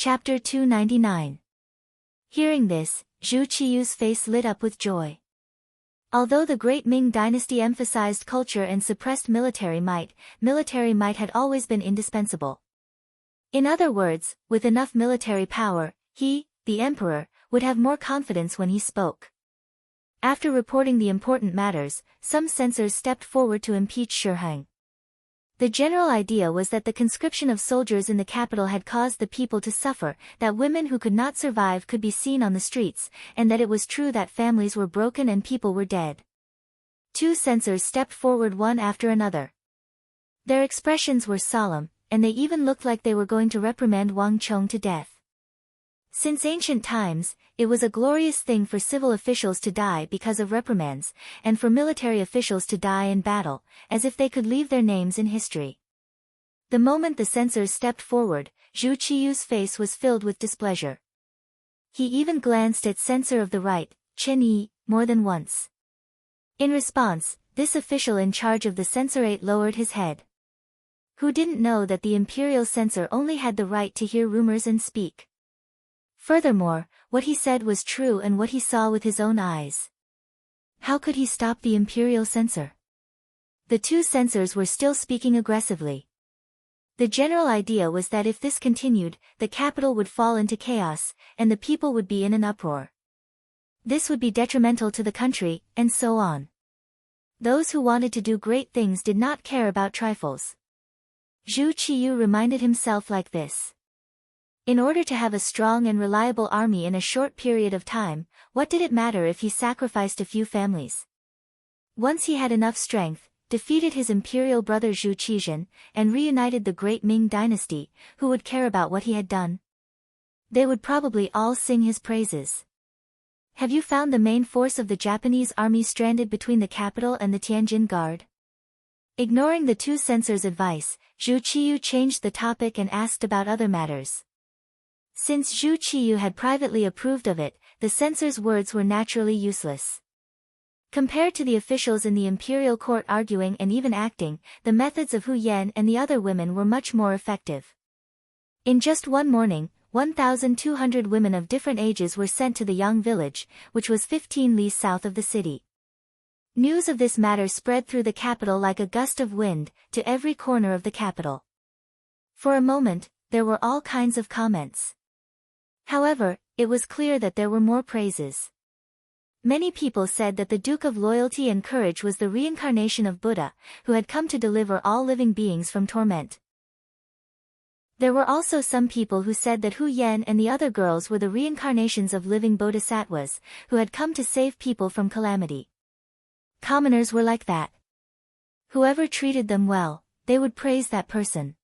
Chapter 299. Hearing this, Zhu Qiyu's face lit up with joy. Although the Great Ming dynasty emphasized culture and suppressed military might had always been indispensable. In other words, with enough military power, he, the emperor, would have more confidence when he spoke. After reporting the important matters, some censors stepped forward to impeach Shi Heng. The general idea was that the conscription of soldiers in the capital had caused the people to suffer, that women who could not survive could be seen on the streets, and that it was true that families were broken and people were dead. Two censors stepped forward one after another. Their expressions were solemn, and they even looked like they were going to reprimand Wang Chong to death. Since ancient times, it was a glorious thing for civil officials to die because of reprimands, and for military officials to die in battle, as if they could leave their names in history. The moment the censors stepped forward, Zhu Qiyu's face was filled with displeasure. He even glanced at censor of the right, Chen Yi, more than once. In response, this official in charge of the censorate lowered his head. Who didn't know that the imperial censor only had the right to hear rumors and speak? Furthermore, what he said was true and what he saw with his own eyes. How could he stop the imperial censor? The two censors were still speaking aggressively. The general idea was that if this continued, the capital would fall into chaos, and the people would be in an uproar. This would be detrimental to the country, and so on. Those who wanted to do great things did not care about trifles. Zhu Qiyu reminded himself like this. In order to have a strong and reliable army in a short period of time, what did it matter if he sacrificed a few families? Once he had enough strength, defeated his imperial brother Zhu Qizhen, and reunited the Great Ming dynasty, who would care about what he had done? They would probably all sing his praises. Have you found the main force of the Japanese army stranded between the capital and the Tianjin Guard? Ignoring the two censors' advice, Zhu Qiyu changed the topic and asked about other matters. Since Zhu Qiyu had privately approved of it, the censors' words were naturally useless. Compared to the officials in the imperial court arguing and even acting, the methods of Hu Yan and the other women were much more effective. In just one morning, 1,200 women of different ages were sent to the Yang village, which was 15 li south of the city. News of this matter spread through the capital like a gust of wind, to every corner of the capital. For a moment, there were all kinds of comments. However, it was clear that there were more praises. Many people said that the Duke of Loyalty and Courage was the reincarnation of Buddha, who had come to deliver all living beings from torment. There were also some people who said that Hu Yan and the other girls were the reincarnations of living bodhisattvas, who had come to save people from calamity. Commoners were like that. Whoever treated them well, they would praise that person.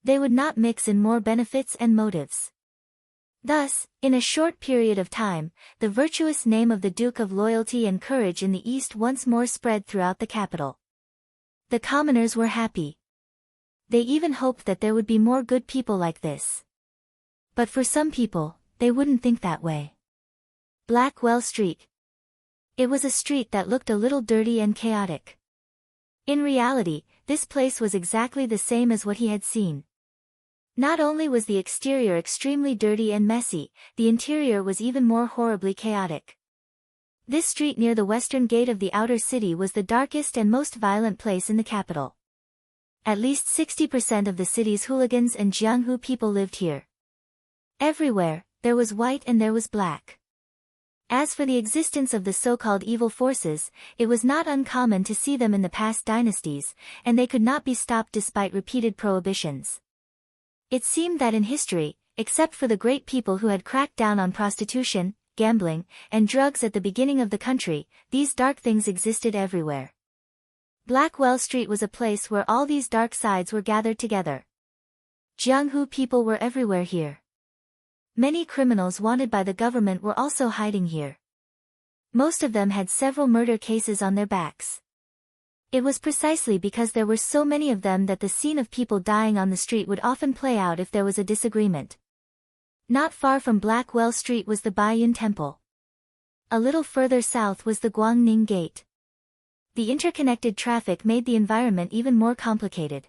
They would not mix in more benefits and motives. Thus, in a short period of time, the virtuous name of the Duke of Loyalty and Courage in the East once more spread throughout the capital. The commoners were happy. They even hoped that there would be more good people like this. But for some people, they wouldn't think that way. Blackwell Street. It was a street that looked a little dirty and chaotic. In reality, this place was exactly the same as what he had seen. Not only was the exterior extremely dirty and messy, the interior was even more horribly chaotic. This street near the western gate of the outer city was the darkest and most violent place in the capital. At least 60% of the city's hooligans and Jianghu people lived here. Everywhere, there was white and there was black. As for the existence of the so-called evil forces, it was not uncommon to see them in the past dynasties, and they could not be stopped despite repeated prohibitions. It seemed that in history, except for the great people who had cracked down on prostitution, gambling, and drugs at the beginning of the country, these dark things existed everywhere. Blackwell Street was a place where all these dark sides were gathered together. Jianghu people were everywhere here. Many criminals wanted by the government were also hiding here. Most of them had several murder cases on their backs. It was precisely because there were so many of them that the scene of people dying on the street would often play out if there was a disagreement. Not far from Blackwell Street was the Baiyun Temple. A little further south was the Guangning Gate. The interconnected traffic made the environment even more complicated.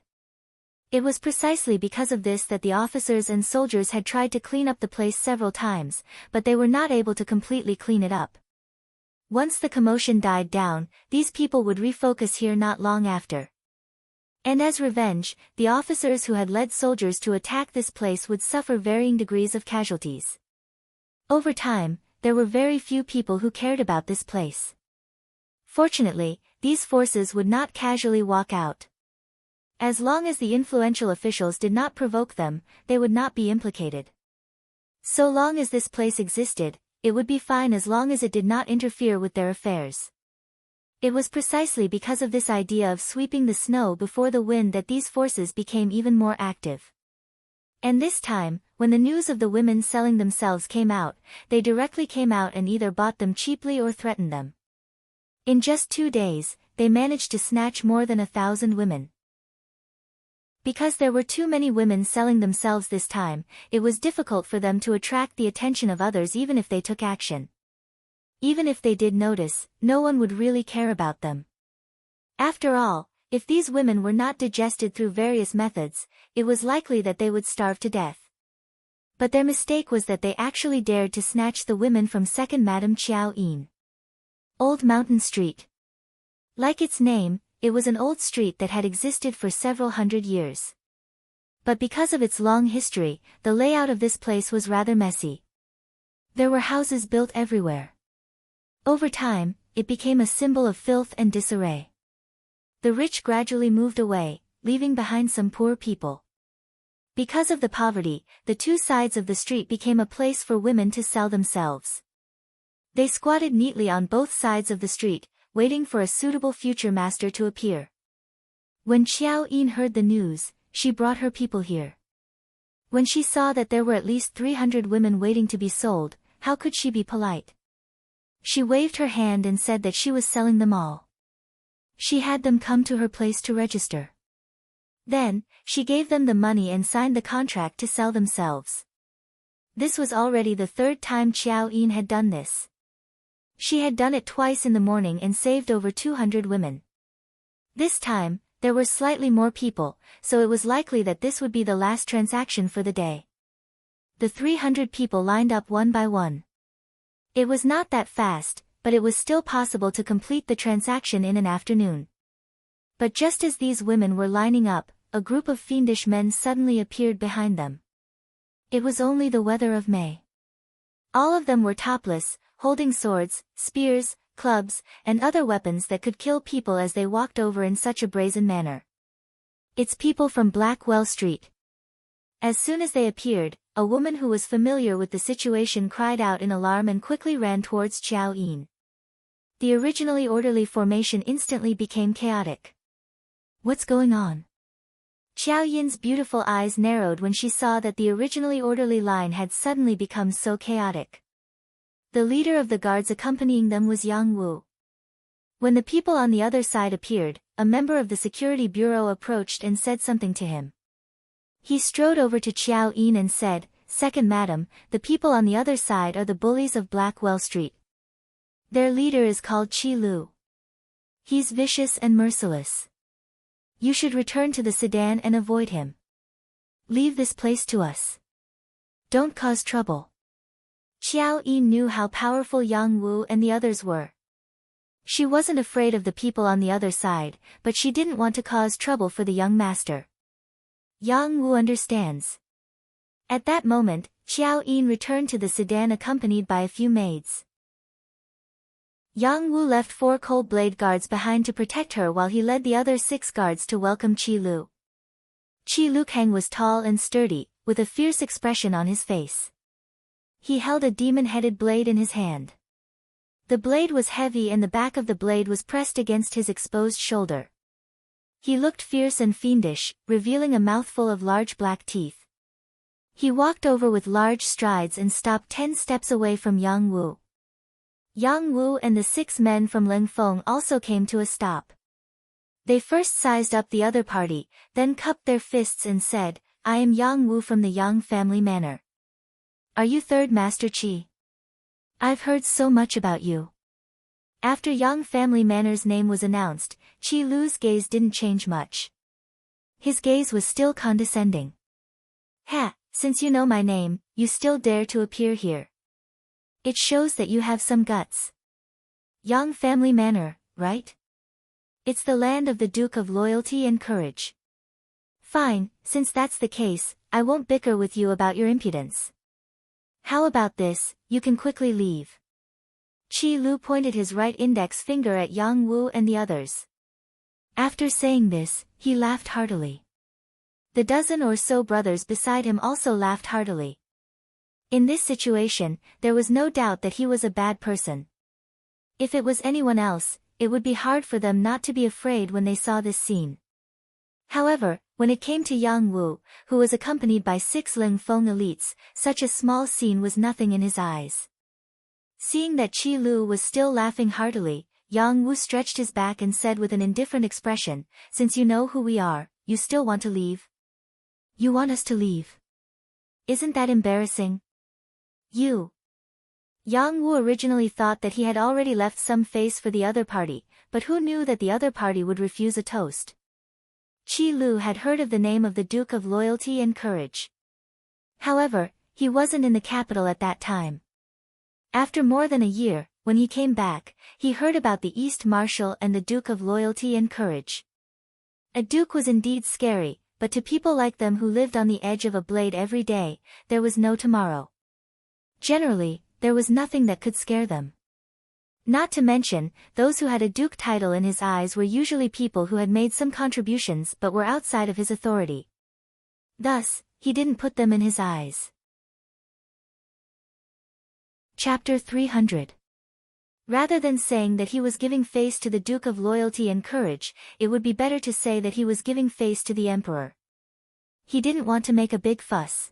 It was precisely because of this that the officers and soldiers had tried to clean up the place several times, but they were not able to completely clean it up. Once the commotion died down, these people would refocus here not long after. And as revenge, the officers who had led soldiers to attack this place would suffer varying degrees of casualties. Over time, there were very few people who cared about this place. Fortunately, these forces would not casually walk out. As long as the influential officials did not provoke them, they would not be implicated. So long as this place existed, it would be fine as long as it did not interfere with their affairs. It was precisely because of this idea of sweeping the snow before the wind that these forces became even more active. And this time, when the news of the women selling themselves came out, they directly came out and either bought them cheaply or threatened them. In just 2 days, they managed to snatch more than 1,000 women. Because there were too many women selling themselves this time, it was difficult for them to attract the attention of others even if they took action. Even if they did notice, no one would really care about them. After all, if these women were not digested through various methods, it was likely that they would starve to death. But their mistake was that they actually dared to snatch the women from Second Madame Qiao Yin. Old Mountain Street. Like its name, it was an old street that had existed for several hundred years. But because of its long history, the layout of this place was rather messy. There were houses built everywhere. Over time, it became a symbol of filth and disarray. The rich gradually moved away, leaving behind some poor people. Because of the poverty, the two sides of the street became a place for women to sell themselves. They squatted neatly on both sides of the street, waiting for a suitable future master to appear. When Qiao Yin heard the news, she brought her people here. When she saw that there were at least 300 women waiting to be sold, how could she be polite? She waved her hand and said that she was selling them all. She had them come to her place to register. Then, she gave them the money and signed the contract to sell themselves. This was already the 3rd time Qiao Yin had done this. She had done it twice in the morning and saved over 200 women. This time, there were slightly more people, so it was likely that this would be the last transaction for the day. The 300 people lined up one by one. It was not that fast, but it was still possible to complete the transaction in an afternoon. But just as these women were lining up, a group of fiendish men suddenly appeared behind them. It was only the weather of May. All of them were topless, holding swords, spears, clubs, and other weapons that could kill people as they walked over in such a brazen manner. It's people from Blackwell Street. As soon as they appeared, a woman who was familiar with the situation cried out in alarm and quickly ran towards Qiao Yin. The originally orderly formation instantly became chaotic. What's going on? Qiao Yin's beautiful eyes narrowed when she saw that the originally orderly line had suddenly become so chaotic. The leader of the guards accompanying them was Yang Wu. When the people on the other side appeared, a member of the security bureau approached and said something to him. He strode over to Qiao Yin and said, "Second Madam, the people on the other side are the bullies of Blackwell Street. Their leader is called Qi Lu. He's vicious and merciless. You should return to the sedan and avoid him. Leave this place to us. Don't cause trouble." Qiao Yin knew how powerful Yang Wu and the others were. She wasn't afraid of the people on the other side, but she didn't want to cause trouble for the young master. Yang Wu understands. At that moment, Qiao Yin returned to the sedan accompanied by a few maids. Yang Wu left 4 cold blade guards behind to protect her while he led the other 6 guards to welcome Qi Lu. Qi Lu Kang was tall and sturdy, with a fierce expression on his face. He held a demon-headed blade in his hand. The blade was heavy and the back of the blade was pressed against his exposed shoulder. He looked fierce and fiendish, revealing a mouthful of large black teeth. He walked over with large strides and stopped 10 steps away from Yang Wu. Yang Wu and the 6 men from Lingfeng also came to a stop. They first sized up the other party, then cupped their fists and said, "I am Yang Wu from the Yang family manor. Are you 3rd Master Qi? I've heard so much about you." After Yang family manor's name was announced, Qi Lu's gaze didn't change much. his gaze was still condescending. Ha, since you know my name, you still dare to appear here. It shows that you have some guts. Yang family manor, right? It's the land of the Duke of Loyalty and Courage. Fine, since that's the case, I won't bicker with you about your impudence. How about this, you can quickly leave. Qi Lu pointed his right index finger at Yang Wu and the others. After saying this, he laughed heartily. The dozen or so brothers beside him also laughed heartily. In this situation, there was no doubt that he was a bad person. If it was anyone else, it would be hard for them not to be afraid when they saw this scene. However, when it came to Yang Wu, who was accompanied by 6 Ling Feng elites, such a small scene was nothing in his eyes. Seeing that Qi Lu was still laughing heartily, Yang Wu stretched his back and said with an indifferent expression, "Since you know who we are, you still want to leave? You want us to leave? Isn't that embarrassing? You." Yang Wu originally thought that he had already left some face for the other party, but who knew that the other party would refuse a toast? Qi Lu had heard of the name of the Duke of Loyalty and Courage. However, he wasn't in the capital at that time. After more than a year, when he came back, he heard about the East Marshal and the Duke of Loyalty and Courage. A duke was indeed scary, but to people like them who lived on the edge of a blade every day, there was no tomorrow. Generally, there was nothing that could scare them. Not to mention, those who had a duke title in his eyes were usually people who had made some contributions but were outside of his authority. Thus, he didn't put them in his eyes. Chapter 300. Rather than saying that he was giving face to the Duke of Loyalty and Courage, it would be better to say that he was giving face to the Emperor. He didn't want to make a big fuss.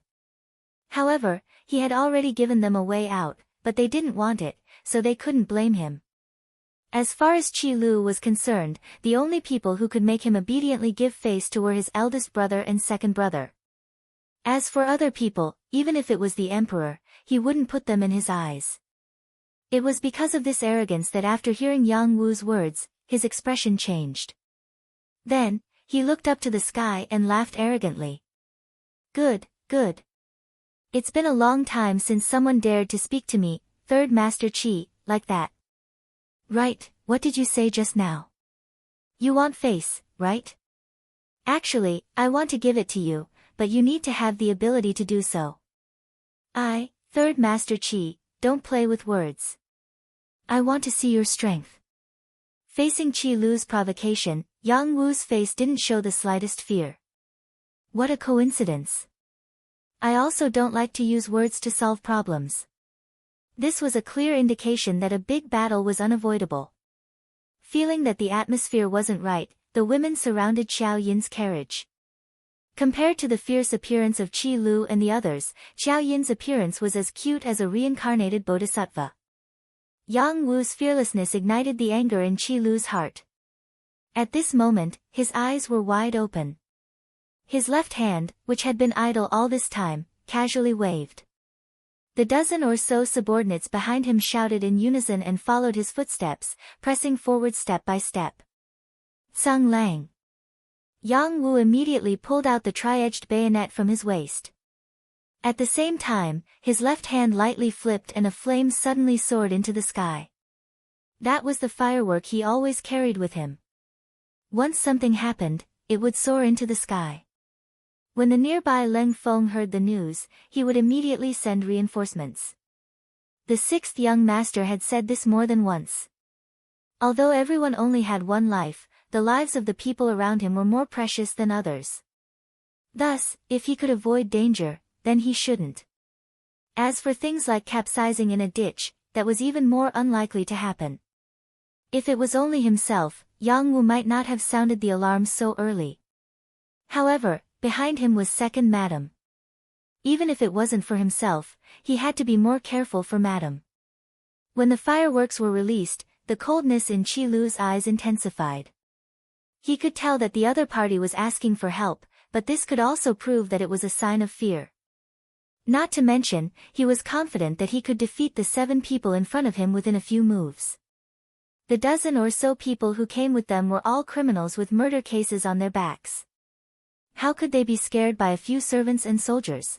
However, he had already given them a way out, but they didn't want it, so they couldn't blame him. As far as Qi Lu was concerned, the only people who could make him obediently give face to were his eldest brother and second brother. As for other people, even if it was the Emperor, he wouldn't put them in his eyes. It was because of this arrogance that after hearing Yang Wu's words, his expression changed. Then, he looked up to the sky and laughed arrogantly. Good, good. It's been a long time since someone dared to speak to me, Third Master Qi, like that. Right, what did you say just now? You want face, right? Actually, I want to give it to you, but you need to have the ability to do so. I, Third Master Qi, don't play with words. I want to see your strength. Facing Qi Lu's provocation, Yang Wu's face didn't show the slightest fear. What a coincidence. I also don't like to use words to solve problems. This was a clear indication that a big battle was unavoidable. Feeling that the atmosphere wasn't right, the women surrounded Xiao Yin's carriage. Compared to the fierce appearance of Qi Lu and the others, Xiao Yin's appearance was as cute as a reincarnated bodhisattva. Yang Wu's fearlessness ignited the anger in Qi Lu's heart. At this moment, his eyes were wide open. His left hand, which had been idle all this time, casually waved. The dozen or so subordinates behind him shouted in unison and followed his footsteps, pressing forward step by step. Tsang Lang. Yang Wu immediately pulled out the tri-edged bayonet from his waist. At the same time, his left hand lightly flipped and a flame suddenly soared into the sky. That was the firework he always carried with him. Once something happened, it would soar into the sky. When the nearby Leng Feng heard the news, he would immediately send reinforcements. The sixth young master had said this more than once. Although everyone only had one life, the lives of the people around him were more precious than others. Thus, if he could avoid danger, then he shouldn't. As for things like capsizing in a ditch, that was even more unlikely to happen. If it was only himself, Yang Wu might not have sounded the alarm so early. However, behind him was second Madam. Even if it wasn't for himself, he had to be more careful for Madam. When the fireworks were released, the coldness in Qi Lu's eyes intensified. He could tell that the other party was asking for help, but this could also prove that it was a sign of fear. Not to mention, he was confident that he could defeat the 7 people in front of him within a few moves. The dozen or so people who came with them were all criminals with murder cases on their backs. how could they be scared by a few servants and soldiers?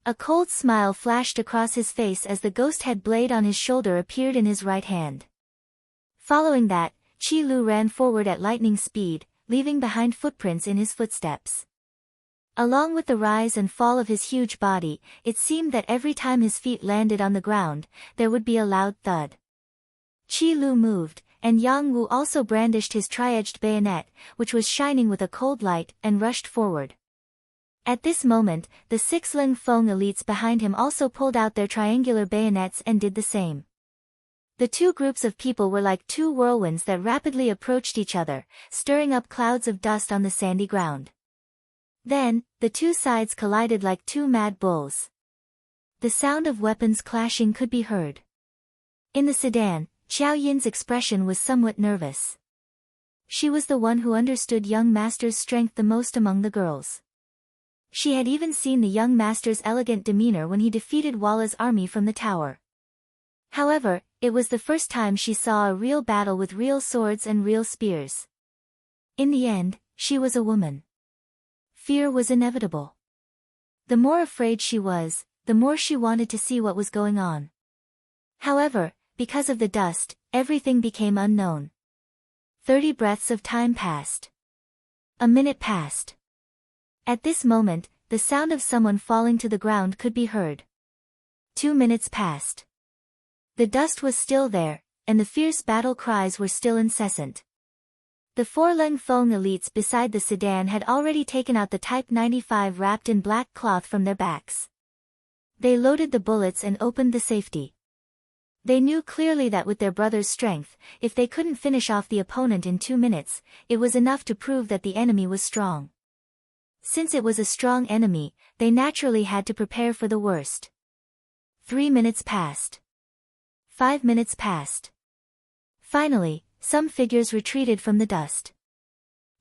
A cold smile flashed across his face as the ghost-head blade on his shoulder appeared in his right hand. Following that, Qi Lu ran forward at lightning speed, leaving behind footprints in his footsteps. Along with the rise and fall of his huge body, it seemed that every time his feet landed on the ground, there would be a loud thud. Qi Lu moved, and Yang Wu also brandished his tri-edged bayonet, which was shining with a cold light, and rushed forward. At this moment, the 6 Ling Feng elites behind him also pulled out their triangular bayonets and did the same. The two groups of people were like two whirlwinds that rapidly approached each other, stirring up clouds of dust on the sandy ground. Then, the two sides collided like two mad bulls. The sound of weapons clashing could be heard. In the sedan, Xiao Yin's expression was somewhat nervous. She was the one who understood young master's strength the most among the girls. She had even seen the young master's elegant demeanor when he defeated Walla's army from the tower. However, it was the first time she saw a real battle with real swords and real spears. In the end, she was a woman. Fear was inevitable. The more afraid she was, the more she wanted to see what was going on. However, because of the dust, everything became unknown. 30 breaths of time passed. A minute passed. At this moment, the sound of someone falling to the ground could be heard. 2 minutes passed. The dust was still there, and the fierce battle cries were still incessant. The 4 Ling Feng elites beside the sedan had already taken out the Type 95 wrapped in black cloth from their backs. They loaded the bullets and opened the safety. They knew clearly that with their brother's strength, if they couldn't finish off the opponent in 2 minutes, it was enough to prove that the enemy was strong. Since it was a strong enemy, they naturally had to prepare for the worst. 3 minutes passed. 5 minutes passed. Finally, some figures retreated from the dust.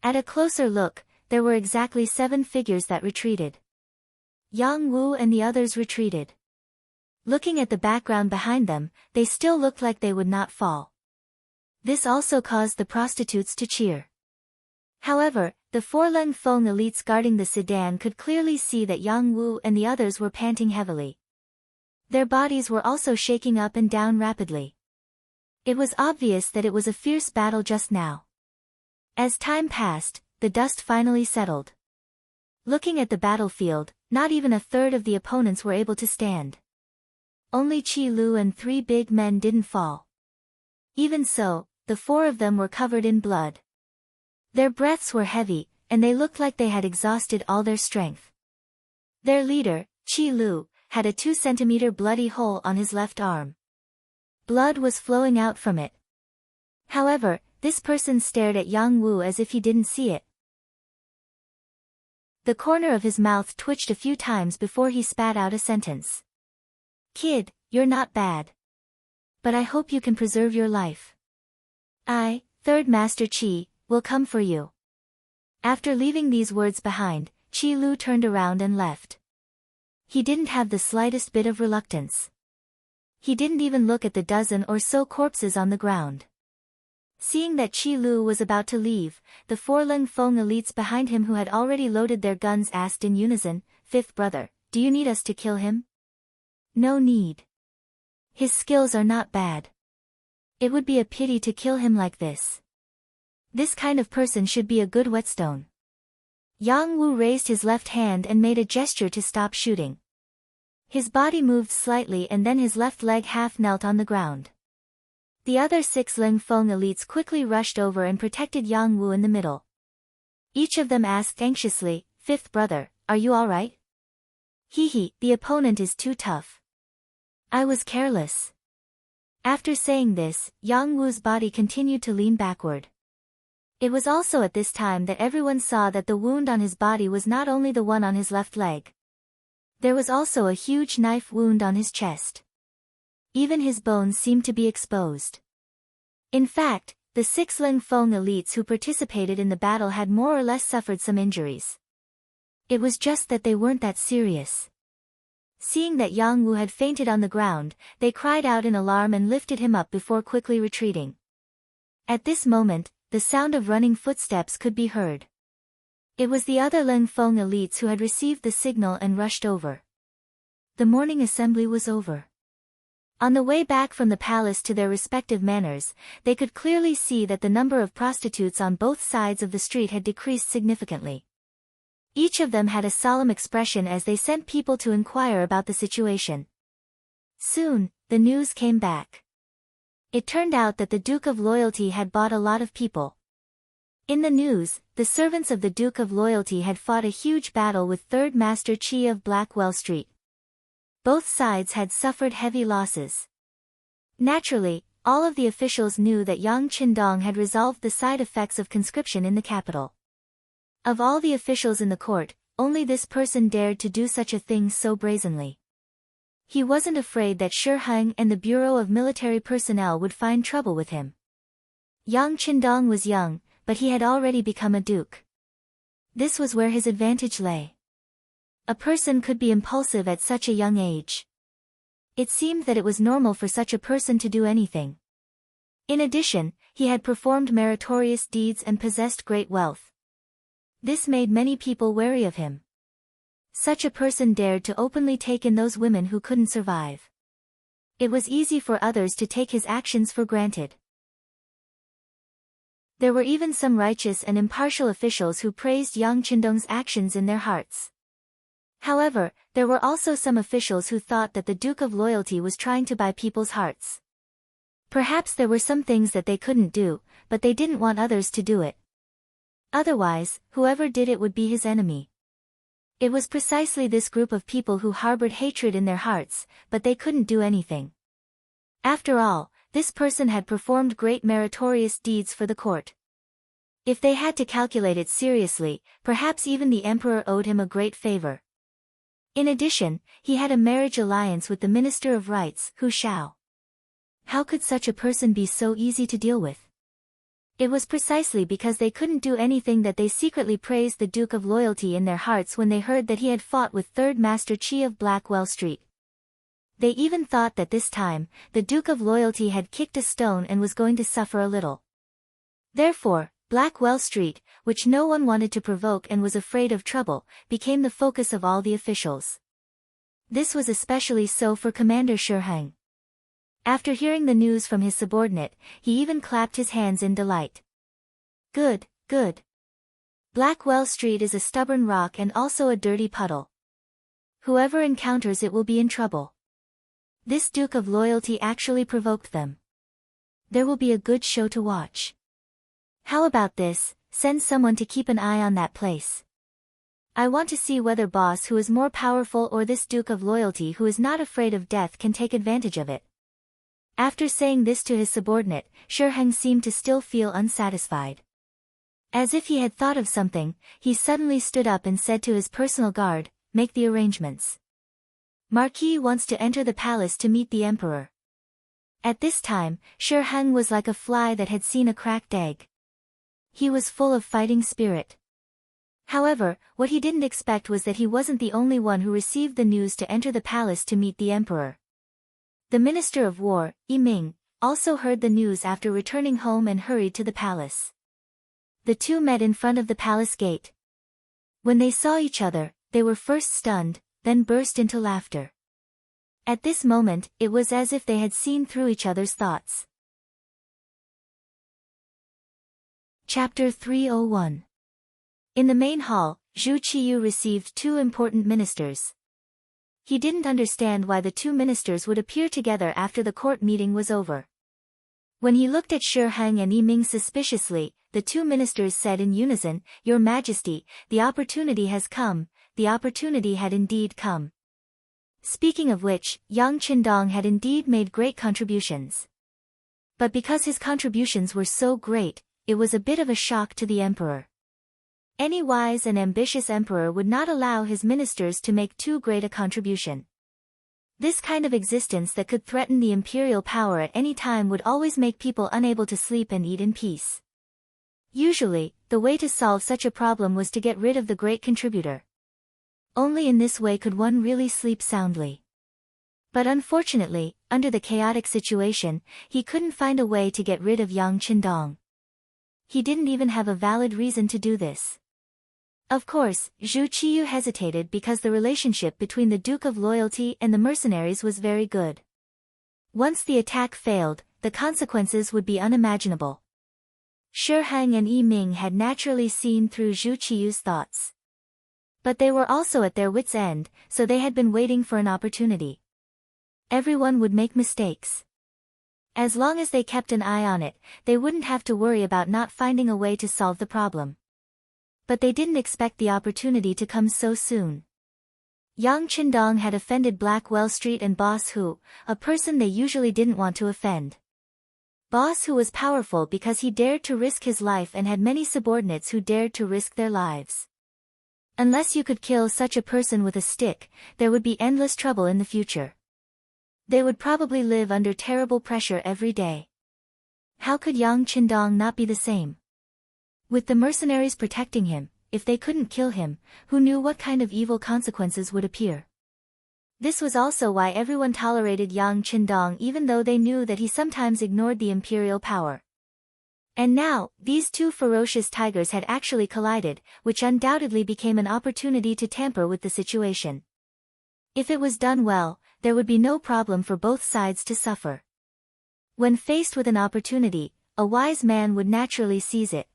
At a closer look, there were exactly 7 figures that retreated. Yang Wu and the others retreated. Looking at the background behind them, they still looked like they would not fall. This also caused the prostitutes to cheer. However, the 4 Ling Feng elites guarding the sedan could clearly see that Yang Wu and the others were panting heavily. Their bodies were also shaking up and down rapidly. It was obvious that it was a fierce battle just now. As time passed, the dust finally settled. Looking at the battlefield, not even a third of the opponents were able to stand. Only Qi Lu and 3 big men didn't fall. Even so, the 4 of them were covered in blood. Their breaths were heavy, and they looked like they had exhausted all their strength. Their leader, Qi Lu, had a 2-centimeter bloody hole on his left arm. Blood was flowing out from it. However, this person stared at Yang Wu as if he didn't see it. The corner of his mouth twitched a few times before he spat out a sentence. "Kid, you're not bad. But I hope you can preserve your life. I, Third Master Qi, will come for you." After leaving these words behind, Qi Lu turned around and left. He didn't have the slightest bit of reluctance. He didn't even look at the dozen or so corpses on the ground. Seeing that Qi Lu was about to leave, the 4 Ling Feng elites behind him who had already loaded their guns asked in unison, "Fifth brother, do you need us to kill him?" "No need. His skills are not bad. It would be a pity to kill him like this. This kind of person should be a good whetstone." Yang Wu raised his left hand and made a gesture to stop shooting. His body moved slightly and then his left leg half knelt on the ground. The other 6 Ling Feng elites quickly rushed over and protected Yang Wu in the middle. Each of them asked anxiously, "Fifth brother, are you alright?" "Hee, the opponent is too tough. I was careless." After saying this, Yang Wu's body continued to lean backward. It was also at this time that everyone saw that the wound on his body was not only the one on his left leg. There was also a huge knife wound on his chest. Even his bones seemed to be exposed. In fact, the 6 Ling Feng elites who participated in the battle had more or less suffered some injuries. It was just that they weren't that serious. Seeing that Yang Wu had fainted on the ground, they cried out in alarm and lifted him up before quickly retreating. At this moment, the sound of running footsteps could be heard. It was the other Leng Feng elites who had received the signal and rushed over. The morning assembly was over. On the way back from the palace to their respective manors, they could clearly see that the number of prostitutes on both sides of the street had decreased significantly. Each of them had a solemn expression as they sent people to inquire about the situation. Soon, the news came back. It turned out that the Duke of Loyalty had bought a lot of people. In the news, the servants of the Duke of Loyalty had fought a huge battle with Third Master Qi of Blackwell Street. Both sides had suffered heavy losses. Naturally, all of the officials knew that Yang Qindong had resolved the side effects of conscription in the capital. Of all the officials in the court, only this person dared to do such a thing so brazenly. He wasn't afraid that Shi Heng and the Bureau of Military Personnel would find trouble with him. Yang Qindong was young, but he had already become a duke. This was where his advantage lay. A person could be impulsive at such a young age. It seemed that it was normal for such a person to do anything. In addition, he had performed meritorious deeds and possessed great wealth. This made many people wary of him. Such a person dared to openly take in those women who couldn't survive. It was easy for others to take his actions for granted. There were even some righteous and impartial officials who praised Yang Qindong's actions in their hearts. However, there were also some officials who thought that the Duke of Loyalty was trying to buy people's hearts. Perhaps there were some things that they couldn't do, but they didn't want others to do it. Otherwise, whoever did it would be his enemy. It was precisely this group of people who harbored hatred in their hearts, but they couldn't do anything. After all, this person had performed great meritorious deeds for the court. If they had to calculate it seriously, perhaps even the emperor owed him a great favor. In addition, he had a marriage alliance with the Minister of Rights, Hu Shao. How could such a person be so easy to deal with? It was precisely because they couldn't do anything that they secretly praised the Duke of Loyalty in their hearts when they heard that he had fought with Third Master Qi of Blackwell Street. They even thought that this time, the Duke of Loyalty had kicked a stone and was going to suffer a little. Therefore, Blackwell Street, which no one wanted to provoke and was afraid of trouble, became the focus of all the officials. This was especially so for Commander Shi Heng. After hearing the news from his subordinate, he even clapped his hands in delight. Good, good. Blackwell Street is a stubborn rock and also a dirty puddle. Whoever encounters it will be in trouble. This Duke of Loyalty actually provoked them. There will be a good show to watch. How about this, send someone to keep an eye on that place. I want to see whether boss who is more powerful or this Duke of Loyalty who is not afraid of death can take advantage of it. After saying this to his subordinate, Shi Heng seemed to still feel unsatisfied. As if he had thought of something, he suddenly stood up and said to his personal guard, "Make the arrangements. Marquis wants to enter the palace to meet the emperor." At this time, Shi Heng was like a fly that had seen a cracked egg. He was full of fighting spirit. However, what he didn't expect was that he wasn't the only one who received the news to enter the palace to meet the emperor. The Minister of War, Yi Ming, also heard the news after returning home and hurried to the palace. The two met in front of the palace gate. When they saw each other, they were first stunned, then burst into laughter. At this moment, it was as if they had seen through each other's thoughts. Chapter 301. In the main hall, Zhu Qiyu received two important ministers. He didn't understand why the two ministers would appear together after the court meeting was over. When he looked at Shi Heng and Yi Ming suspiciously, the two ministers said in unison, "Your Majesty, the opportunity has come." The opportunity had indeed come. Speaking of which, Yang Qindong had indeed made great contributions. But because his contributions were so great, it was a bit of a shock to the emperor. Any wise and ambitious emperor would not allow his ministers to make too great a contribution. This kind of existence that could threaten the imperial power at any time would always make people unable to sleep and eat in peace. Usually, the way to solve such a problem was to get rid of the great contributor. Only in this way could one really sleep soundly. But unfortunately, under the chaotic situation, he couldn't find a way to get rid of Yang Qindong. He didn't even have a valid reason to do this. Of course, Zhu Qiyu hesitated because the relationship between the Duke of Loyalty and the mercenaries was very good. Once the attack failed, the consequences would be unimaginable. Shi Heng and Yi Ming had naturally seen through Zhu Qiyu's thoughts. But they were also at their wits' end, so they had been waiting for an opportunity. Everyone would make mistakes. As long as they kept an eye on it, they wouldn't have to worry about not finding a way to solve the problem. But they didn't expect the opportunity to come so soon. Yang Qindong had offended Blackwell Street and Boss Hu, a person they usually didn't want to offend. Boss Hu was powerful because he dared to risk his life and had many subordinates who dared to risk their lives. Unless you could kill such a person with a stick, there would be endless trouble in the future. They would probably live under terrible pressure every day. How could Yang Qindong not be the same? With the mercenaries protecting him, if they couldn't kill him, who knew what kind of evil consequences would appear? This was also why everyone tolerated Yang Qindong even though they knew that he sometimes ignored the imperial power. And now, these two ferocious tigers had actually collided, which undoubtedly became an opportunity to tamper with the situation. If it was done well, there would be no problem for both sides to suffer. When faced with an opportunity, a wise man would naturally seize it.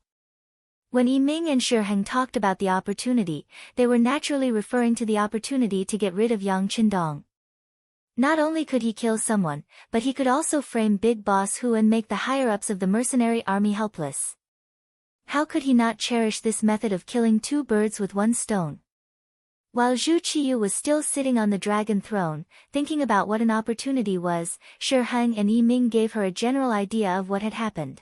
When Yi Ming and Shi Heng talked about the opportunity, they were naturally referring to the opportunity to get rid of Yang Qindong. Not only could he kill someone, but he could also frame Big Boss Hu and make the higher-ups of the mercenary army helpless. How could he not cherish this method of killing two birds with one stone? While Zhu Qiyu was still sitting on the dragon throne, thinking about what an opportunity was, Shi Heng and Yi Ming gave her a general idea of what had happened.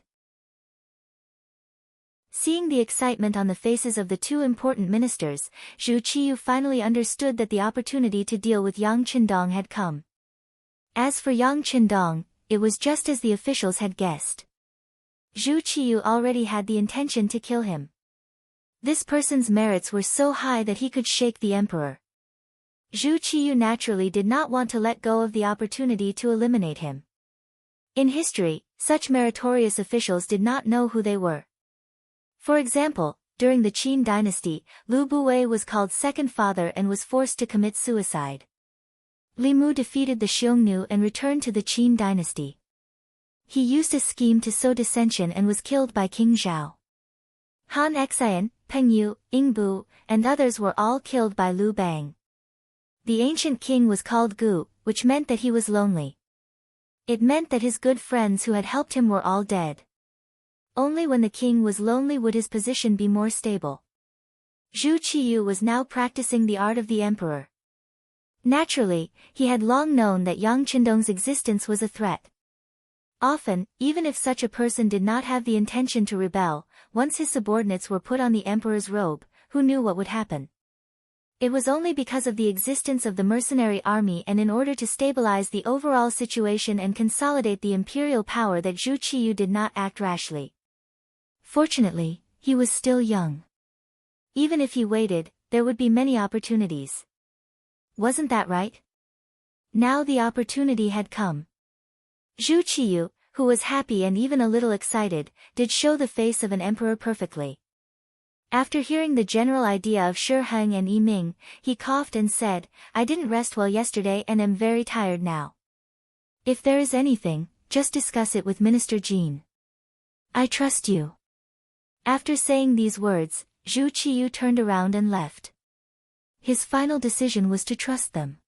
Seeing the excitement on the faces of the two important ministers, Zhu Qiyu finally understood that the opportunity to deal with Yang Qindong had come. As for Yang Qindong, it was just as the officials had guessed. Zhu Qiyu already had the intention to kill him. This person's merits were so high that he could shake the emperor. Zhu Qiyu naturally did not want to let go of the opportunity to eliminate him. In history, such meritorious officials did not know who they were. For example, during the Qing dynasty, Lu Buwei was called second father and was forced to commit suicide. Li Mu defeated the Xiongnu and returned to the Qin dynasty. He used a scheme to sow dissension and was killed by King Zhao. Han Xian, Peng Yu, Ying Bu, and others were all killed by Liu Bang. The ancient king was called Gu, which meant that he was lonely. It meant that his good friends who had helped him were all dead. Only when the king was lonely would his position be more stable. Zhu Qiyu was now practicing the art of the emperor. Naturally, he had long known that Yang Qindong's existence was a threat. Often, even if such a person did not have the intention to rebel, once his subordinates were put on the emperor's robe, who knew what would happen? It was only because of the existence of the mercenary army and in order to stabilize the overall situation and consolidate the imperial power that Zhu Qiyu did not act rashly. Fortunately, he was still young. Even if he waited, there would be many opportunities. Wasn't that right? Now the opportunity had come. Zhu Qiyu, who was happy and even a little excited, did show the face of an emperor perfectly. After hearing the general idea of Shi Heng and Yi Ming, he coughed and said, "I didn't rest well yesterday and am very tired now. If there is anything, just discuss it with Minister Jin. I trust you." After saying these words, Zhu Qiyu turned around and left. His final decision was to trust them.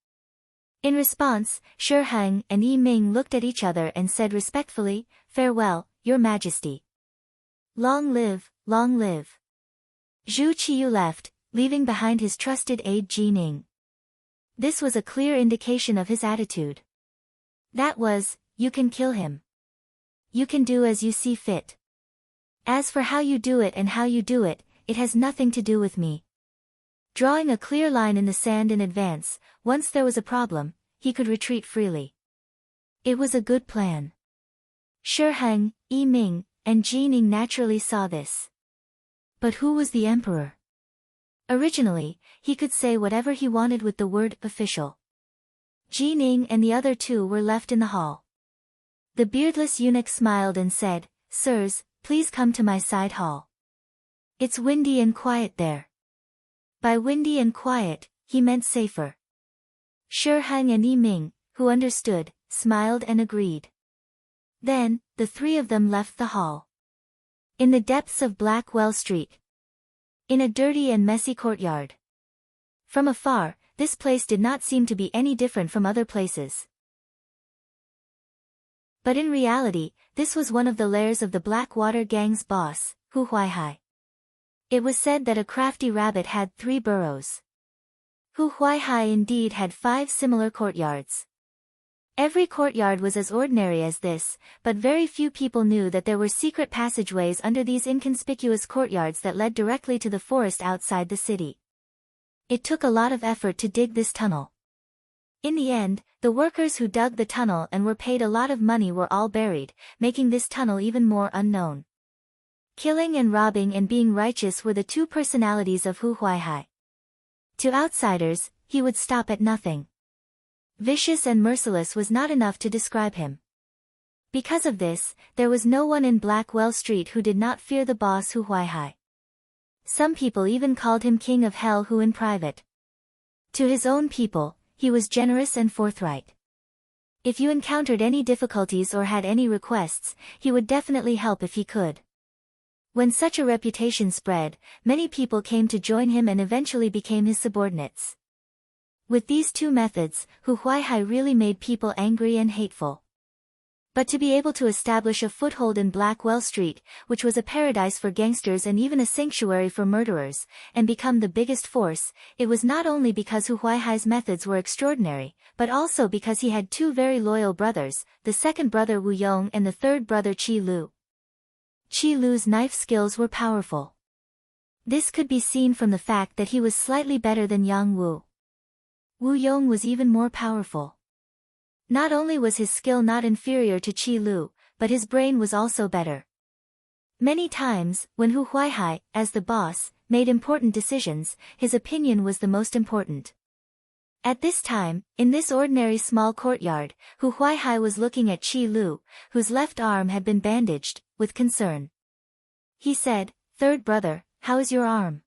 In response, Shi Heng and Yi Ming looked at each other and said respectfully, "Farewell, Your Majesty." Long live, long live. Zhu Qiyu left, leaving behind his trusted aide Ji Ning. This was a clear indication of his attitude. That was, you can kill him. You can do as you see fit. As for how you do it and how you do it, it has nothing to do with me. Drawing a clear line in the sand in advance, once there was a problem, he could retreat freely. It was a good plan. Shi Heng, Yi Ming, and Ji Ning naturally saw this. But who was the emperor? Originally, he could say whatever he wanted with the word official. Ji Ning and the other two were left in the hall. The beardless eunuch smiled and said, "Sirs, please come to my side hall. It's windy and quiet there. By windy and quiet, he meant safer. Shi Heng and Yi Ming, who understood, smiled and agreed. Then, the three of them left the hall. In the depths of Blackwell Street. In a dirty and messy courtyard. From afar, this place did not seem to be any different from other places. But in reality, this was one of the lairs of the Blackwater gang's boss, Hu Huaihai. It was said that a crafty rabbit had 3 burrows. Hu Huaihai indeed had 5 similar courtyards. Every courtyard was as ordinary as this, but very few people knew that there were secret passageways under these inconspicuous courtyards that led directly to the forest outside the city. It took a lot of effort to dig this tunnel. In the end, the workers who dug the tunnel and were paid a lot of money were all buried, making this tunnel even more unknown. Killing and robbing and being righteous were the 2 personalities of Hu Huaihai. To outsiders, he would stop at nothing. Vicious and merciless was not enough to describe him. Because of this, there was no one in Blackwell Street who did not fear the boss Hu Huaihai. Some people even called him King of Hell Hu in private. To his own people, he was generous and forthright. If you encountered any difficulties or had any requests, he would definitely help if he could. When such a reputation spread, many people came to join him and eventually became his subordinates. With these 2 methods, Hu Huaihai really made people angry and hateful. But to be able to establish a foothold in Blackwell Street, which was a paradise for gangsters and even a sanctuary for murderers, and become the biggest force, it was not only because Hu Huaihai's methods were extraordinary, but also because he had 2 very loyal brothers, the second brother Wu Yong and the third brother Qi Lu. Qi Lu's knife skills were powerful. This could be seen from the fact that he was slightly better than Yang Wu. Wu Yong was even more powerful. Not only was his skill not inferior to Qi Lu, but his brain was also better. Many times, when Hu Huaihai, as the boss, made important decisions, his opinion was the most important. At this time, in this ordinary small courtyard, Hu Huaihai was looking at Qi Lu, whose left arm had been bandaged, with concern. He said, "Third brother, how is your arm?"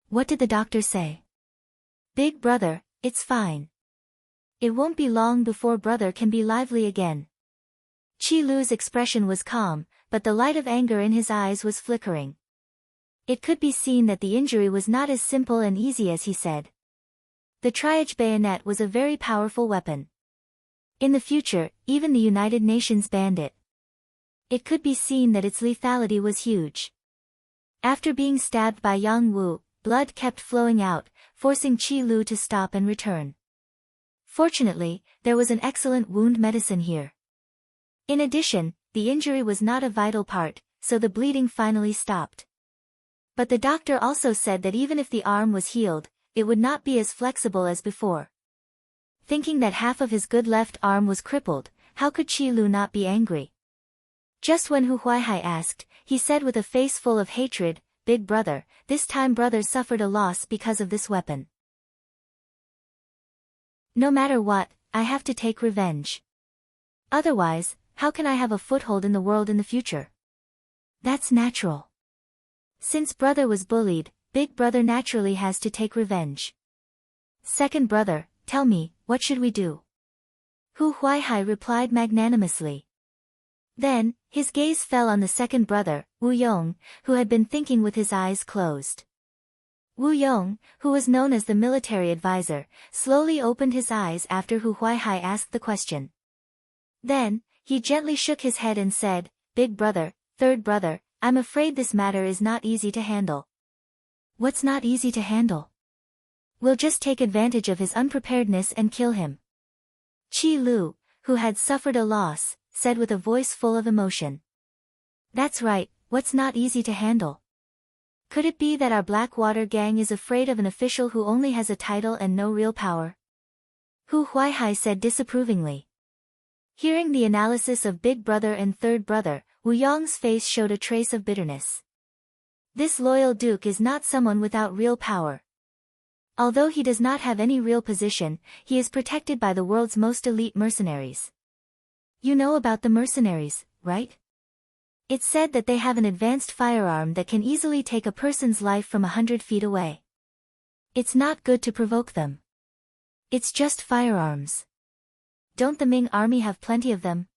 "What did the doctor say?" "Big brother, it's fine. It won't be long before brother can be lively again." Qi Lu's expression was calm, but the light of anger in his eyes was flickering. It could be seen that the injury was not as simple and easy as he said. The triage bayonet was a very powerful weapon. In the future, even the United Nations banned it. It could be seen that its lethality was huge. After being stabbed by Yang Wu, blood kept flowing out, forcing Qi Lu to stop and return. Fortunately, there was an excellent wound medicine here. In addition, the injury was not a vital part, so the bleeding finally stopped. But the doctor also said that even if the arm was healed, it would not be as flexible as before. Thinking that half of his good left arm was crippled, how could Qi Lu not be angry? Just when Hu Huaihai asked, he said with a face full of hatred, "Big brother, this time brother suffered a loss because of this weapon. No matter what, I have to take revenge. Otherwise, how can I have a foothold in the world in the future? That's natural. Since brother was bullied, big brother naturally has to take revenge. Second brother, tell me, what should we do?" Hu Huaihai replied magnanimously. Then, his gaze fell on the second brother, Wu Yong, who had been thinking with his eyes closed. Wu Yong, who was known as the military advisor, slowly opened his eyes after Hu Huaihai asked the question. Then, he gently shook his head and said, "Big brother, third brother, I'm afraid this matter is not easy to handle." "What's not easy to handle?" "We'll just take advantage of his unpreparedness and kill him." Qi Lu, who had suffered a loss, said with a voice full of emotion. "That's right, what's not easy to handle? Could it be that our Blackwater gang is afraid of an official who only has a title and no real power?" Hu Huaihai said disapprovingly. Hearing the analysis of big brother and third brother, Wu Yong's face showed a trace of bitterness. This loyal duke is not someone without real power. Although he does not have any real position, he is protected by the world's most elite mercenaries. You know about the mercenaries, right? It's said that they have an advanced firearm that can easily take a person's life from 100 feet away. It's not good to provoke them. It's just firearms. Don't the Ming army have plenty of them?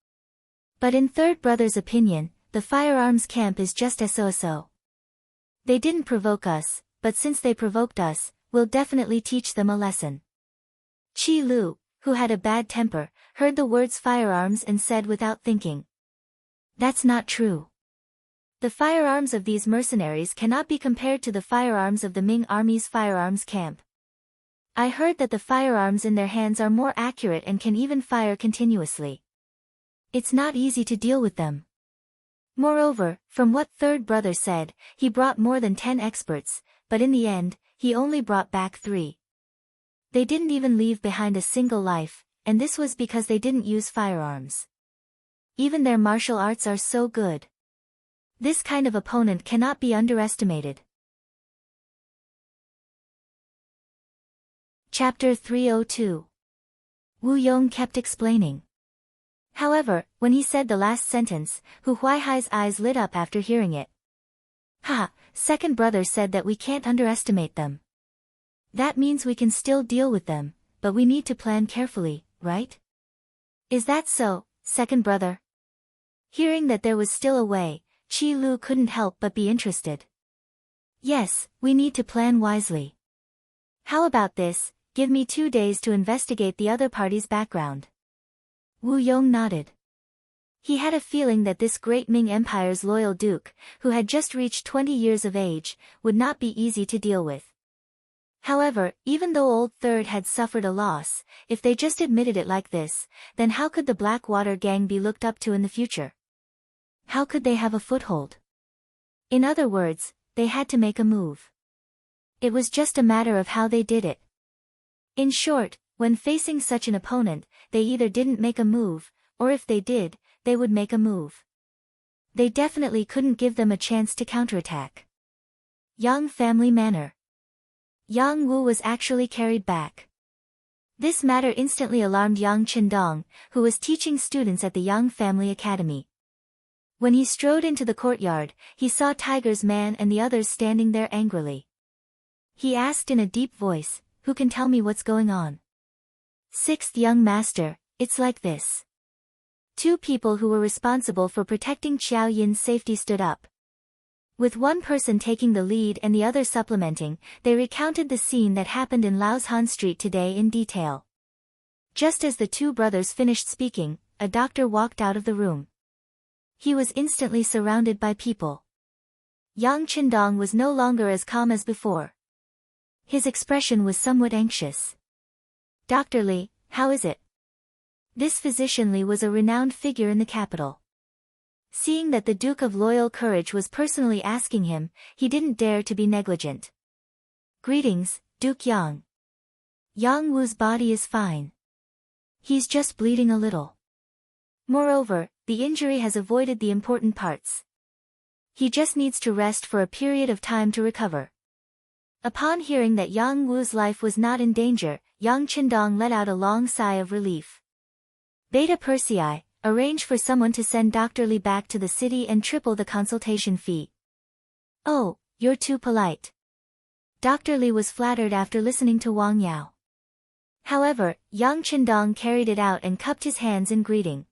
But in third brother's opinion, the firearms camp is just so. They didn't provoke us, but since they provoked us, we'll definitely teach them a lesson. Qi Lu, who had a bad temper, heard the words firearms and said without thinking. That's not true. The firearms of these mercenaries cannot be compared to the firearms of the Ming army's firearms camp. I heard that the firearms in their hands are more accurate and can even fire continuously. It's not easy to deal with them. Moreover, from what third brother said, he brought more than 10 experts, but in the end, he only brought back 3. They didn't even leave behind a single life, and this was because they didn't use firearms. Even their martial arts are so good. This kind of opponent cannot be underestimated. Chapter 302. Wu Yong kept explaining. However, when he said the last sentence, Hu Huaihai's eyes lit up after hearing it. Ha, second brother said that we can't underestimate them. That means we can still deal with them, but we need to plan carefully, right? Is that so, second brother? Hearing that there was still a way, Qi Lu couldn't help but be interested. Yes, we need to plan wisely. How about this, give me 2 days to investigate the other party's background. Wu Yong nodded. He had a feeling that this great Ming Empire's loyal duke, who had just reached 20 years of age, would not be easy to deal with. However, even though Old Third had suffered a loss, if they just admitted it like this, then how could the Blackwater gang be looked up to in the future? How could they have a foothold? In other words, they had to make a move. It was just a matter of how they did it. In short, when facing such an opponent, they either didn't make a move, or if they did, they would make a move. They definitely couldn't give them a chance to counterattack. Yang family manor. Yang Wu was actually carried back. This matter instantly alarmed Yang Qindong, who was teaching students at the Yang Family Academy. When he strode into the courtyard, he saw Tiger's man and the others standing there angrily. He asked in a deep voice, "Who can tell me what's going on?" "Sixth young master, it's like this." 2 people who were responsible for protecting Qiao Yin's safety stood up. With one person taking the lead and the other supplementing, they recounted the scene that happened in Laoshan Street today in detail. Just as the 2 brothers finished speaking, a doctor walked out of the room. He was instantly surrounded by people. Yang Qindong was no longer as calm as before. His expression was somewhat anxious. "Dr. Li, how is it?" This physician Li was a renowned figure in the capital. Seeing that the Duke of Loyal Courage was personally asking him, he didn't dare to be negligent. "Greetings, Duke Yang. Yang Wu's body is fine. He's just bleeding a little. Moreover, the injury has avoided the important parts. He just needs to rest for a period of time to recover." Upon hearing that Yang Wu's life was not in danger, Yang Qindong let out a long sigh of relief. Beta Persei, arrange for someone to send Dr. Li back to the city and triple the consultation fee. "Oh, you're too polite." Dr. Li was flattered after listening to Wang Yao. However, Yang Qindong carried it out and cupped his hands in greeting.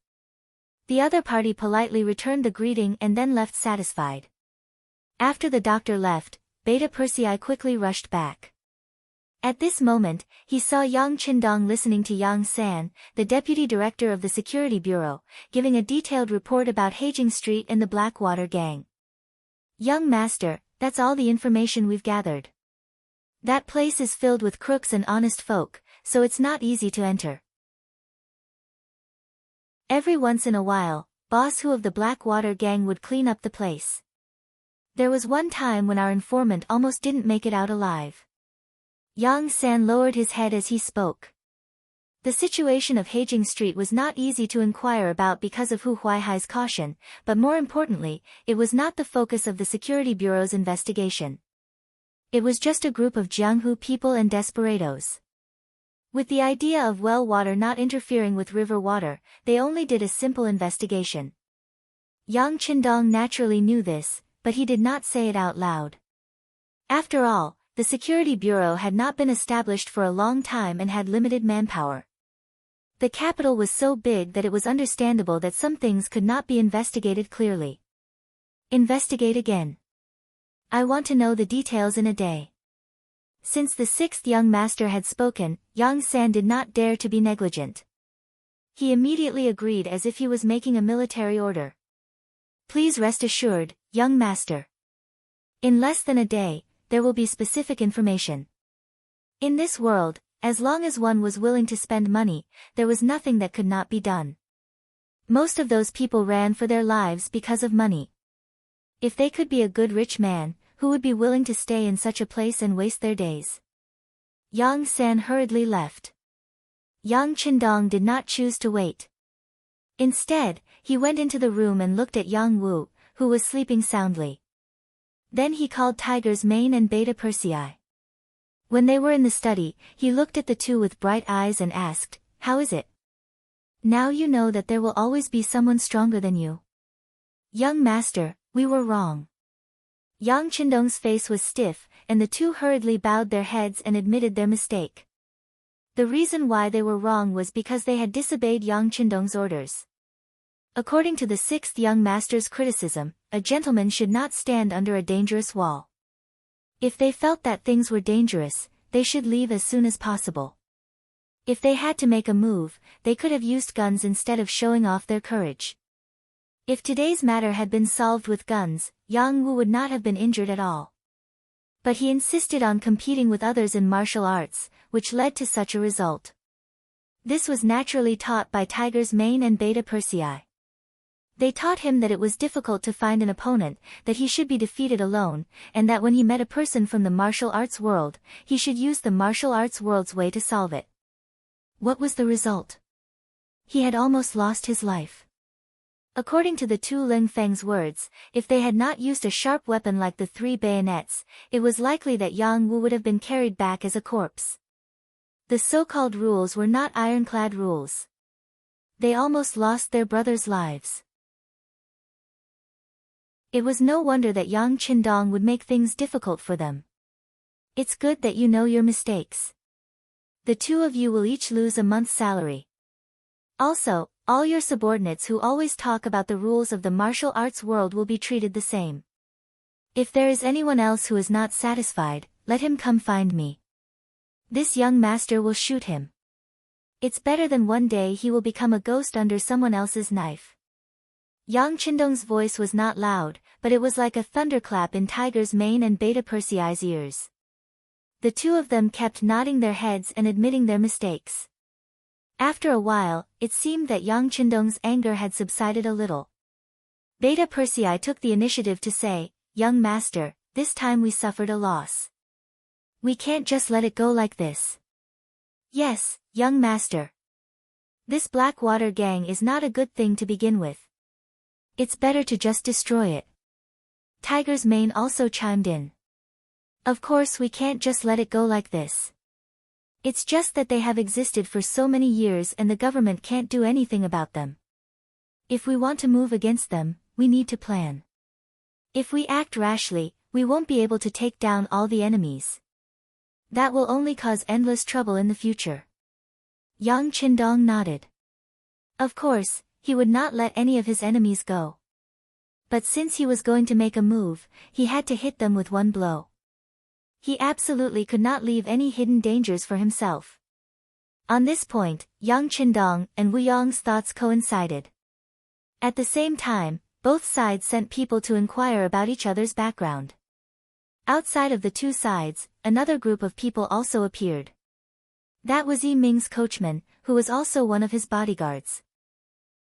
The other party politely returned the greeting and then left satisfied. After the doctor left, Beta Persei quickly rushed back. At this moment, he saw Yang Qindong listening to Yang San, the deputy director of the security bureau, giving a detailed report about Heijing Street and the Blackwater gang. "Young master, that's all the information we've gathered. That place is filled with crooks and honest folk, so it's not easy to enter. Every once in a while, Boss Hu of the Blackwater gang would clean up the place. There was one time when our informant almost didn't make it out alive." Yang San lowered his head as he spoke. The situation of Heijing Street was not easy to inquire about because of Hu Huaihai's caution, but more importantly, it was not the focus of the Security Bureau's investigation. It was just a group of Jianghu people and desperados. With the idea of well water not interfering with river water, they only did a simple investigation. Yang Qindong naturally knew this, but he did not say it out loud. After all, the Security Bureau had not been established for a long time and had limited manpower. The capital was so big that it was understandable that some things could not be investigated clearly. Investigate again. I want to know the details in a day. Since the sixth young master had spoken, Yang San did not dare to be negligent. He immediately agreed as if he was making a military order. Please rest assured, young master. In less than a day, there will be specific information. In this world, as long as one was willing to spend money, there was nothing that could not be done. Most of those people ran for their lives because of money. If they could be a good rich man, who would be willing to stay in such a place and waste their days? Yang San hurriedly left. Yang Qindong did not choose to wait. Instead, he went into the room and looked at Yang Wu, who was sleeping soundly. Then he called Tiger's Mane and Beta Persei. When they were in the study, he looked at the two with bright eyes and asked, "How is it? Now you know that there will always be someone stronger than you." "Young master, we were wrong." Yang Qindong's face was stiff, and the two hurriedly bowed their heads and admitted their mistake. The reason why they were wrong was because they had disobeyed Yang Qindong's orders. According to the sixth young master's criticism, a gentleman should not stand under a dangerous wall. If they felt that things were dangerous, they should leave as soon as possible. If they had to make a move, they could have used guns instead of showing off their courage. If today's matter had been solved with guns, Yang Wu would not have been injured at all. But he insisted on competing with others in martial arts, which led to such a result. This was naturally taught by Tiger's Mane and Beta Persei. They taught him that it was difficult to find an opponent, that he should be defeated alone, and that when he met a person from the martial arts world, he should use the martial arts world's way to solve it. What was the result? He had almost lost his life. According to the two Ling Feng's words, if they had not used a sharp weapon like the 3 bayonets, it was likely that Yang Wu would have been carried back as a corpse. The so-called rules were not ironclad rules. They almost lost their brothers' lives. It was no wonder that Yang Qindong would make things difficult for them. It's good that you know your mistakes. The two of you will each lose a month's salary. Also, all your subordinates who always talk about the rules of the martial arts world will be treated the same. If there is anyone else who is not satisfied, let him come find me. This young master will shoot him. It's better than one day he will become a ghost under someone else's knife. Yang Qindong's voice was not loud, but it was like a thunderclap in Tiger's Mane and Beta Persei's ears. The two of them kept nodding their heads and admitting their mistakes. After a while, it seemed that Yang Qindong's anger had subsided a little. Beta Persei took the initiative to say, "Young master, this time we suffered a loss. We can't just let it go like this." "Yes, young master. This Blackwater gang is not a good thing to begin with. It's better to just destroy it." Tiger's Mane also chimed in. "Of course we can't just let it go like this. It's just that they have existed for so many years and the government can't do anything about them. If we want to move against them, we need to plan. If we act rashly, we won't be able to take down all the enemies. That will only cause endless trouble in the future." Yang Qindong nodded. Of course, he would not let any of his enemies go. But since he was going to make a move, he had to hit them with one blow. He absolutely could not leave any hidden dangers for himself. On this point, Yang Qindong and Wu Yong's thoughts coincided. At the same time, both sides sent people to inquire about each other's background. Outside of the two sides, another group of people also appeared. That was Yi Ming's coachman, who was also one of his bodyguards.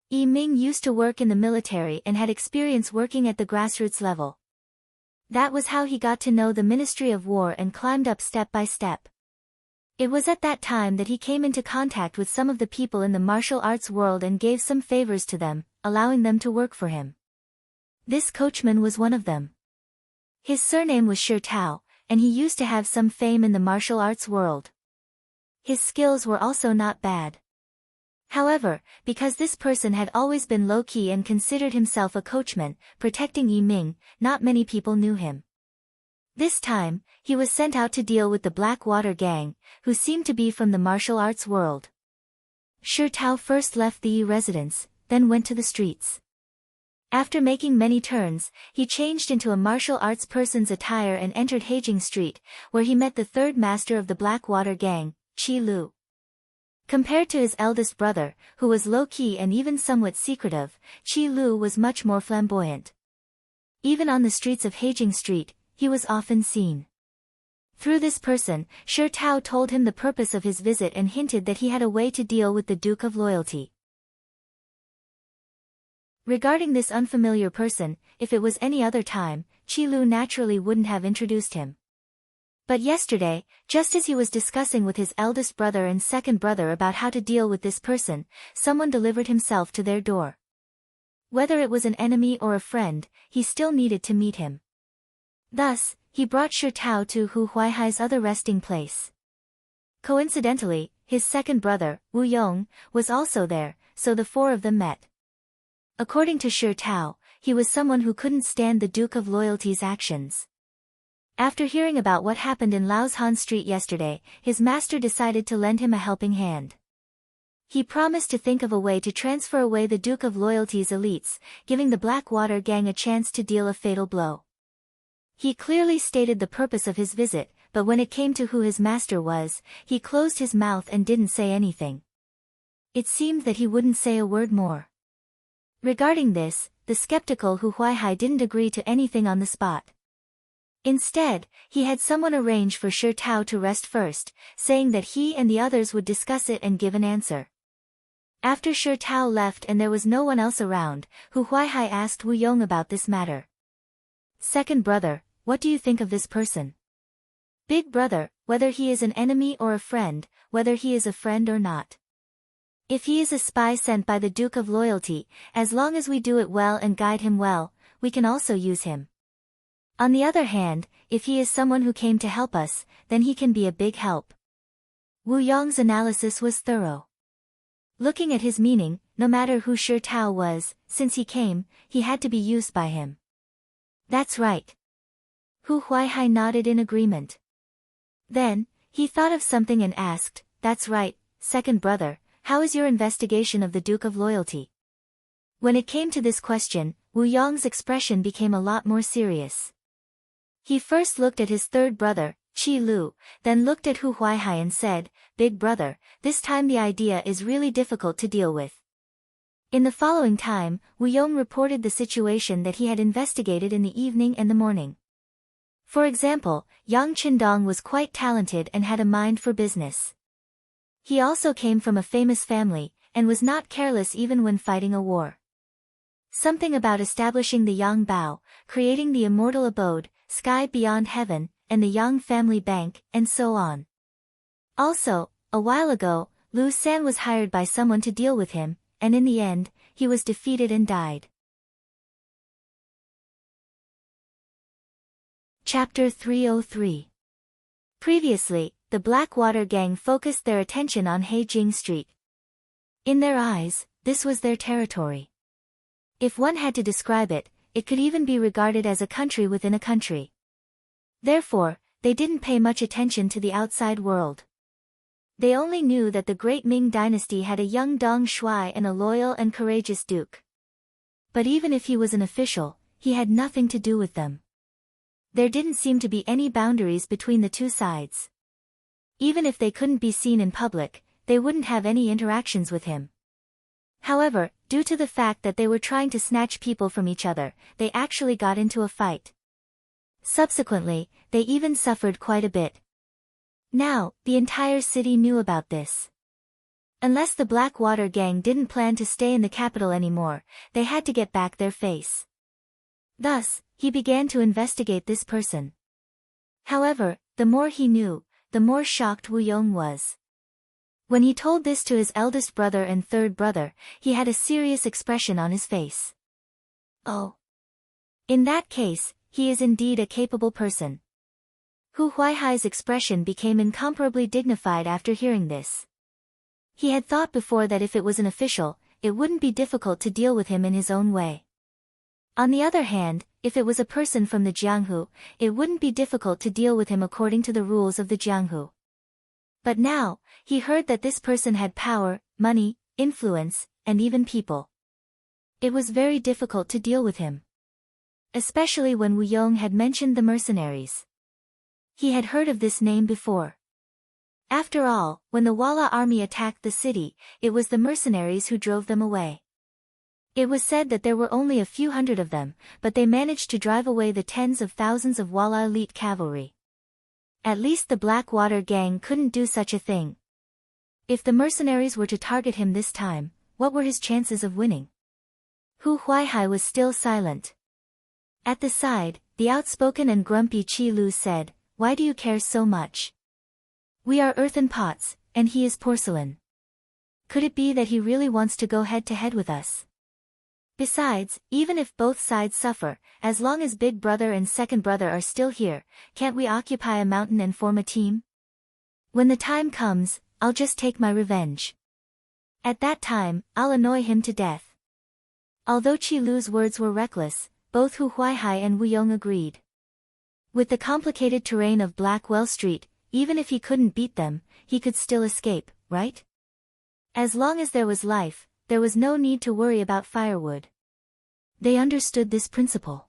Yi Ming used to work in the military and had experience working at the grassroots level. That was how he got to know the Ministry of War and climbed up step by step. It was at that time that he came into contact with some of the people in the martial arts world and gave some favors to them, allowing them to work for him. This coachman was one of them. His surname was Shi Tao, and he used to have some fame in the martial arts world. His skills were also not bad. However, because this person had always been low-key and considered himself a coachman, protecting Yi Ming, not many people knew him. This time, he was sent out to deal with the Blackwater gang, who seemed to be from the martial arts world. Shi Tao first left the Yi residence, then went to the streets. After making many turns, he changed into a martial arts person's attire and entered Heijing Street, where he met the third master of the Blackwater gang, Qi Lu. Compared to his eldest brother, who was low-key and even somewhat secretive, Qi Lu was much more flamboyant. Even on the streets of Heijing Street, he was often seen. Through this person, Shi Tao told him the purpose of his visit and hinted that he had a way to deal with the Duke of Loyalty. Regarding this unfamiliar person, if it was any other time, Qi Lu naturally wouldn't have introduced him. But yesterday, just as he was discussing with his eldest brother and second brother about how to deal with this person, someone delivered himself to their door. Whether it was an enemy or a friend, he still needed to meet him. Thus, he brought Shi Tao to Hu Huaihai's other resting place. Coincidentally, his second brother, Wu Yong, was also there, so the four of them met. According to Shi Tao, he was someone who couldn't stand the Duke of Loyalty's actions. After hearing about what happened in Laoshan Street yesterday, his master decided to lend him a helping hand. He promised to think of a way to transfer away the Duke of Loyalty's elites, giving the Blackwater gang a chance to deal a fatal blow. He clearly stated the purpose of his visit, but when it came to who his master was, he closed his mouth and didn't say anything. It seemed that he wouldn't say a word more. Regarding this, the skeptical Hu Huaihai didn't agree to anything on the spot. Instead, he had someone arrange for Shi Tao to rest first, saying that he and the others would discuss it and give an answer. After Shi Tao left and there was no one else around, Hu Huaihai asked Wu Yong about this matter. Second brother, what do you think of this person? Big brother, whether he is an enemy or a friend, whether he is a friend or not. If he is a spy sent by the Duke of Loyalty, as long as we do it well and guide him well, we can also use him. On the other hand, if he is someone who came to help us, then he can be a big help. Wu Yong's analysis was thorough. Looking at his meaning, no matter who Shi Tao was, since he came, he had to be used by him. That's right. Hu Huaihai nodded in agreement. Then, he thought of something and asked, that's right, second brother, how is your investigation of the Duke of Loyalty? When it came to this question, Wu Yong's expression became a lot more serious. He first looked at his third brother, Qi Lu, then looked at Hu Huaihai and said, Big brother, this time the idea is really difficult to deal with. In the following time, Wu Yong reported the situation that he had investigated in the evening and the morning. For example, Yang Qindong was quite talented and had a mind for business. He also came from a famous family, and was not careless even when fighting a war. Something about establishing the Yang Bao, creating the immortal abode, sky beyond heaven, and the Yang family bank, and so on. Also, a while ago, Lu San was hired by someone to deal with him, and in the end, he was defeated and died. Chapter 303. Previously, the Blackwater gang focused their attention on Heijing Street. In their eyes, this was their territory. If one had to describe it, it could even be regarded as a country within a country. Therefore, they didn't pay much attention to the outside world. They only knew that the great Ming dynasty had a young Dong Shuai and a loyal and courageous duke. But even if he was an official, he had nothing to do with them. There didn't seem to be any boundaries between the two sides. Even if they couldn't be seen in public, they wouldn't have any interactions with him. However, due to the fact that they were trying to snatch people from each other, they actually got into a fight. Subsequently, they even suffered quite a bit. Now, the entire city knew about this. Unless the Blackwater gang didn't plan to stay in the capital anymore, they had to get back their face. Thus, he began to investigate this person. However, the more he knew, the more shocked Wu Yong was. When he told this to his eldest brother and third brother, he had a serious expression on his face. Oh. In that case, he is indeed a capable person. Hu Huaihai's expression became incomparably dignified after hearing this. He had thought before that if it was an official, it wouldn't be difficult to deal with him in his own way. On the other hand, if it was a person from the Jianghu, it wouldn't be difficult to deal with him according to the rules of the Jianghu. But now, he heard that this person had power, money, influence, and even people. It was very difficult to deal with him. Especially when Wu Yong had mentioned the mercenaries. He had heard of this name before. After all, when the Walla army attacked the city, it was the mercenaries who drove them away. It was said that there were only a few hundred of them, but they managed to drive away the tens of thousands of Walla elite cavalry. At least the Blackwater gang couldn't do such a thing. If the mercenaries were to target him this time, what were his chances of winning? Hu Huaihai was still silent. At the side, the outspoken and grumpy Qi Lu said, "Why do you care so much? We are earthen pots, and he is porcelain. Could it be that he really wants to go head-to-head with us? Besides, even if both sides suffer, as long as Big Brother and Second Brother are still here, can't we occupy a mountain and form a team? When the time comes, I'll just take my revenge. At that time, I'll annoy him to death." Although Qi Lu's words were reckless, both Hu Huaihai and Wu Yong agreed. With the complicated terrain of Blackwell Street, even if he couldn't beat them, he could still escape, right? As long as there was life, there was no need to worry about firewood. They understood this principle.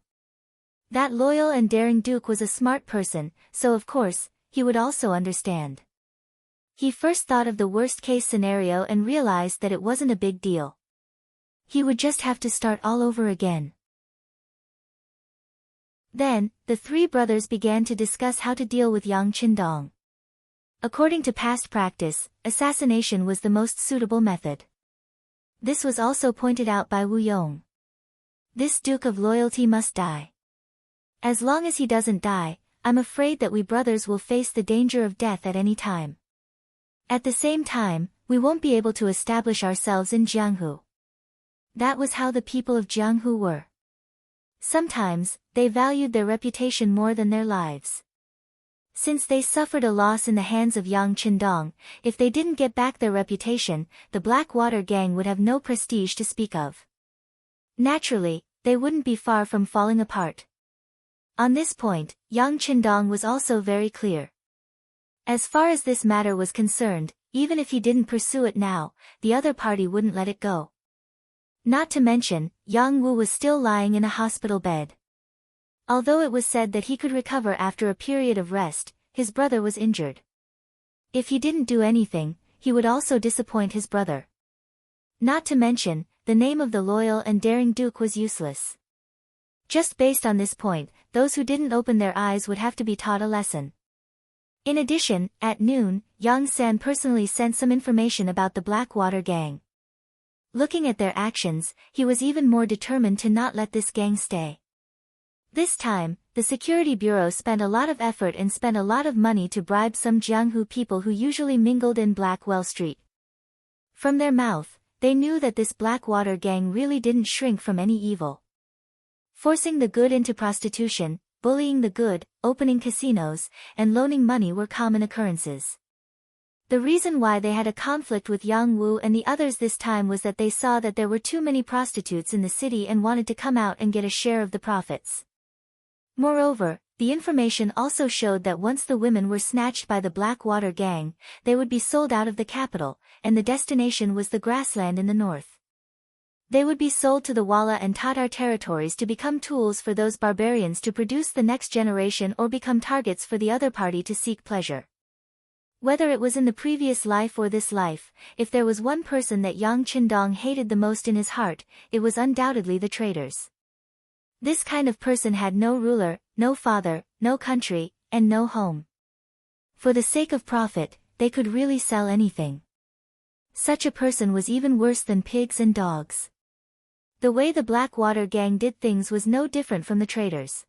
That loyal and daring Duke was a smart person, so of course, he would also understand. He first thought of the worst-case scenario and realized that it wasn't a big deal. He would just have to start all over again. Then, the three brothers began to discuss how to deal with Yang Qindong. According to past practice, assassination was the most suitable method. This was also pointed out by Wu Yong. This Duke of Loyalty must die. As long as he doesn't die, I'm afraid that we brothers will face the danger of death at any time. At the same time, we won't be able to establish ourselves in Jianghu. That was how the people of Jianghu were. Sometimes, they valued their reputation more than their lives. Since they suffered a loss in the hands of Yang Qindong, if they didn't get back their reputation, the Blackwater gang would have no prestige to speak of. Naturally, they wouldn't be far from falling apart. On this point, Yang Qindong was also very clear. As far as this matter was concerned, even if he didn't pursue it now, the other party wouldn't let it go. Not to mention, Yang Wu was still lying in a hospital bed. Although it was said that he could recover after a period of rest, his brother was injured. If he didn't do anything, he would also disappoint his brother. Not to mention, the name of the loyal and daring Duke was useless. Just based on this point, those who didn't open their eyes would have to be taught a lesson. In addition, at noon, Yang San personally sent some information about the Blackwater gang. Looking at their actions, he was even more determined to not let this gang stay. This time, the Security Bureau spent a lot of effort and spent a lot of money to bribe some Jianghu people who usually mingled in Blackwell Street. From their mouth, they knew that this Blackwater gang really didn't shrink from any evil. Forcing the good into prostitution, bullying the good, opening casinos, and loaning money were common occurrences. The reason why they had a conflict with Yang Wu and the others this time was that they saw that there were too many prostitutes in the city and wanted to come out and get a share of the profits. Moreover, the information also showed that once the women were snatched by the Blackwater gang, they would be sold out of the capital, and the destination was the grassland in the north. They would be sold to the Walla and Tatar territories to become tools for those barbarians to produce the next generation or become targets for the other party to seek pleasure. Whether it was in the previous life or this life, if there was one person that Yang Qindong hated the most in his heart, it was undoubtedly the traitors. This kind of person had no ruler, no father, no country, and no home. For the sake of profit, they could really sell anything. Such a person was even worse than pigs and dogs. The way the Blackwater gang did things was no different from the traitors.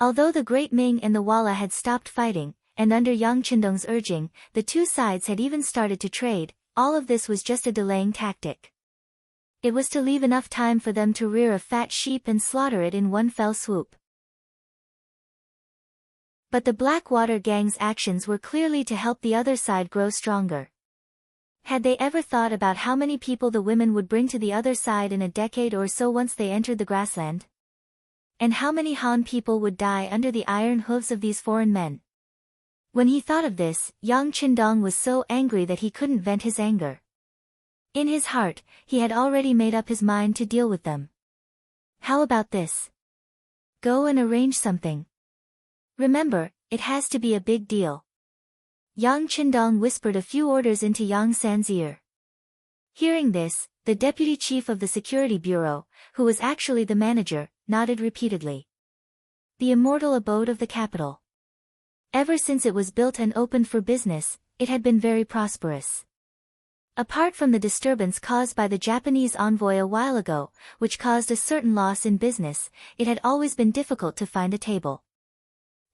Although the Great Ming and the Walla had stopped fighting, and under Yang Qindong's urging, the two sides had even started to trade, all of this was just a delaying tactic. It was to leave enough time for them to rear a fat sheep and slaughter it in one fell swoop. But the Blackwater gang's actions were clearly to help the other side grow stronger. Had they ever thought about how many people the women would bring to the other side in a decade or so once they entered the grassland? And how many Han people would die under the iron hooves of these foreign men? When he thought of this, Yang Qindong was so angry that he couldn't vent his anger. In his heart, he had already made up his mind to deal with them. How about this? Go and arrange something. Remember, it has to be a big deal. Yang Qindong whispered a few orders into Yang San's ear. Hearing this, the deputy chief of the security bureau, who was actually the manager, nodded repeatedly. The immortal abode of the capital. Ever since it was built and opened for business, it had been very prosperous. Apart from the disturbance caused by the Japanese envoy a while ago, which caused a certain loss in business, it had always been difficult to find a table.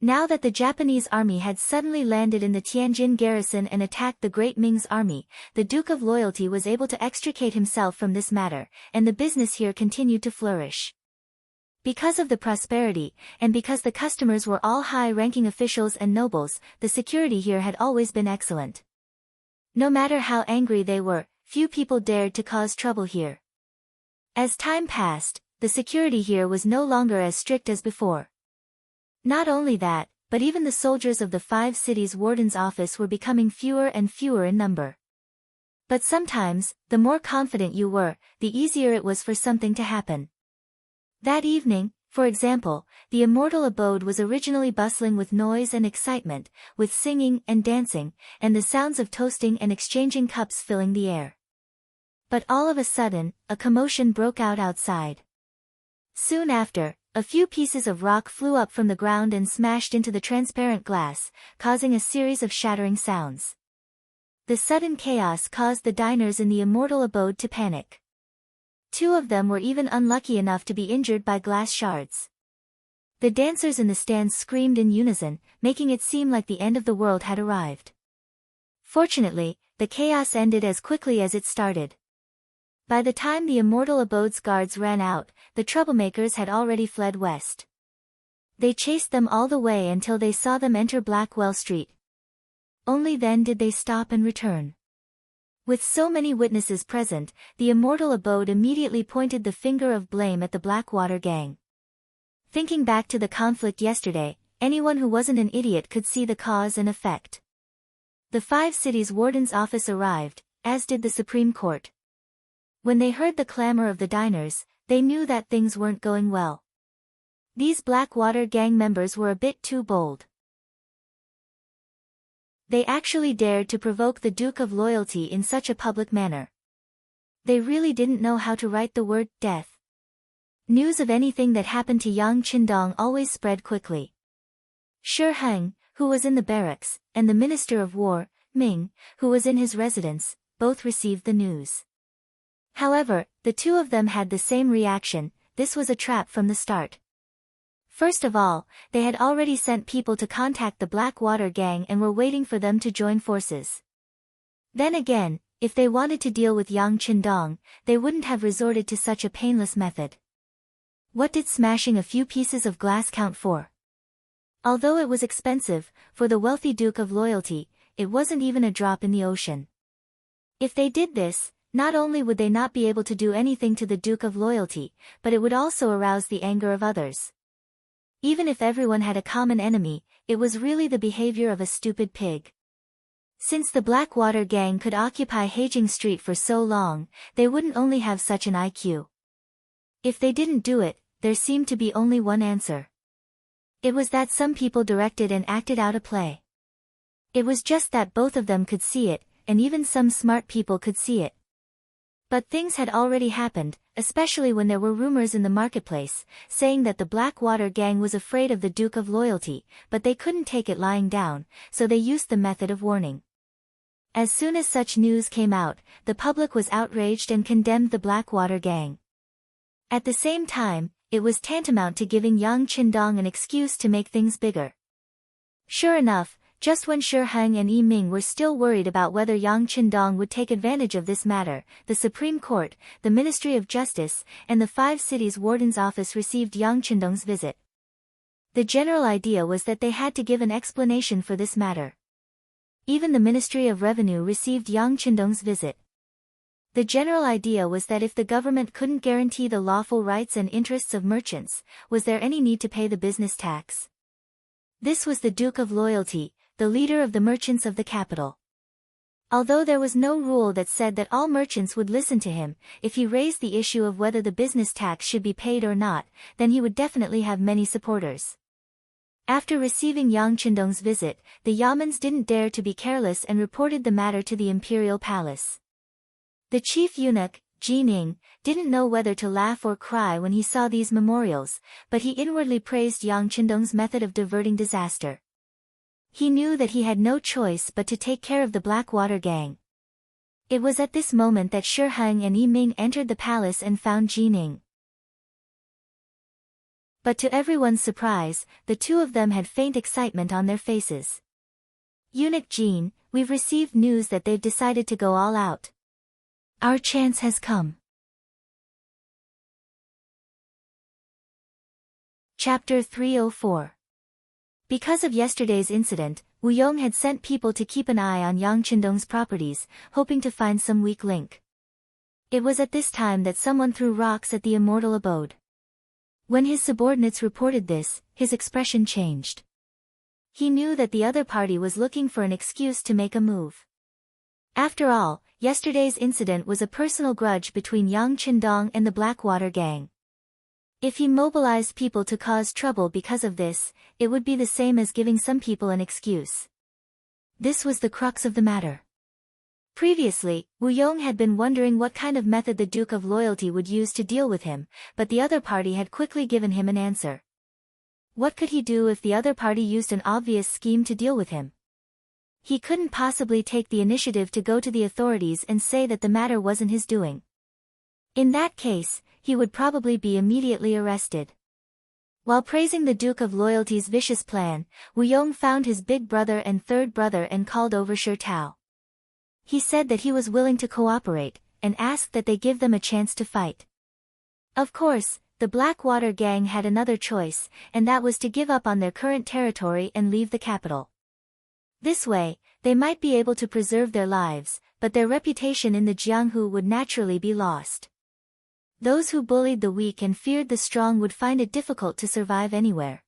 Now that the Japanese army had suddenly landed in the Tianjin garrison and attacked the Great Ming's army, the Duke of Loyalty was able to extricate himself from this matter, and the business here continued to flourish. Because of the prosperity, and because the customers were all high-ranking officials and nobles, the security here had always been excellent. No matter how angry they were, few people dared to cause trouble here. As time passed, the security here was no longer as strict as before. Not only that, but even the soldiers of the 5 cities' warden's office were becoming fewer and fewer in number. But sometimes, the more confident you were, the easier it was for something to happen. That evening, for example, the immortal abode was originally bustling with noise and excitement, with singing and dancing, and the sounds of toasting and exchanging cups filling the air. But all of a sudden, a commotion broke out outside. Soon after, a few pieces of rock flew up from the ground and smashed into the transparent glass, causing a series of shattering sounds. The sudden chaos caused the diners in the immortal abode to panic. 2 of them were even unlucky enough to be injured by glass shards. The dancers in the stands screamed in unison, making it seem like the end of the world had arrived. Fortunately, the chaos ended as quickly as it started. By the time the immortal abode's guards ran out, the troublemakers had already fled west. They chased them all the way until they saw them enter Blackwell Street. Only then did they stop and return. With so many witnesses present, the immortal abode immediately pointed the finger of blame at the Blackwater gang. Thinking back to the conflict yesterday, anyone who wasn't an idiot could see the cause and effect. The 5 cities' warden's office arrived, as did the Supreme Court. When they heard the clamor of the diners, they knew that things weren't going well. These Blackwater gang members were a bit too bold. They actually dared to provoke the Duke of Loyalty in such a public manner. They really didn't know how to write the word death. News of anything that happened to Yang Qindong always spread quickly. Shi Heng, who was in the barracks, and the Minister of War, Ming, who was in his residence, both received the news. However, the 2 of them had the same reaction: this was a trap from the start. First of all, they had already sent people to contact the Blackwater gang and were waiting for them to join forces. Then again, if they wanted to deal with Yang Qindong, they wouldn't have resorted to such a painless method. What did smashing a few pieces of glass count for? Although it was expensive, for the wealthy Duke of Loyalty, it wasn't even a drop in the ocean. If they did this, not only would they not be able to do anything to the Duke of Loyalty, but it would also arouse the anger of others. Even if everyone had a common enemy, it was really the behavior of a stupid pig. Since the Blackwater gang could occupy Haijing Street for so long, they wouldn't only have such an IQ. If they didn't do it, there seemed to be only one answer. It was that some people directed and acted out a play. It was just that both of them could see it, and even some smart people could see it. But things had already happened, especially when there were rumors in the marketplace, saying that the Blackwater gang was afraid of the Duke of Loyalty, but they couldn't take it lying down, so they used the method of warning. As soon as such news came out, the public was outraged and condemned the Blackwater gang. At the same time, it was tantamount to giving Yang Qindong an excuse to make things bigger. Sure enough, just when Shi Heng and Yi Ming were still worried about whether Yang Qindong would take advantage of this matter, the Supreme Court, the Ministry of Justice, and the 5 cities' warden's office received Yang Qindong's visit. The general idea was that they had to give an explanation for this matter. Even the Ministry of Revenue received Yang Qindong's visit. The general idea was that if the government couldn't guarantee the lawful rights and interests of merchants, was there any need to pay the business tax? This was the Duke of Loyalty, the leader of the merchants of the capital. Although there was no rule that said that all merchants would listen to him, if he raised the issue of whether the business tax should be paid or not, then he would definitely have many supporters. After receiving Yang Qindong's visit, the Yamans didn't dare to be careless and reported the matter to the imperial palace. The chief eunuch, Qing, didn't know whether to laugh or cry when he saw these memorials, but he inwardly praised Yang Qindong's method of diverting disaster. He knew that he had no choice but to take care of the Blackwater gang. It was at this moment that Shi Heng and Yi Ming entered the palace and found Qing. But to everyone's surprise, the two of them had faint excitement on their faces. Eunuch Qing, we've received news that they've decided to go all out. Our chance has come. Chapter 304. Because of yesterday's incident, Wu Yong had sent people to keep an eye on Yang Qindong's properties, hoping to find some weak link. It was at this time that someone threw rocks at the immortal abode. When his subordinates reported this, his expression changed. He knew that the other party was looking for an excuse to make a move. After all, yesterday's incident was a personal grudge between Yang Qindong and the Blackwater gang. If he mobilized people to cause trouble because of this, it would be the same as giving some people an excuse. This was the crux of the matter. Previously, Wu Yong had been wondering what kind of method the Duke of Loyalty would use to deal with him, but the other party had quickly given him an answer. What could he do if the other party used an obvious scheme to deal with him? He couldn't possibly take the initiative to go to the authorities and say that the matter wasn't his doing. In that case, he would probably be immediately arrested. While praising the Duke of Loyalty's vicious plan, Wu Yong found his big brother and third brother and called over Shi Tao. He said that he was willing to cooperate, and asked that they give them a chance to fight. Of course, the Blackwater gang had another choice, and that was to give up on their current territory and leave the capital. This way, they might be able to preserve their lives, but their reputation in the Jianghu would naturally be lost. Those who bullied the weak and feared the strong would find it difficult to survive anywhere.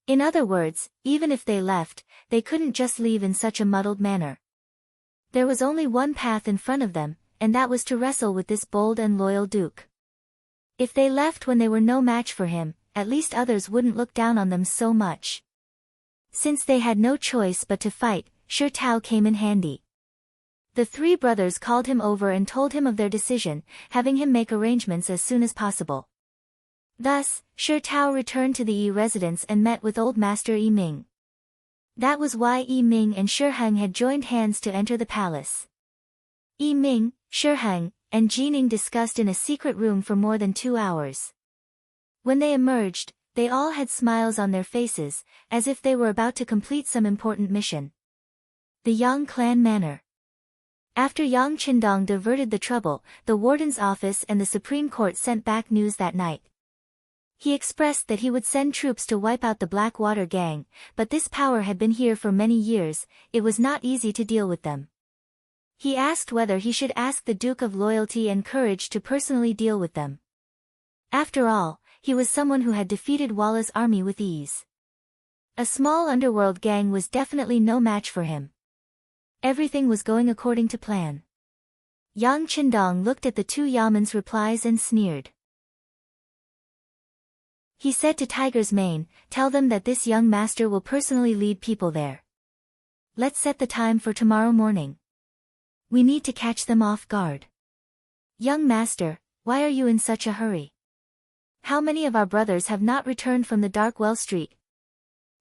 In other words, even if they left, they couldn't just leave in such a muddled manner. There was only one path in front of them, and that was to wrestle with this bold and loyal duke. If they left when they were no match for him, at least others wouldn't look down on them so much. Since they had no choice but to fight, Shi Tao came in handy. The three brothers called him over and told him of their decision, having him make arrangements as soon as possible. Thus, Shi Tao returned to the Yi residence and met with Old Master Yi Ming. That was why Yi Ming and Shi Heng had joined hands to enter the palace. Yi Ming, Shi Heng, and Qing discussed in a secret room for more than 2 hours. When they emerged, they all had smiles on their faces, as if they were about to complete some important mission. The Yang clan manor. After Yang Qindong diverted the trouble, the warden's office and the Supreme Court sent back news that night. He expressed that he would send troops to wipe out the Blackwater gang, but this power had been here for many years, it was not easy to deal with them. He asked whether he should ask the Duke of Loyalty and Courage to personally deal with them. After all, he was someone who had defeated Walla's army with ease. A small underworld gang was definitely no match for him. Everything was going according to plan. Yang Qindong looked at the two Yaman's replies and sneered. He said to Tiger's Mane, "Tell them that this young master will personally lead people there. Let's set the time for tomorrow morning. We need to catch them off guard." "Young master, why are you in such a hurry? How many of our brothers have not returned from the Dark Well Street?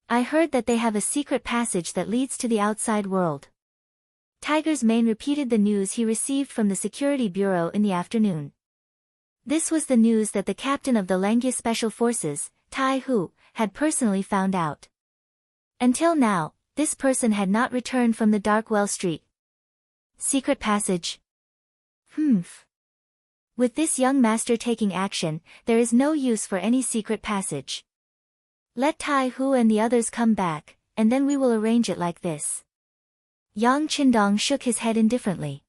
I heard that they have a secret passage that leads to the outside world." Tiger's Mane repeated the news he received from the Security Bureau in the afternoon. This was the news that the captain of the Langia Special Forces, Tai Hu, had personally found out. Until now, this person had not returned from the Dark Well Street. Secret passage? With this young master taking action, there is no use for any secret passage. Let Tai Hu and the others come back, and then we will arrange it like this. Yang Qindong shook his head indifferently.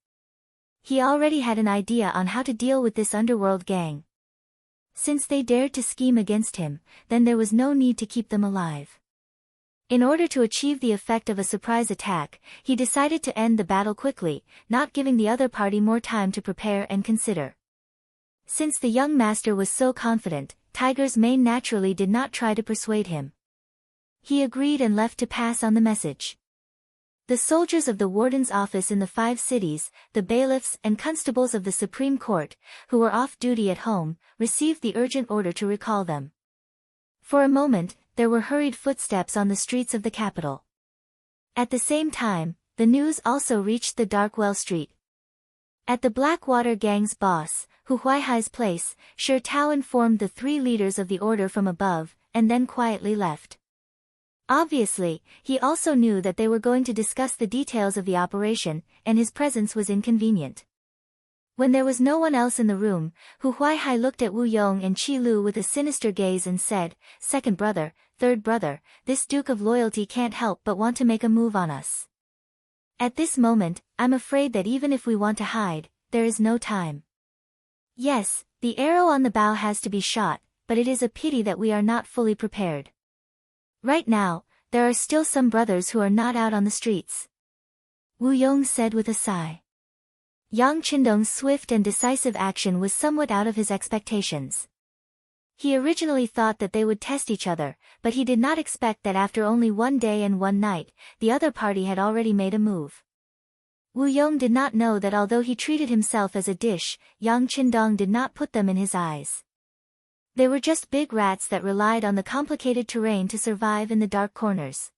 He already had an idea on how to deal with this underworld gang. Since they dared to scheme against him, then there was no need to keep them alive. In order to achieve the effect of a surprise attack, he decided to end the battle quickly, not giving the other party more time to prepare and consider. Since the young master was so confident, Tiger's mane naturally did not try to persuade him. He agreed and left to pass on the message. The soldiers of the warden's office in the 5 cities, the bailiffs and constables of the Supreme Court, who were off duty at home, received the urgent order to recall them. For a moment, there were hurried footsteps on the streets of the capital. At the same time, the news also reached the Darkwell Street. At the Blackwater gang's boss, Hu Huaihai's place, Shi Tao informed the 3 leaders of the order from above, and then quietly left. Obviously, he also knew that they were going to discuss the details of the operation, and his presence was inconvenient. When there was no one else in the room, Hu Huaihai looked at Wu Yong and Qi Lu with a sinister gaze and said, "Second brother, third brother, this Duke of Loyalty can't help but want to make a move on us. At this moment, I'm afraid that even if we want to hide, there is no time. Yes, the arrow on the bow has to be shot, but it is a pity that we are not fully prepared. Right now, there are still some brothers who are not out on the streets." Wu Yong said with a sigh. Yang Qindong's swift and decisive action was somewhat out of his expectations. He originally thought that they would test each other, but he did not expect that after only 1 day and 1 night, the other party had already made a move. Wu Yong did not know that although he treated himself as a dish, Yang Qindong did not put them in his eyes. They were just big rats that relied on the complicated terrain to survive in the dark corners.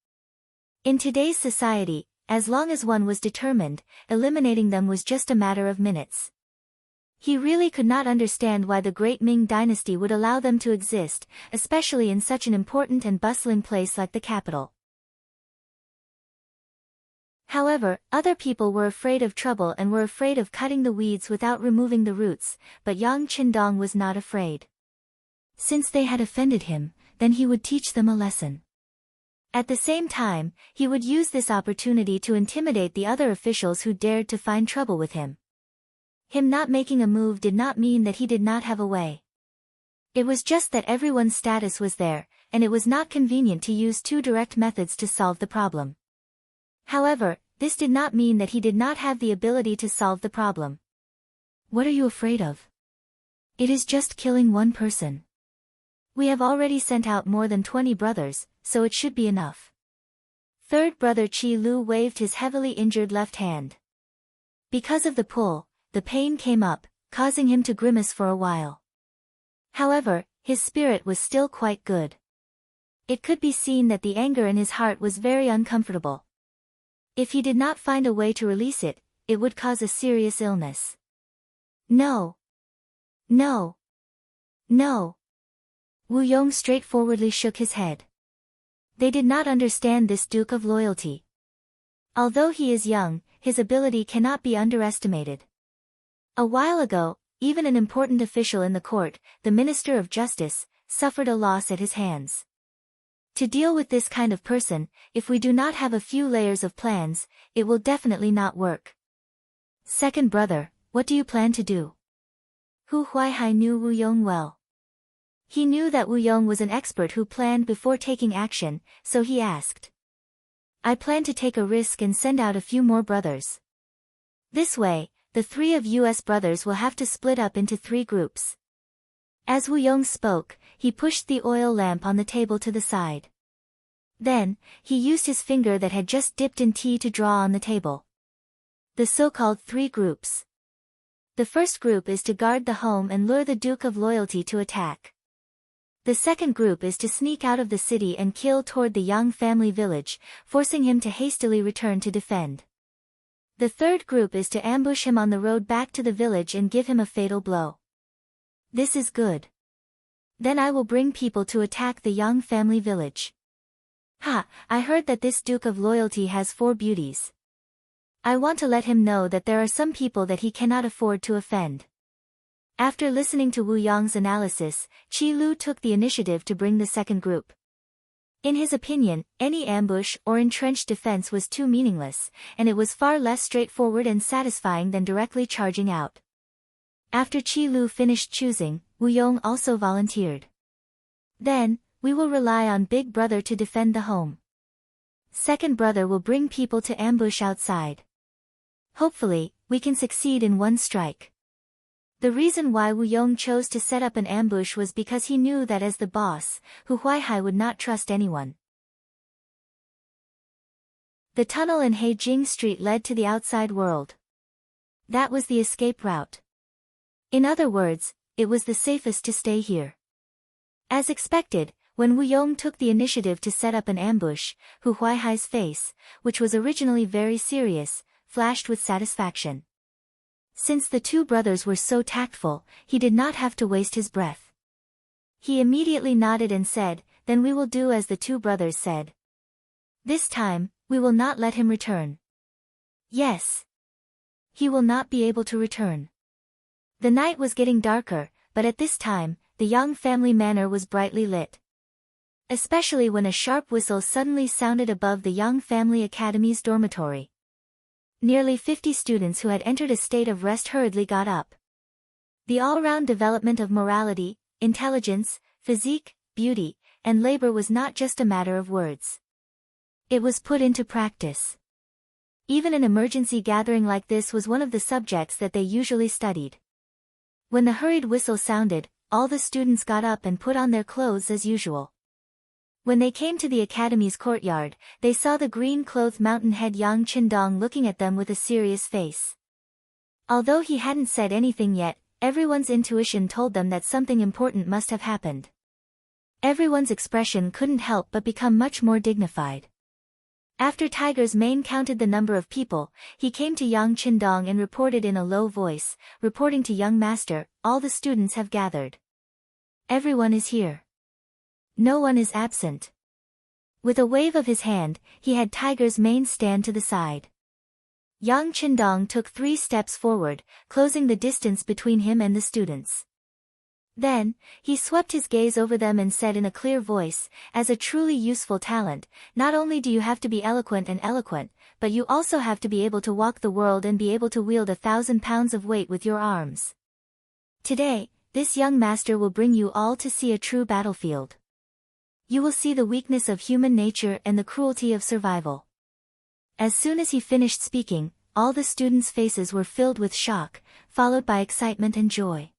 In today's society, as long as one was determined, eliminating them was just a matter of minutes. He really could not understand why the great Ming dynasty would allow them to exist, especially in such an important and bustling place like the capital. However, other people were afraid of trouble and were afraid of cutting the weeds without removing the roots, but Yang Qindong was not afraid. Since they had offended him, then he would teach them a lesson. At the same time, he would use this opportunity to intimidate the other officials who dared to find trouble with him. Him not making a move did not mean that he did not have a way. It was just that everyone's status was there, and it was not convenient to use 2 direct methods to solve the problem. However, this did not mean that he did not have the ability to solve the problem. "What are you afraid of? It is just killing 1 person. We have already sent out more than 20 brothers, so it should be enough." Third brother Qi Lu waved his heavily injured left hand. Because of the pull, the pain came up, causing him to grimace for a while. However, his spirit was still quite good. It could be seen that the anger in his heart was very uncomfortable. If he did not find a way to release it, it would cause a serious illness. "No. No. No." Wu Yong straightforwardly shook his head. They did not understand this Duke of Loyalty. Although he is young, his ability cannot be underestimated. A while ago, even an important official in the court, the Minister of Justice, suffered a loss at his hands. To deal with this kind of person, if we do not have a few layers of plans, it will definitely not work. "Second brother, what do you plan to do?" Hu Huaihai knew Wu Yong well. He knew that Wu Yong was an expert who planned before taking action, so he asked. "I plan to take a risk and send out a few more brothers. This way, the 3 of US brothers will have to split up into 3 groups." As Wu Yong spoke, he pushed the oil lamp on the table to the side. Then, he used his finger that had just dipped in tea to draw on the table. The so-called 3 groups. The first group is to guard the home and lure the Duke of Loyalty to attack. The second group is to sneak out of the city and kill toward the Yang family village, forcing him to hastily return to defend. The third group is to ambush him on the road back to the village and give him a fatal blow. This is good. Then I will bring people to attack the Yang family village. Ha, I heard that this Duke of Loyalty has 4 beauties. I want to let him know that there are some people that he cannot afford to offend. After listening to Wu Yong's analysis, Qi Lu took the initiative to bring the second group. In his opinion, any ambush or entrenched defense was too meaningless, and it was far less straightforward and satisfying than directly charging out. After Qi Lu finished choosing, Wu Yong also volunteered. Then, we will rely on Big Brother to defend the home. Second Brother will bring people to ambush outside. Hopefully, we can succeed in one strike. The reason why Wu Yong chose to set up an ambush was because he knew that as the boss, Hu Huaihai would not trust anyone. The tunnel in Heijing Street led to the outside world. That was the escape route. In other words, it was the safest to stay here. As expected, when Wu Yong took the initiative to set up an ambush, Hu Huaihai's face, which was originally very serious, flashed with satisfaction. Since the two brothers were so tactful, he did not have to waste his breath. He immediately nodded and said, "Then we will do as the two brothers said. This time, we will not let him return." Yes. He will not be able to return. The night was getting darker, but at this time, the Yang family manor was brightly lit. Especially when a sharp whistle suddenly sounded above the Yang family academy's dormitory. Nearly 50 students who had entered a state of rest hurriedly got up. The all-round development of morality, intelligence, physique, beauty, and labor was not just a matter of words. It was put into practice. Even an emergency gathering like this was one of the subjects that they usually studied. When the hurried whistle sounded, all the students got up and put on their clothes as usual. When they came to the academy's courtyard, they saw the green-clothed mountain-head Yang Qindong looking at them with a serious face. Although he hadn't said anything yet, everyone's intuition told them that something important must have happened. Everyone's expression couldn't help but become much more dignified. After Tiger's mane counted the number of people, he came to Yang Qindong and reported in a low voice, "Reporting to young master, all the students have gathered. Everyone is here. No one is absent." With a wave of his hand, he had Tiger's mane stand to the side. Yang Qindong took 3 steps forward, closing the distance between him and the students. Then, he swept his gaze over them and said in a clear voice, "As a truly useful talent, not only do you have to be eloquent, but you also have to be able to walk the world and be able to wield 1,000 pounds of weight with your arms. Today, this young master will bring you all to see a true battlefield. You will see the weakness of human nature and the cruelty of survival." As soon as he finished speaking, all the students' faces were filled with shock, followed by excitement and joy.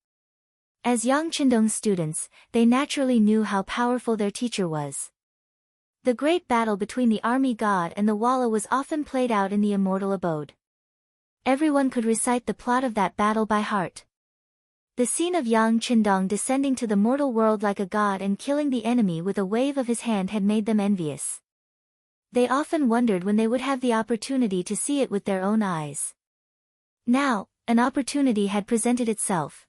As Yang Qindong's students, they naturally knew how powerful their teacher was. The great battle between the army god and the Walla was often played out in the immortal abode. Everyone could recite the plot of that battle by heart. The scene of Yang Qindong descending to the mortal world like a god and killing the enemy with a wave of his hand had made them envious. They often wondered when they would have the opportunity to see it with their own eyes. Now, an opportunity had presented itself.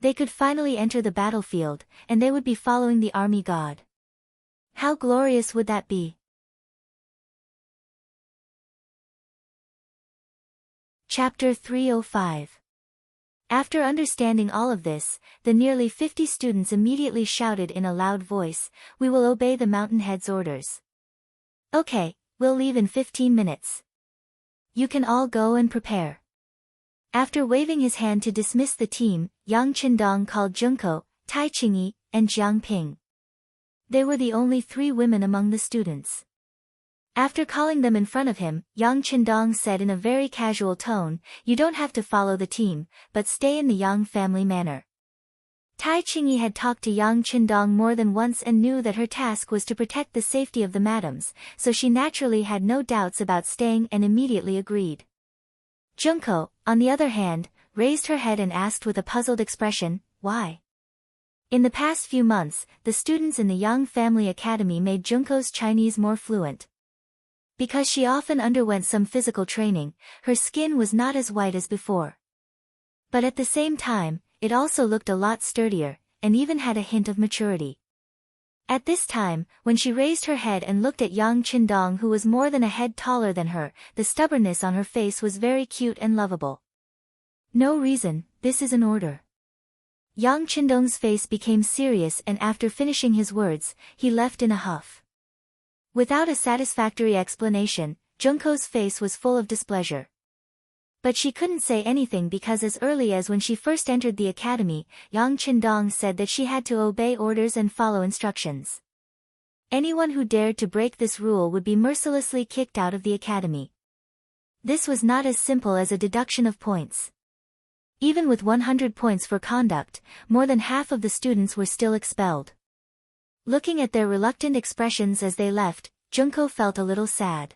They could finally enter the battlefield, and they would be following the army god. How glorious would that be? Chapter 305. After understanding all of this, the nearly 50 students immediately shouted in a loud voice, "We will obey the Mountainhead's orders. Okay, we'll leave in 15 minutes. You can all go and prepare." After waving his hand to dismiss the team, Yang Qindong called Junko, Tai Qingyi, and Jiang Ping. They were the only 3 women among the students. After calling them in front of him, Yang Qindong said in a very casual tone, "You don't have to follow the team, but stay in the Yang family manor." Tai Qingyi had talked to Yang Qindong more than once and knew that her task was to protect the safety of the madams, so she naturally had no doubts about staying and immediately agreed. Junko, on the other hand, raised her head and asked with a puzzled expression, "Why?" In the past few months, the students in the Yang Family Academy made Junko's Chinese more fluent. Because she often underwent some physical training, her skin was not as white as before. But at the same time, it also looked a lot sturdier, and even had a hint of maturity. At this time, when she raised her head and looked at Yang Qindong, who was more than a head taller than her, the stubbornness on her face was very cute and lovable. "No reason, this is an order." Yang Qindong's face became serious, and after finishing his words, he left in a huff. Without a satisfactory explanation, Junko's face was full of displeasure. But she couldn't say anything because as early as when she first entered the academy, Yang Qindong said that she had to obey orders and follow instructions. Anyone who dared to break this rule would be mercilessly kicked out of the academy. This was not as simple as a deduction of points. Even with 100 points for conduct, more than half of the students were still expelled. Looking at their reluctant expressions as they left, Junko felt a little sad.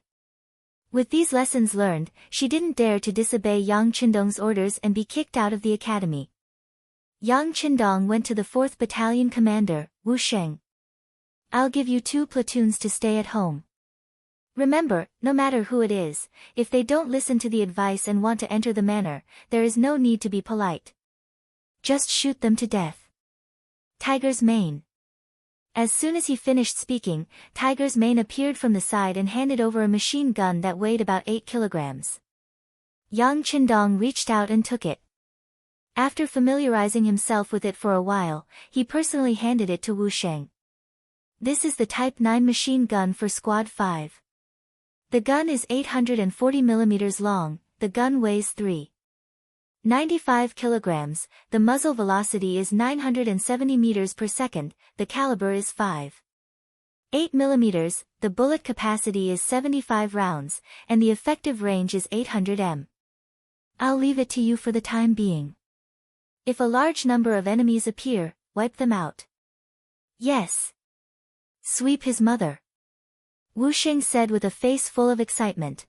With these lessons learned, she didn't dare to disobey Yang Qindong's orders and be kicked out of the academy. Yang Qindong went to the 4th Battalion commander, Wu Sheng. "I'll give you 2 platoons to stay at home. Remember, no matter who it is, if they don't listen to the advice and want to enter the manor, there is no need to be polite. Just shoot them to death." Tiger's Mane. As soon as he finished speaking, Tiger's Mane appeared from the side and handed over a machine gun that weighed about 8 kilograms. Yang Qindong reached out and took it. After familiarizing himself with it for a while, he personally handed it to Wu Sheng. "This is the Type 9 machine gun for Squad 5. The gun is 840 millimeters long, the gun weighs 3.95 kilograms, the muzzle velocity is 970 meters per second, the caliber is 5.8 millimeters, the bullet capacity is 75 rounds, and the effective range is 800 m. I'll leave it to you for the time being. If a large number of enemies appear, wipe them out." "Yes. Sweep his mother," Wu Sheng said with a face full of excitement.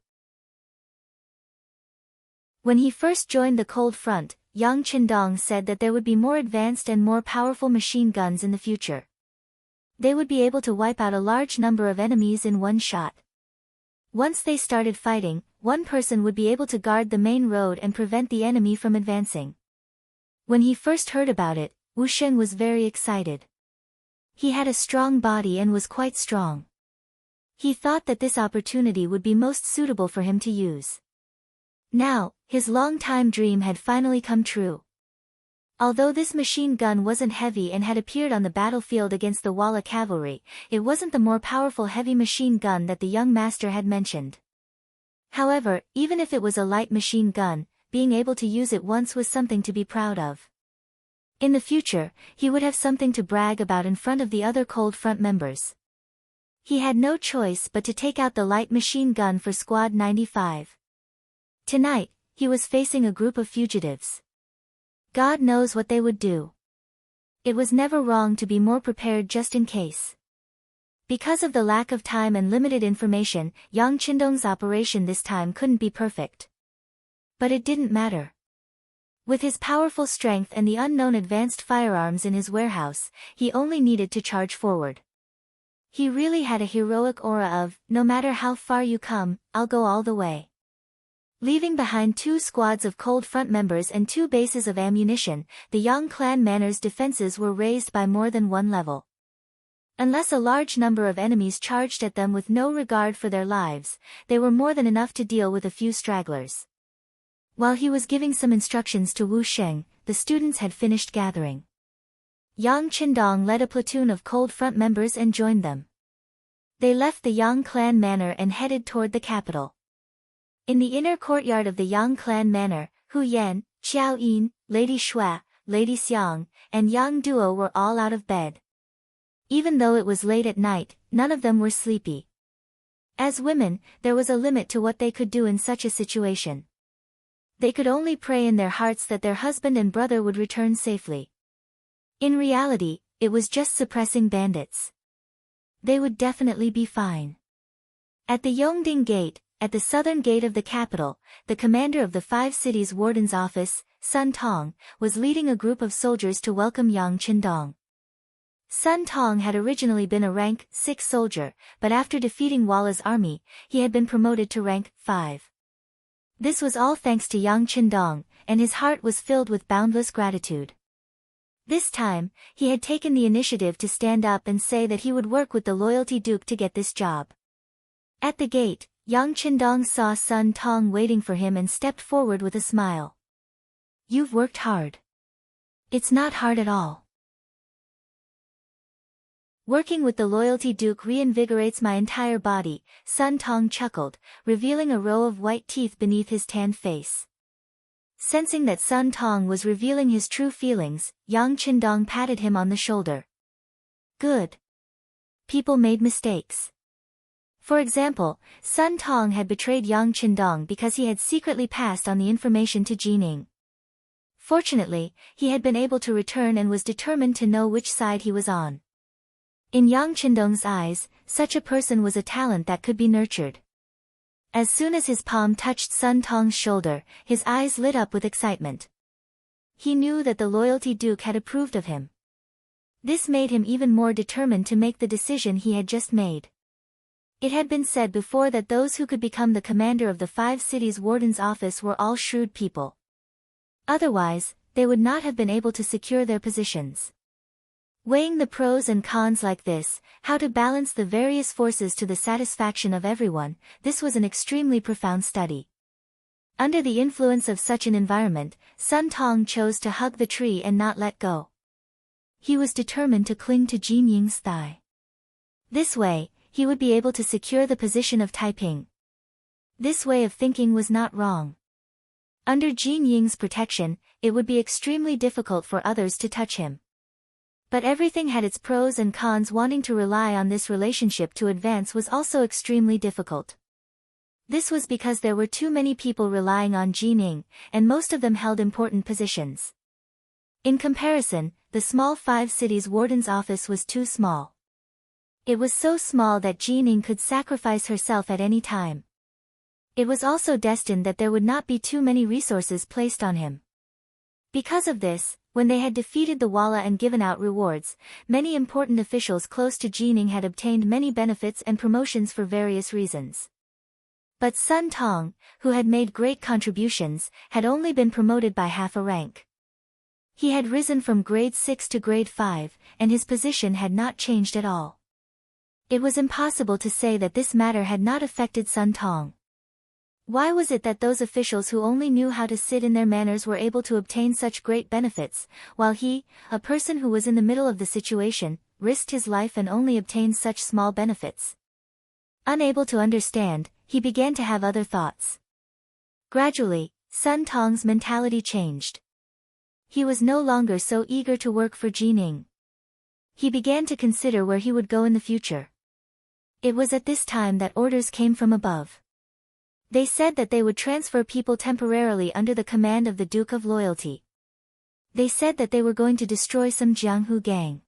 When he first joined the Cold Front, Yang Qindong said that there would be more advanced and more powerful machine guns in the future. They would be able to wipe out a large number of enemies in one shot. Once they started fighting, one person would be able to guard the main road and prevent the enemy from advancing. When he first heard about it, Wu Sheng was very excited. He had a strong body and was quite strong. He thought that this opportunity would be most suitable for him to use. Now, his long-time dream had finally come true. Although this machine gun wasn't heavy and had appeared on the battlefield against the Walla cavalry, it wasn't the more powerful heavy machine gun that the young master had mentioned. However, even if it was a light machine gun, being able to use it once was something to be proud of. In the future, he would have something to brag about in front of the other Cold Front members. He had no choice but to take out the light machine gun for Squad 95. Tonight, he was facing a group of fugitives. God knows what they would do. It was never wrong to be more prepared just in case. Because of the lack of time and limited information, Yang Qindong's operation this time couldn't be perfect. But it didn't matter. With his powerful strength and the unknown advanced firearms in his warehouse, he only needed to charge forward. He really had a heroic aura of, "No matter how far you come, I'll go all the way." Leaving behind 2 squads of Cold Front members and 2 bases of ammunition, the Yang clan manor's defenses were raised by more than one level. Unless a large number of enemies charged at them with no regard for their lives, they were more than enough to deal with a few stragglers. While he was giving some instructions to Wu Sheng, the students had finished gathering. Yang Qindong led a platoon of Cold Front members and joined them. They left the Yang clan manor and headed toward the capital. In the inner courtyard of the Yang clan manor, Hu Yan, Xiao Yin, Lady Xue, Lady Xiang, and Yang Duo were all out of bed. Even though it was late at night, none of them were sleepy. As women, there was a limit to what they could do in such a situation. They could only pray in their hearts that their husband and brother would return safely. In reality, it was just suppressing bandits. They would definitely be fine. At the Yongding Gate, at the southern gate of the capital, the commander of the 5 cities' warden's office, Sun Tong, was leading a group of soldiers to welcome Yang Qindong. Sun Tong had originally been a rank 6 soldier, but after defeating Walla's army, he had been promoted to rank 5. This was all thanks to Yang Qindong, and his heart was filled with boundless gratitude. This time, he had taken the initiative to stand up and say that he would work with the loyalty duke to get this job. At the gate, Yang Qindong saw Sun Tong waiting for him and stepped forward with a smile. "You've worked hard." "It's not hard at all." Working with the loyalty duke reinvigorates my entire body, Sun Tong chuckled, revealing a row of white teeth beneath his tanned face. Sensing that Sun Tong was revealing his true feelings, Yang Qindong patted him on the shoulder. Good. People made mistakes. For example, Sun Tong had betrayed Yang Qindong because he had secretly passed on the information to Jining. Fortunately, he had been able to return and was determined to know which side he was on. In Yang Qindong's eyes, such a person was a talent that could be nurtured. As soon as his palm touched Sun Tong's shoulder, his eyes lit up with excitement. He knew that the loyalty duke had approved of him. This made him even more determined to make the decision he had just made. It had been said before that those who could become the commander of the 5 cities' warden's office were all shrewd people. Otherwise, they would not have been able to secure their positions. Weighing the pros and cons like this, how to balance the various forces to the satisfaction of everyone, this was an extremely profound study. Under the influence of such an environment, Sun Tong chose to hug the tree and not let go. He was determined to cling to Jin Ying's thigh. This way, he would be able to secure the position of Taiping. This way of thinking was not wrong. Under Jin Ying's protection, it would be extremely difficult for others to touch him. But everything had its pros and cons. Wanting to rely on this relationship to advance was also extremely difficult. This was because there were too many people relying on Jining, and most of them held important positions. In comparison, the small 5 cities warden's office was too small. It was so small that Jining could sacrifice herself at any time. It was also destined that there would not be too many resources placed on him. Because of this, when they had defeated the Walla and given out rewards, many important officials close to Jining had obtained many benefits and promotions for various reasons. But Sun Tong, who had made great contributions, had only been promoted by half a rank. He had risen from grade 6 to grade 5, and his position had not changed at all. It was impossible to say that this matter had not affected Sun Tong. Why was it that those officials who only knew how to sit in their manners were able to obtain such great benefits, while he, a person who was in the middle of the situation, risked his life and only obtained such small benefits? Unable to understand, he began to have other thoughts. Gradually, Sun Tong's mentality changed. He was no longer so eager to work for Jining. He began to consider where he would go in the future. It was at this time that orders came from above. They said that they would transfer people temporarily under the command of the Duke of Loyalty. They said that they were going to destroy some Jianghu gang.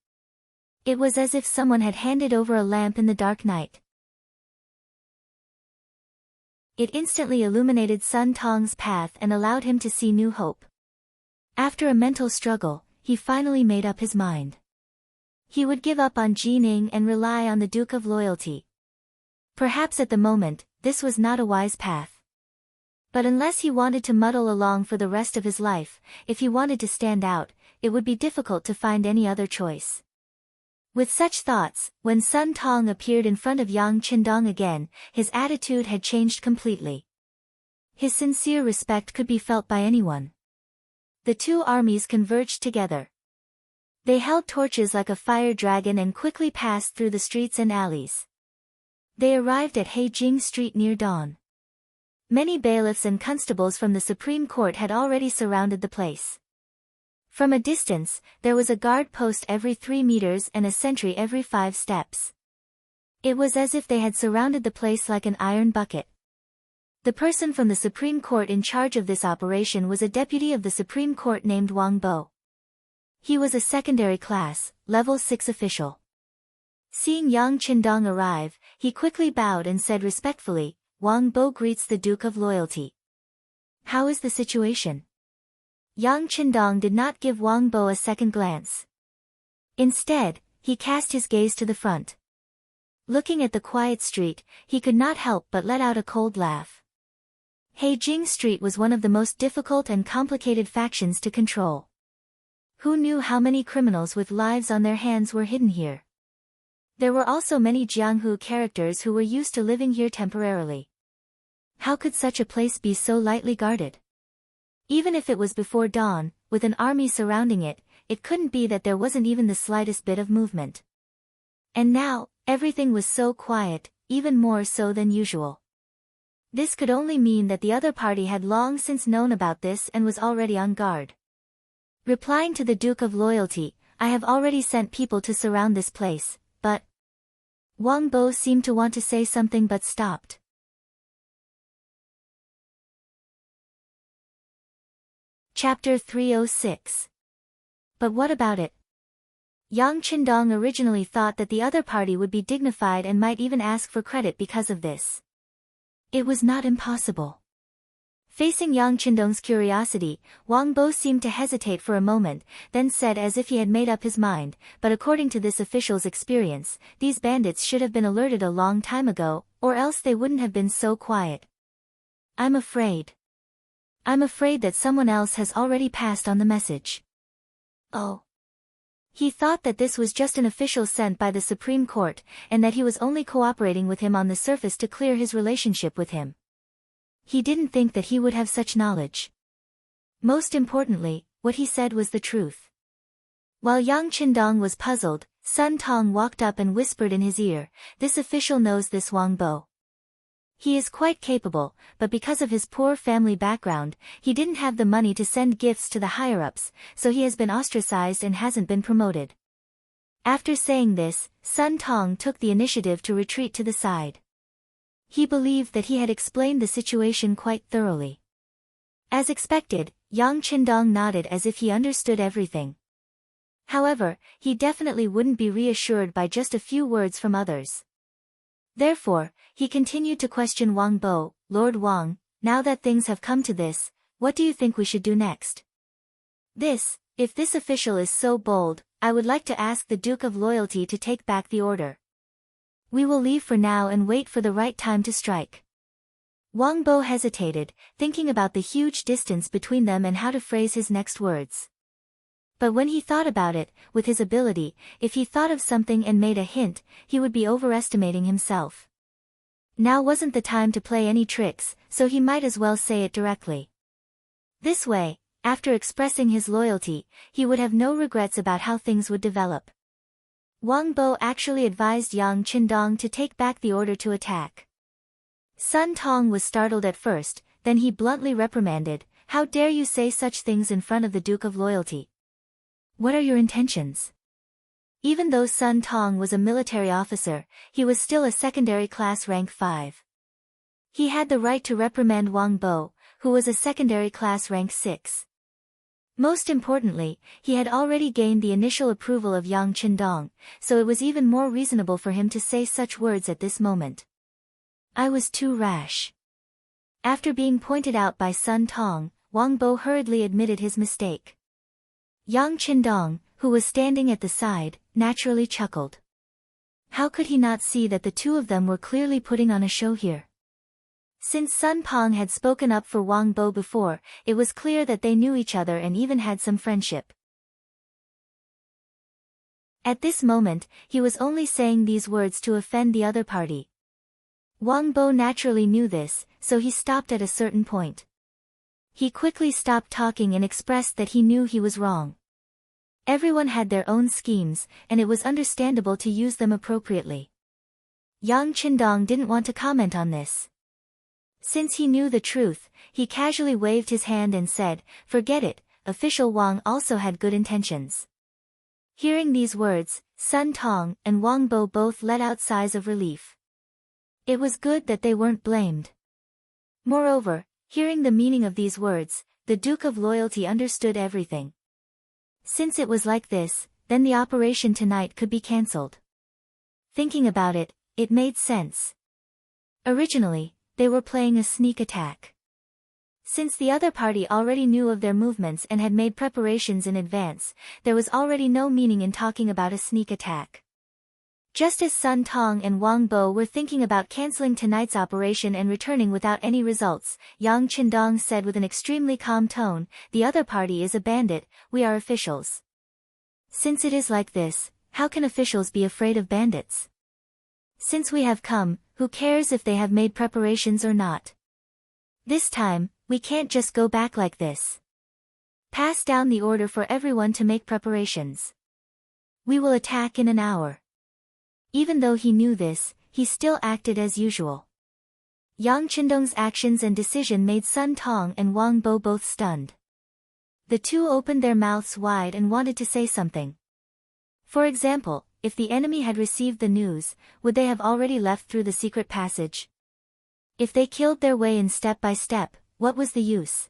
It was as if someone had handed over a lamp in the dark night. It instantly illuminated Sun Tong's path and allowed him to see new hope. After a mental struggle, he finally made up his mind. He would give up on Jining and rely on the Duke of Loyalty. Perhaps at the moment, this was not a wise path. But unless he wanted to muddle along for the rest of his life, if he wanted to stand out, it would be difficult to find any other choice. With such thoughts, when Sun Tong appeared in front of Yang Qindong again, his attitude had changed completely. His sincere respect could be felt by anyone. The two armies converged together. They held torches like a fire dragon and quickly passed through the streets and alleys. They arrived at Heijing Street near dawn. Many bailiffs and constables from the Supreme Court had already surrounded the place. From a distance, there was a guard post every 3 meters and a sentry every 5 steps. It was as if they had surrounded the place like an iron bucket. The person from the Supreme Court in charge of this operation was a deputy of the Supreme Court named Wang Bo. He was a secondary class, level 6 official. Seeing Yang Qindong arrive, he quickly bowed and said respectfully, "Wang Bo greets the Duke of Loyalty. How is the situation?" Yang Qindong did not give Wang Bo a second glance. Instead, he cast his gaze to the front. Looking at the quiet street, he could not help but let out a cold laugh. Heijing Street was one of the most difficult and complicated factions to control. Who knew how many criminals with lives on their hands were hidden here? There were also many Jianghu characters who were used to living here temporarily. How could such a place be so lightly guarded? Even if it was before dawn, with an army surrounding it, it couldn't be that there wasn't even the slightest bit of movement. And now, everything was so quiet, even more so than usual. This could only mean that the other party had long since known about this and was already on guard. Replying to the Duke of Loyalty, I have already sent people to surround this place, but... Wang Bo seemed to want to say something but stopped. Chapter 306. But what about it? Yang Qindong originally thought that the other party would be dignified and might even ask for credit because of this. It was not impossible. Facing Yang Qindong's curiosity, Wang Bo seemed to hesitate for a moment, then said as if he had made up his mind, but according to this official's experience, these bandits should have been alerted a long time ago, or else they wouldn't have been so quiet. I'm afraid that someone else has already passed on the message. Oh. He thought that this was just an official sent by the Supreme Court, and that he was only cooperating with him on the surface to clear his relationship with him. He didn't think that he would have such knowledge. Most importantly, what he said was the truth. While Yang Qindong was puzzled, Sun Tong walked up and whispered in his ear, "This official knows this Wang Bo. He is quite capable, but because of his poor family background, he didn't have the money to send gifts to the higher-ups, so he has been ostracized and hasn't been promoted." After saying this, Sun Tong took the initiative to retreat to the side. He believed that he had explained the situation quite thoroughly. As expected, Yang Qindong nodded as if he understood everything. However, he definitely wouldn't be reassured by just a few words from others. Therefore, he continued to question Wang Bo, "Lord Wang, now that things have come to this, what do you think we should do next?" If this official is so bold, I would like to ask the Duke of Loyalty to take back the order. We will leave for now and wait for the right time to strike. Wang Bo hesitated, thinking about the huge distance between them and how to phrase his next words. But when he thought about it, with his ability, if he thought of something and made a hint, he would be overestimating himself. Now wasn't the time to play any tricks, so he might as well say it directly. This way, after expressing his loyalty, he would have no regrets about how things would develop. Wang Bo actually advised Yang Qindong to take back the order to attack. Sun Tong was startled at first, then he bluntly reprimanded, "How dare you say such things in front of the Duke of Loyalty? What are your intentions?" Even though Sun Tong was a military officer, he was still a secondary class rank 5. He had the right to reprimand Wang Bo, who was a secondary class rank 6. Most importantly, he had already gained the initial approval of Yang Qindong, so it was even more reasonable for him to say such words at this moment. I was too rash. After being pointed out by Sun Tong, Wang Bo hurriedly admitted his mistake. Yang Qindong, who was standing at the side, naturally chuckled. How could he not see that the two of them were clearly putting on a show here? Since Sun Pong had spoken up for Wang Bo before, it was clear that they knew each other and even had some friendship. At this moment, he was only saying these words to offend the other party. Wang Bo naturally knew this, so he stopped at a certain point. He quickly stopped talking and expressed that he knew he was wrong. Everyone had their own schemes, and it was understandable to use them appropriately. Yang Qindong didn't want to comment on this. Since he knew the truth, he casually waved his hand and said, "Forget it, official Wang also had good intentions." Hearing these words, Sun Tong and Wang Bo both let out sighs of relief. It was good that they weren't blamed. Moreover, hearing the meaning of these words, the Duke of Loyalty understood everything. Since it was like this, then the operation tonight could be cancelled. Thinking about it, it made sense. Originally, they were playing a sneak attack. Since the other party already knew of their movements and had made preparations in advance, there was already no meaning in talking about a sneak attack. Just as Sun Tong and Wang Bo were thinking about cancelling tonight's operation and returning without any results, Yang Qindong said with an extremely calm tone, "The other party is a bandit, we are officials. Since it is like this, how can officials be afraid of bandits? Since we have come, who cares if they have made preparations or not? This time, we can't just go back like this. Pass down the order for everyone to make preparations. We will attack in an hour." Even though he knew this, he still acted as usual. Yang Qindong's actions and decision made Sun Tong and Wang Bo both stunned. The two opened their mouths wide and wanted to say something. For example, if the enemy had received the news, would they have already left through the secret passage? If they killed their way in step by step, what was the use?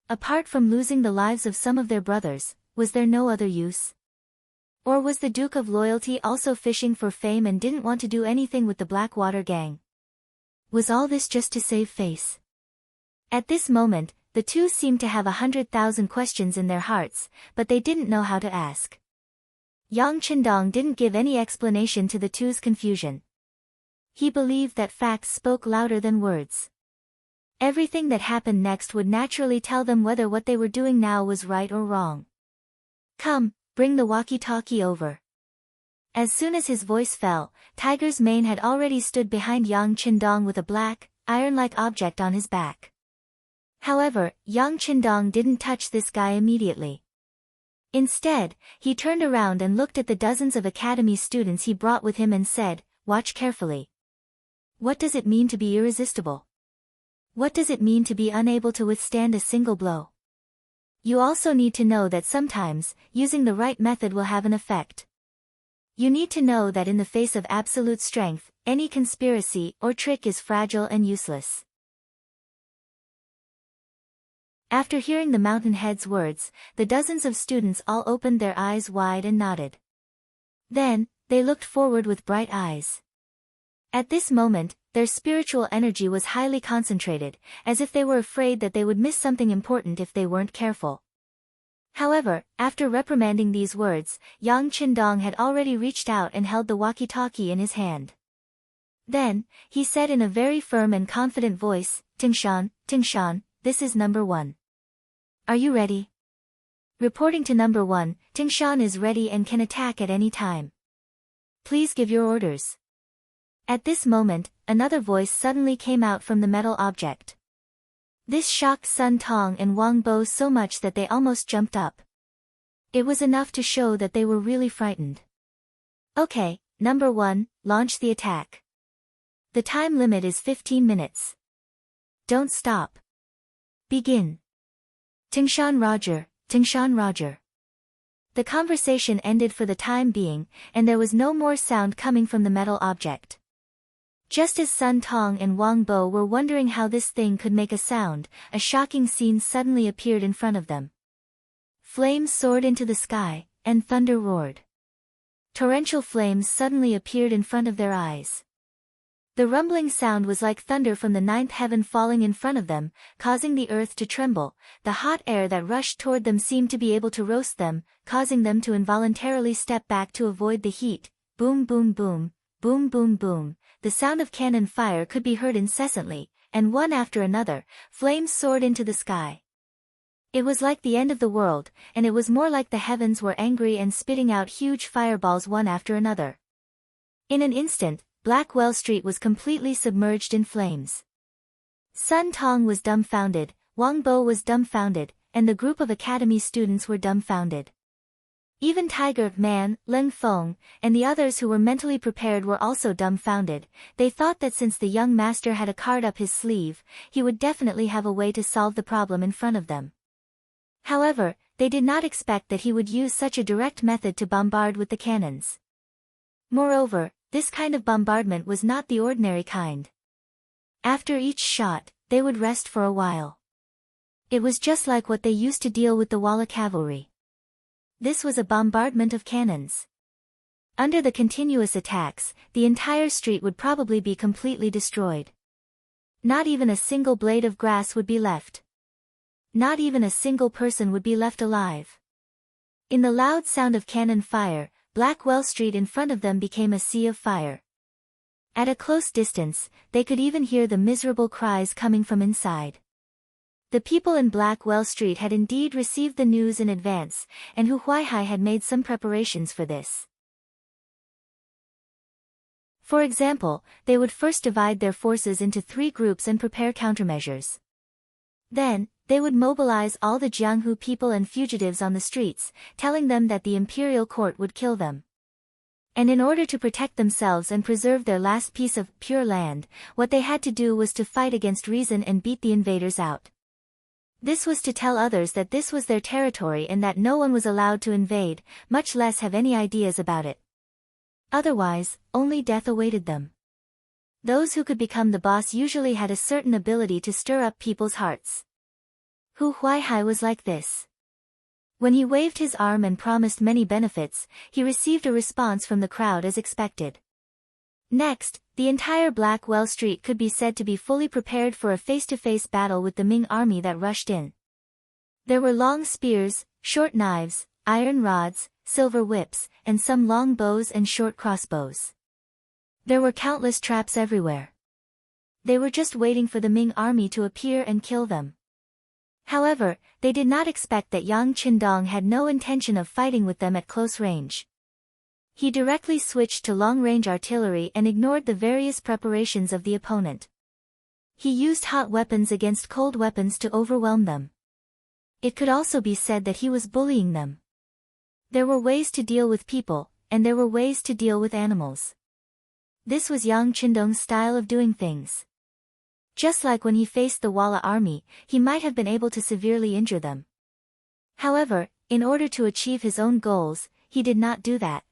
Apart from losing the lives of some of their brothers, was there no other use? Or was the Duke of Loyalty also fishing for fame and didn't want to do anything with the Blackwater gang? Was all this just to save face? At this moment, the two seemed to have 100,000 questions in their hearts, but they didn't know how to ask. Yang Qindong didn't give any explanation to the two's confusion. He believed that facts spoke louder than words. Everything that happened next would naturally tell them whether what they were doing now was right or wrong. Come, bring the walkie-talkie over. As soon as his voice fell, Tiger's mane had already stood behind Yang Qindong with a black, iron-like object on his back. However, Yang Qindong didn't touch this guy immediately. Instead, he turned around and looked at the dozens of academy students he brought with him and said, "Watch carefully. What does it mean to be irresistible? What does it mean to be unable to withstand a single blow? You also need to know that sometimes, using the right method will have an effect. You need to know that in the face of absolute strength, any conspiracy or trick is fragile and useless." After hearing the Mountainhead's words, the dozens of students all opened their eyes wide and nodded. Then, they looked forward with bright eyes. At this moment, their spiritual energy was highly concentrated, as if they were afraid that they would miss something important if they weren't careful. However, after reprimanding these words, Yang Qindong had already reached out and held the walkie-talkie in his hand. Then, he said in a very firm and confident voice, Tingshan, this is number 1. Are you ready?" Reporting to number 1, Tingshan is ready and can attack at any time. "Please give your orders." At this moment, another voice suddenly came out from the metal object. This shocked Sun Tong and Wang Bo so much that they almost jumped up. It was enough to show that they were really frightened. "Okay, number 1, launch the attack. The time limit is 15 minutes. Don't stop. Begin." Tingshan Roger. The conversation ended for the time being, and there was no more sound coming from the metal object. Just as Sun Tong and Wang Bo were wondering how this thing could make a sound, a shocking scene suddenly appeared in front of them. Flames soared into the sky, and thunder roared. Torrential flames suddenly appeared in front of their eyes. The rumbling sound was like thunder from the 9th heaven falling in front of them, causing the earth to tremble. The hot air that rushed toward them seemed to be able to roast them, causing them to involuntarily step back to avoid the heat. Boom boom boom, boom boom boom. The sound of cannon fire could be heard incessantly, and one after another, flames soared into the sky. It was like the end of the world, and it was more like the heavens were angry and spitting out huge fireballs one after another. In an instant, Blackwell Street was completely submerged in flames. Sun Tong was dumbfounded, Wang Bo was dumbfounded, and the group of academy students were dumbfounded. Even Tiger Man, Leng Feng, and the others who were mentally prepared were also dumbfounded. They thought that since the young master had a card up his sleeve, he would definitely have a way to solve the problem in front of them. However, they did not expect that he would use such a direct method to bombard with the cannons. Moreover, this kind of bombardment was not the ordinary kind. After each shot, they would rest for a while. It was just like what they used to deal with the Walla cavalry. This was a bombardment of cannons. Under the continuous attacks, the entire street would probably be completely destroyed. Not even a single blade of grass would be left. Not even a single person would be left alive. In the loud sound of cannon fire, Blackwell Street in front of them became a sea of fire. At a close distance, they could even hear the miserable cries coming from inside. The people in Blackwell Street had indeed received the news in advance, and Hu Huaihai had made some preparations for this. For example, they would first divide their forces into 3 groups and prepare countermeasures. Then, they would mobilize all the Jianghu people and fugitives on the streets, telling them that the imperial court would kill them. And in order to protect themselves and preserve their last piece of pure land, what they had to do was to fight against reason and beat the invaders out. This was to tell others that this was their territory and that no one was allowed to invade, much less have any ideas about it. Otherwise, only death awaited them. Those who could become the boss usually had a certain ability to stir up people's hearts. Hu Huaihai was like this. When he waved his arm and promised many benefits, he received a response from the crowd as expected. Next, the entire Black Well Street could be said to be fully prepared for a face-to-face battle with the Ming army that rushed in. There were long spears, short knives, iron rods, silver whips, and some long bows and short crossbows. There were countless traps everywhere. They were just waiting for the Ming army to appear and kill them. However, they did not expect that Yang Qindong had no intention of fighting with them at close range. He directly switched to long-range artillery and ignored the various preparations of the opponent. He used hot weapons against cold weapons to overwhelm them. It could also be said that he was bullying them. There were ways to deal with people, and there were ways to deal with animals. This was Yang Qindong's style of doing things. Just like when he faced the Walla army, he might have been able to severely injure them. However, in order to achieve his own goals, he did not do that.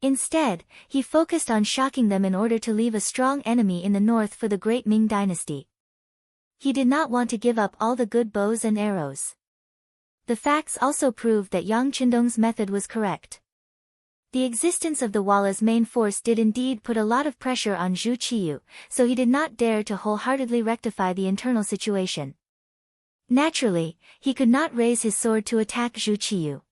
Instead, he focused on shocking them in order to leave a strong enemy in the north for the great Ming dynasty. He did not want to give up all the good bows and arrows. The facts also proved that Yang Qindong's method was correct. The existence of the Walla's main force did indeed put a lot of pressure on Zhu Qiyu, so he did not dare to wholeheartedly rectify the internal situation. Naturally, he could not raise his sword to attack Zhu Qiyu.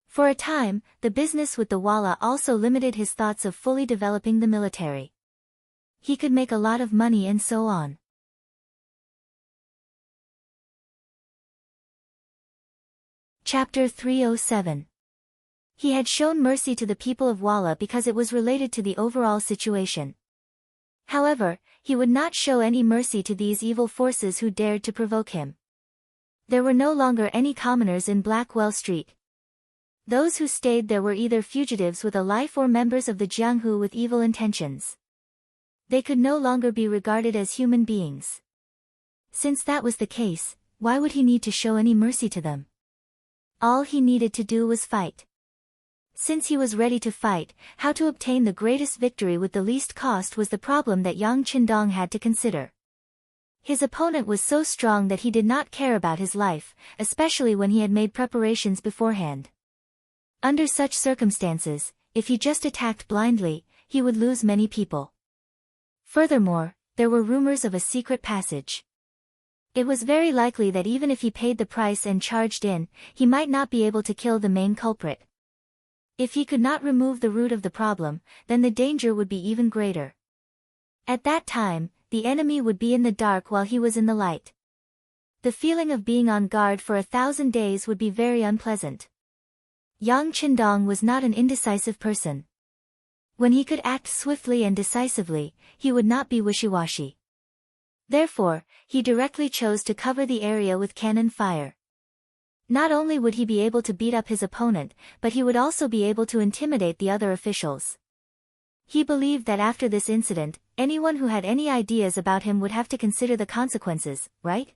For a time, the business with the Walla also limited his thoughts of fully developing the military. He could make a lot of money and so on. Chapter 307. He had shown mercy to the people of Walla because it was related to the overall situation. However, he would not show any mercy to these evil forces who dared to provoke him. There were no longer any commoners in Blackwell Street. Those who stayed there were either fugitives with a life or members of the Jianghu with evil intentions. They could no longer be regarded as human beings. Since that was the case, why would he need to show any mercy to them? All he needed to do was fight. Since he was ready to fight, how to obtain the greatest victory with the least cost was the problem that Yang Qindong had to consider. His opponent was so strong that he did not care about his life, especially when he had made preparations beforehand. Under such circumstances, if he just attacked blindly, he would lose many people. Furthermore, there were rumors of a secret passage. It was very likely that even if he paid the price and charged in, he might not be able to kill the main culprit. If he could not remove the root of the problem, then the danger would be even greater. At that time, the enemy would be in the dark while he was in the light. The feeling of being on guard for 1,000 days would be very unpleasant. Yang Qindong was not an indecisive person. When he could act swiftly and decisively, he would not be wishy-washy. Therefore, he directly chose to cover the area with cannon fire. Not only would he be able to beat up his opponent, but he would also be able to intimidate the other officials. He believed that after this incident, anyone who had any ideas about him would have to consider the consequences, right?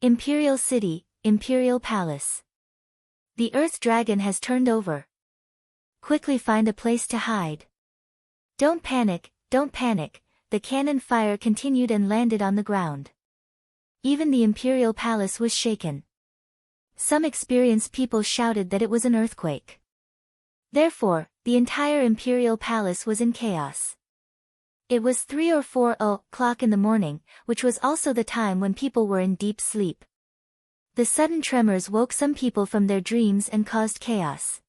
Imperial City, Imperial Palace. The Earth Dragon has turned over. Quickly find a place to hide. Don't panic, don't panic. The cannon fire continued and landed on the ground. Even the Imperial Palace was shaken. Some experienced people shouted that it was an earthquake. Therefore, the entire Imperial Palace was in chaos. It was 3 or 4 o'clock in the morning, which was also the time when people were in deep sleep. The sudden tremors woke some people from their dreams and caused chaos.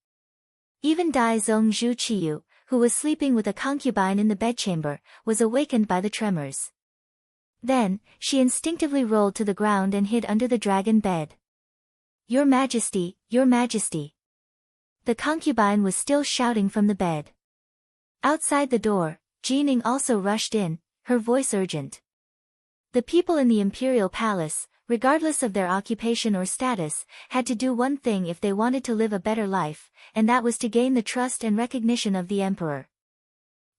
Even Dai Zong Zhu Qiyu, who was sleeping with a concubine in the bedchamber, was awakened by the tremors. Then, she instinctively rolled to the ground and hid under the dragon bed. Your Majesty, Your Majesty. The concubine was still shouting from the bed. Outside the door, Jining also rushed in, her voice urgent. The people in the Imperial Palace, regardless of their occupation or status, had to do one thing if they wanted to live a better life, and that was to gain the trust and recognition of the emperor.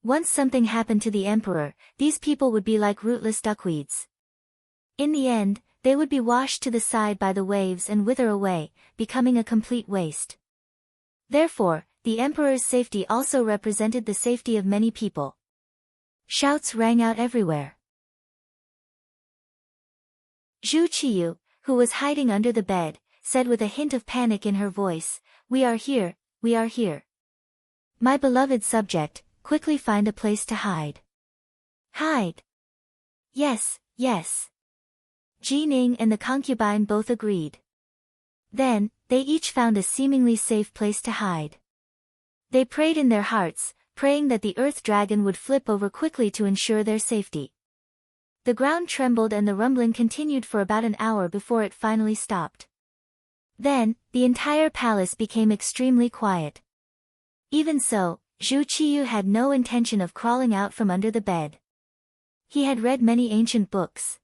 Once something happened to the emperor, these people would be like rootless duckweeds. In the end, they would be washed to the side by the waves and wither away, becoming a complete waste. Therefore, the emperor's safety also represented the safety of many people. Shouts rang out everywhere. Zhu Qiyu, who was hiding under the bed, said with a hint of panic in her voice, "We are here, we are here. My beloved subject, quickly find a place to hide." "Hide." "Yes, yes." Jining and the concubine both agreed. Then, they each found a seemingly safe place to hide. They prayed in their hearts, praying that the earth dragon would flip over quickly to ensure their safety. The ground trembled and the rumbling continued for about an hour before it finally stopped. Then, the entire palace became extremely quiet. Even so, Zhu Qiyu had no intention of crawling out from under the bed. He had read many ancient books.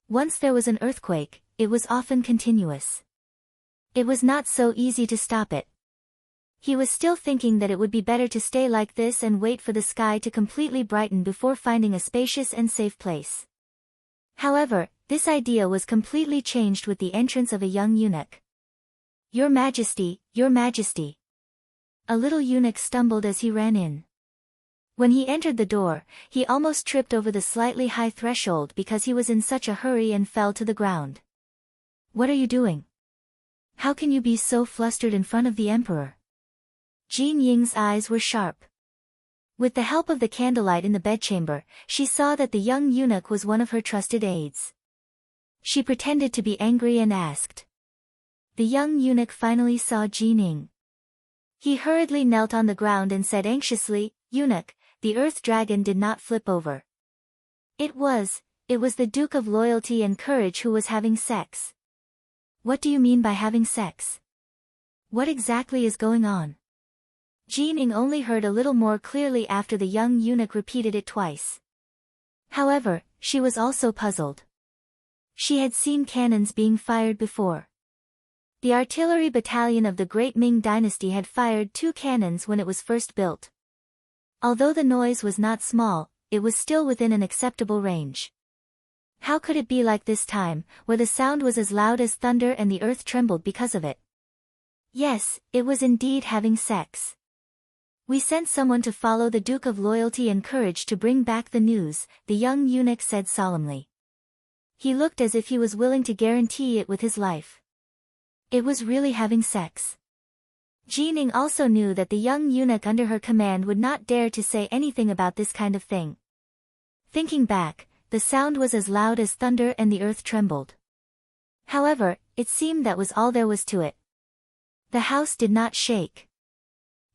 Once there was an earthquake, it was often continuous. It was not so easy to stop it. He was still thinking that it would be better to stay like this and wait for the sky to completely brighten before finding a spacious and safe place. However, this idea was completely changed with the entrance of a young eunuch. "Your Majesty, Your Majesty." A little eunuch stumbled as he ran in. When he entered the door, he almost tripped over the slightly high threshold because he was in such a hurry and fell to the ground. "What are you doing? How can you be so flustered in front of the emperor?" Jin Ying's eyes were sharp. With the help of the candlelight in the bedchamber, she saw that the young eunuch was one of her trusted aides. She pretended to be angry and asked. The young eunuch finally saw Jin Ying. He hurriedly knelt on the ground and said anxiously, "Eunuch, the earth dragon did not flip over. It was the Duke of Loyalty and Courage who was having sex." "What do you mean by having sex? What exactly is going on?" Jin Ying only heard a little more clearly after the young eunuch repeated it twice. However, she was also puzzled. She had seen cannons being fired before. The artillery battalion of the Great Ming Dynasty had fired 2 cannons when it was first built. Although the noise was not small, it was still within an acceptable range. How could it be like this time, where the sound was as loud as thunder and the earth trembled because of it? Yes, it was indeed having sex. "We sent someone to follow the Duke of Loyalty and Courage to bring back the news," the young eunuch said solemnly. He looked as if he was willing to guarantee it with his life. It was really having sex. Jin Ying also knew that the young eunuch under her command would not dare to say anything about this kind of thing. Thinking back, the sound was as loud as thunder and the earth trembled. However, it seemed that was all there was to it. The house did not shake.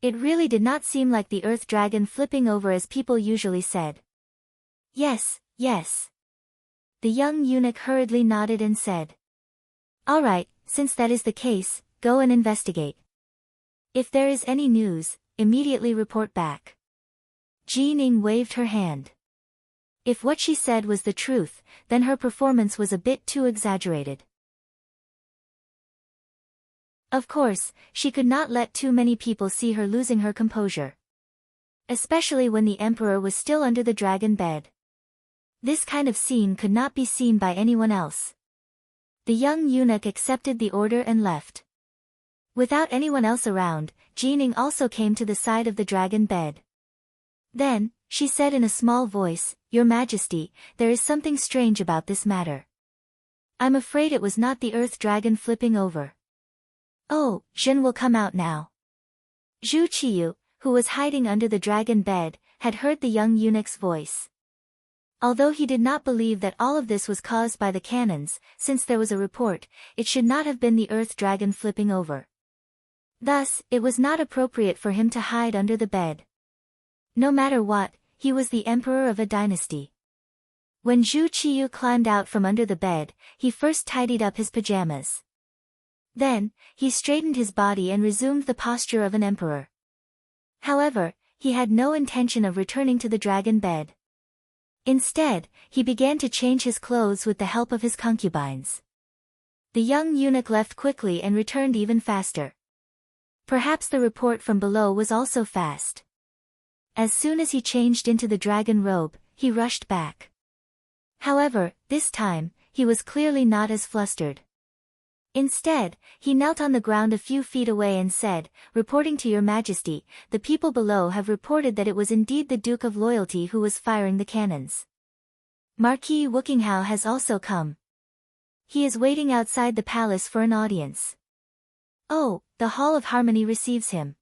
It really did not seem like the earth dragon flipping over as people usually said. "Yes, yes." The young eunuch hurriedly nodded and said. "All right, since that is the case, go and investigate. If there is any news, immediately report back." Jin Ying waved her hand. If what she said was the truth, then her performance was a bit too exaggerated. Of course, she could not let too many people see her losing her composure. Especially when the emperor was still under the dragon bed. This kind of scene could not be seen by anyone else. The young eunuch accepted the order and left. Without anyone else around, Jin Ying also came to the side of the dragon bed. Then, she said in a small voice, "Your Majesty, there is something strange about this matter. I'm afraid it was not the earth dragon flipping over." "Oh, Zhen will come out now." Zhu Qiyu, who was hiding under the dragon bed, had heard the young eunuch's voice. Although he did not believe that all of this was caused by the cannons, since there was a report, it should not have been the earth dragon flipping over. Thus, it was not appropriate for him to hide under the bed. No matter what, he was the emperor of a dynasty. When Zhu Qiyu climbed out from under the bed, he first tidied up his pajamas. Then, he straightened his body and resumed the posture of an emperor. However, he had no intention of returning to the dragon bed. Instead, he began to change his clothes with the help of his concubines. The young eunuch left quickly and returned even faster. Perhaps the report from below was also fast. As soon as he changed into the dragon robe, he rushed back. However, this time, he was clearly not as flustered. Instead, he knelt on the ground a few feet away and said, "Reporting to your majesty, the people below have reported that it was indeed the Duke of Loyalty who was firing the cannons. Marquis Wokinghao has also come. He is waiting outside the palace for an audience." "Oh, the Hall of Harmony receives him."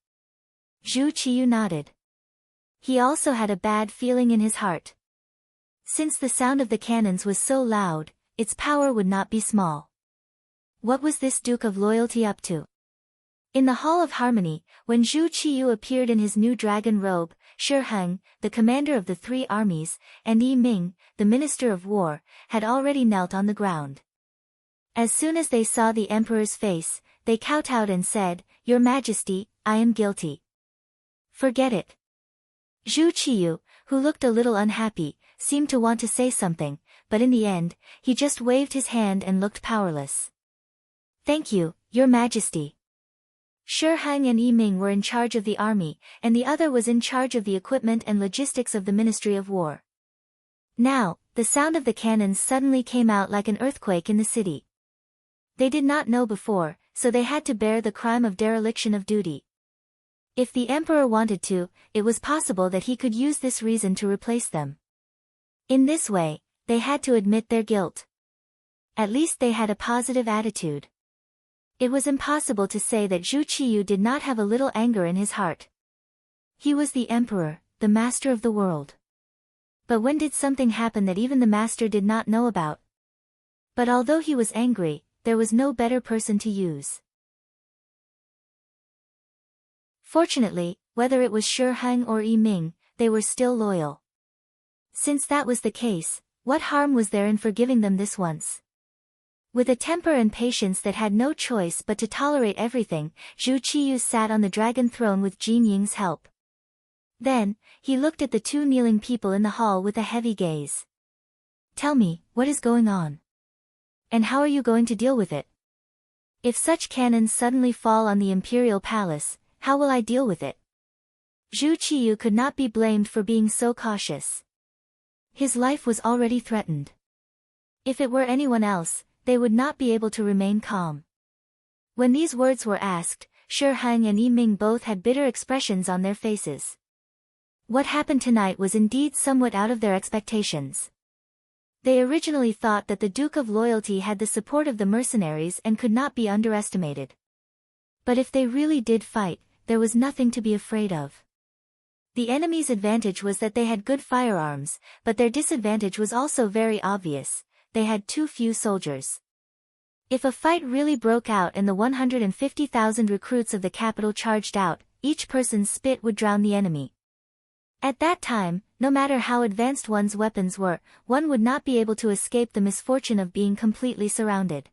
Zhu Qiyu nodded. He also had a bad feeling in his heart. Since the sound of the cannons was so loud, its power would not be small. What was this Duke of Loyalty up to? In the Hall of Harmony, when Zhu Qiyu appeared in his new dragon robe, Shi Heng, the commander of the three armies, and Yi Ming, the minister of war, had already knelt on the ground. As soon as they saw the emperor's face, they kowtowed and said, "Your Majesty, I am guilty." "Forget it." Zhu Qiyu, who looked a little unhappy, seemed to want to say something, but in the end, he just waved his hand and looked powerless. "Thank you, Your Majesty." Shi Heng and Yi Ming were in charge of the army, and the other was in charge of the equipment and logistics of the Ministry of War. Now, the sound of the cannons suddenly came out like an earthquake in the city. They did not know before, so they had to bear the crime of dereliction of duty. If the emperor wanted to, it was possible that he could use this reason to replace them. In this way, they had to admit their guilt. At least they had a positive attitude. It was impossible to say that Zhu Qiyu did not have a little anger in his heart. He was the emperor, the master of the world. But when did something happen that even the master did not know about? But although he was angry, there was no better person to use. Fortunately, whether it was Shi Heng or Yi Ming, they were still loyal. Since that was the case, what harm was there in forgiving them this once? With a temper and patience that had no choice but to tolerate everything, Zhu Qiyu sat on the dragon throne with Jin Ying's help. Then, he looked at the two kneeling people in the hall with a heavy gaze. "Tell me, what is going on? And how are you going to deal with it? If such cannons suddenly fall on the imperial palace, how will I deal with it?" Zhu Qiyu could not be blamed for being so cautious. His life was already threatened. If it were anyone else, they would not be able to remain calm. When these words were asked, Shi Heng and Yi Ming both had bitter expressions on their faces. What happened tonight was indeed somewhat out of their expectations. They originally thought that the Duke of Loyalty had the support of the mercenaries and could not be underestimated. But if they really did fight, there was nothing to be afraid of. The enemy's advantage was that they had good firearms, but their disadvantage was also very obvious: they had too few soldiers. If a fight really broke out and the 150,000 recruits of the capital charged out, each person's spit would drown the enemy. At that time, no matter how advanced one's weapons were, one would not be able to escape the misfortune of being completely surrounded.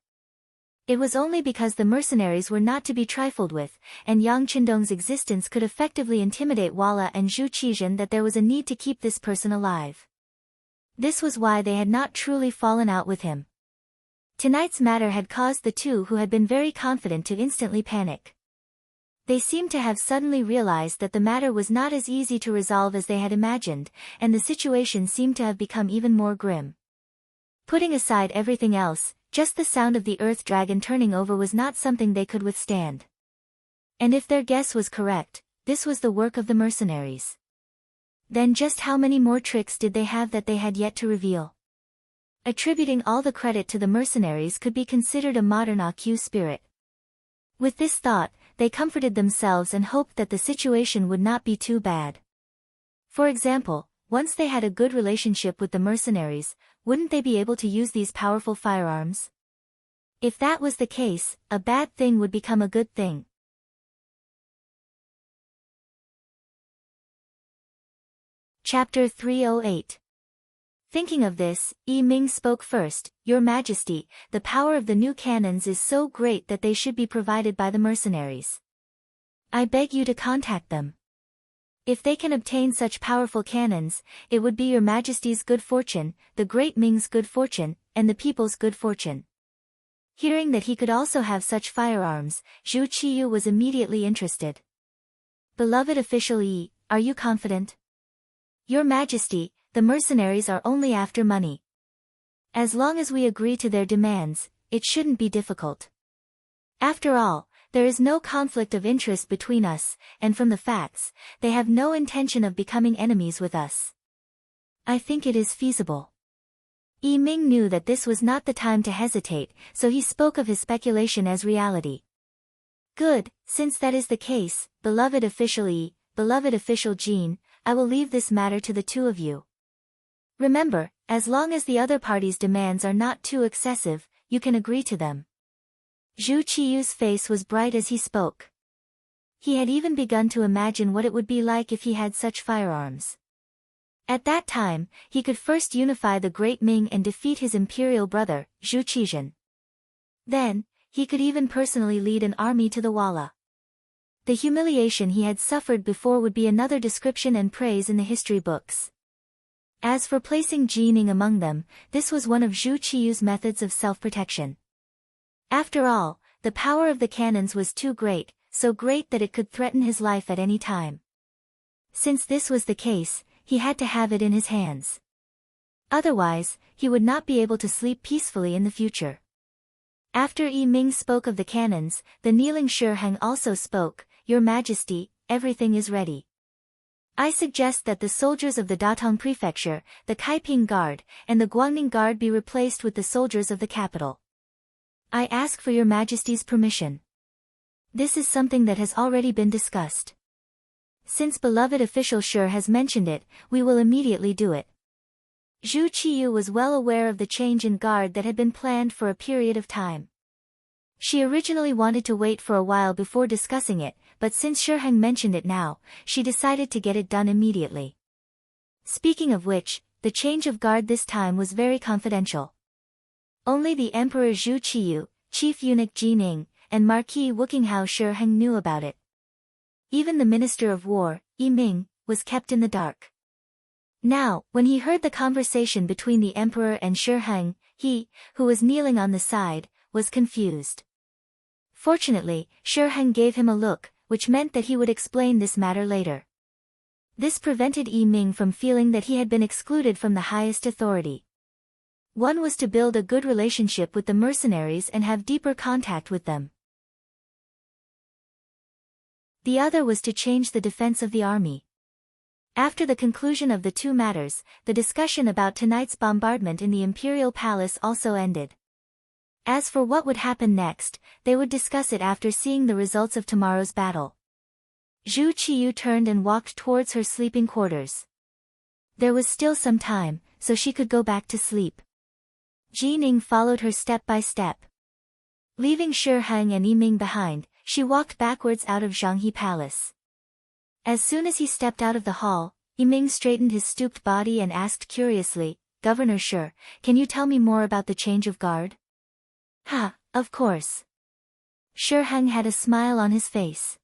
It was only because the mercenaries were not to be trifled with, and Yang Qindong's existence could effectively intimidate Walla and Zhu Qizhen that there was a need to keep this person alive. This was why they had not truly fallen out with him. Tonight's matter had caused the two who had been very confident to instantly panic. They seemed to have suddenly realized that the matter was not as easy to resolve as they had imagined, and the situation seemed to have become even more grim. Putting aside everything else, just the sound of the earth dragon turning over was not something they could withstand. And if their guess was correct, this was the work of the mercenaries. Then just how many more tricks did they have that they had yet to reveal? Attributing all the credit to the mercenaries could be considered a modern AQ spirit. With this thought, they comforted themselves and hoped that the situation would not be too bad. For example, once they had a good relationship with the mercenaries, wouldn't they be able to use these powerful firearms? If that was the case, a bad thing would become a good thing. Chapter 308. Thinking of this, Yi Ming spoke first. "Your Majesty, the power of the new cannons is so great that they should be provided by the mercenaries. I beg you to contact them." If they can obtain such powerful cannons, it would be your Majesty's good fortune, the great Ming's good fortune, and the people's good fortune. Hearing that he could also have such firearms, Zhu Qiyu was immediately interested. Beloved official Yi, are you confident? Your Majesty, the mercenaries are only after money. As long as we agree to their demands, it shouldn't be difficult. After all, there is no conflict of interest between us, and from the facts, they have no intention of becoming enemies with us. I think it is feasible. Yi Ming knew that this was not the time to hesitate, so he spoke of his speculation as reality. Good, since that is the case, beloved official Yi, beloved official Jean, I will leave this matter to the two of you. Remember, as long as the other party's demands are not too excessive, you can agree to them. Zhu Qiyu's face was bright as he spoke. He had even begun to imagine what it would be like if he had such firearms. At that time, he could first unify the Great Ming and defeat his imperial brother, Zhu Qizhen. Then, he could even personally lead an army to the Walla. The humiliation he had suffered before would be another description and praise in the history books. As for placing Jining among them, this was one of Zhu Qiyu's methods of self-protection. After all, the power of the cannons was too great, so great that it could threaten his life at any time. Since this was the case, he had to have it in his hands. Otherwise, he would not be able to sleep peacefully in the future. After Yi Ming spoke of the cannons, the kneeling Shiheng also spoke, Your Majesty, everything is ready. I suggest that the soldiers of the Datong Prefecture, the Kaiping Guard, and the Guangning Guard be replaced with the soldiers of the capital. I ask for Your Majesty's permission. This is something that has already been discussed. Since beloved official Shi has mentioned it, we will immediately do it. Zhu Qiyu was well aware of the change in guard that had been planned for a period of time. She originally wanted to wait for a while before discussing it, but since Shiheng mentioned it now, she decided to get it done immediately. Speaking of which, the change of guard this time was very confidential. Only the Emperor Zhu Qiyu, Chief Eunuch Jining, and Marquis Wuqinghao Shiheng knew about it. Even the Minister of War, Yi Ming, was kept in the dark. Now, when he heard the conversation between the Emperor and Shiheng, he, who was kneeling on the side, was confused. Fortunately, Shiheng gave him a look, which meant that he would explain this matter later. This prevented Yi Ming from feeling that he had been excluded from the highest authority. One was to build a good relationship with the mercenaries and have deeper contact with them. The other was to change the defense of the army. After the conclusion of the two matters, the discussion about tonight's bombardment in the Imperial Palace also ended. As for what would happen next, they would discuss it after seeing the results of tomorrow's battle. Zhu Qiyu turned and walked towards her sleeping quarters. There was still some time, so she could go back to sleep. Jining followed her step by step. Leaving Shiheng and Yi Ming behind, she walked backwards out of Zhanghe Palace. As soon as he stepped out of the hall, Yi Ming straightened his stooped body and asked curiously, Governor Shi, can you tell me more about the change of guard? Of course. Shiheng had a smile on his face.